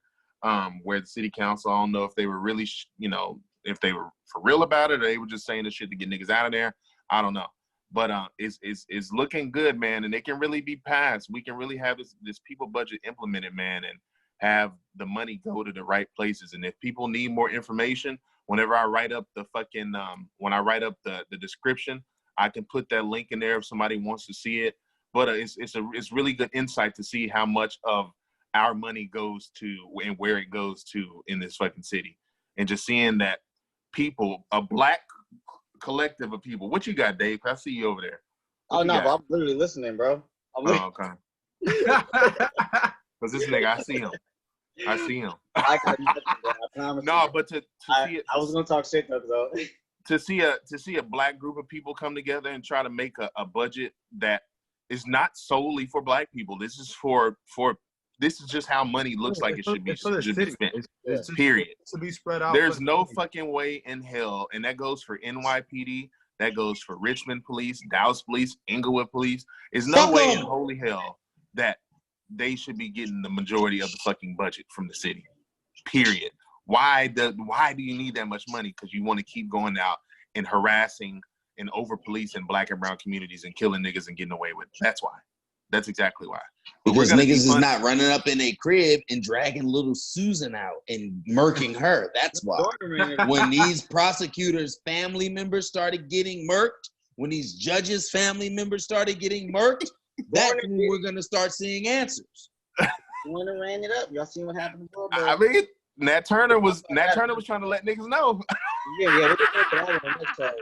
where the city council, I don't know if they were really, if they were for real about it or they were just saying this shit to get niggas out of there. I don't know. But it's looking good, man, and it can really be passed. We can really have this people budget implemented, man, and have the money go to the right places. And if people need more information, whenever I write up the fucking when I write up the description, I can put that link in there if somebody wants to see it. But it's really good insight to see how much of our money goes to and where it goes to in this fucking city, and just seeing that people, a black collective of people. What you got, Dave? I see you over there. What I'm literally listening, bro. Oh, okay. Because this nigga, I see him. I got nothing, bro. I promise. No, but to see it, I was gonna talk shit though. To see a black group of people come together and try to make a budget that is not solely for black people. This is this is just how money looks like it should be spent. It's period. To be spread out. There's no fucking way in hell, and that goes for NYPD, that goes for Richmond Police, Dallas Police, Inglewood Police. There's no way in holy hell that they should be getting the majority of the fucking budget from the city. Period. Why do you need that much money? Because you want to keep going out and harassing and over policing black and brown communities and killing niggas and getting away with it. That's why. That's exactly why. Because niggas is not running up in a crib and dragging little Susan out and murking her. That's why. When these prosecutors' family members started getting murked, when these judges' family members started getting murked, that's when we're gonna start seeing answers. You wanna ran it up? Y'all seen what happened before? I mean, Nat Turner was trying to let niggas know. Yeah.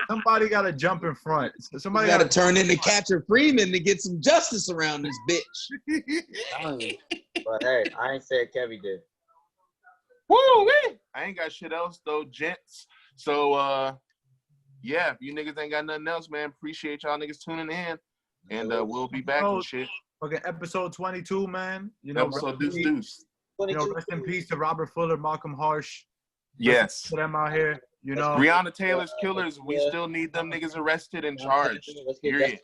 Somebody got to jump in front. Somebody got to turn into Catcher Freeman to get some justice around this bitch. But hey, I ain't said Kevy did. Woo! I ain't got shit else though, gents. So yeah, if you niggas ain't got nothing else, man, appreciate y'all niggas tuning in, and we'll be back and shit. Fucking episode 22, man. Episode deuce. Rest in peace to Robert Fuller, Malcolm Harsh. Yes. To them out here, Breonna Taylor's killers, we still need them niggas arrested and charged. Period.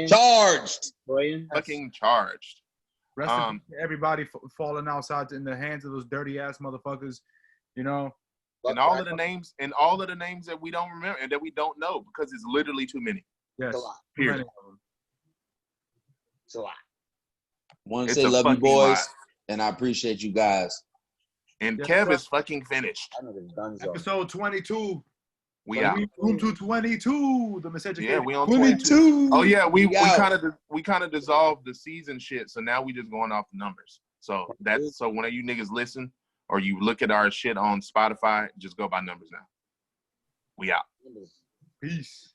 Charged. Fucking charged. Rest in peace to everybody falling outside in the hands of those dirty ass motherfuckers, And all of the names that we don't remember and that we don't know because it's literally too many. Yes. It's a lot. Period. It's a lot. Want to say love you boys. And I appreciate you guys. And Kev is fucking finished. Episode 22. We out. Room 222. The Miseducated. Yeah, we on 22. Oh yeah, we out. kind of dissolved the season shit. So now we just going off the numbers. So when you niggas listen or you look at our shit on Spotify, just go by numbers now. We out. Peace.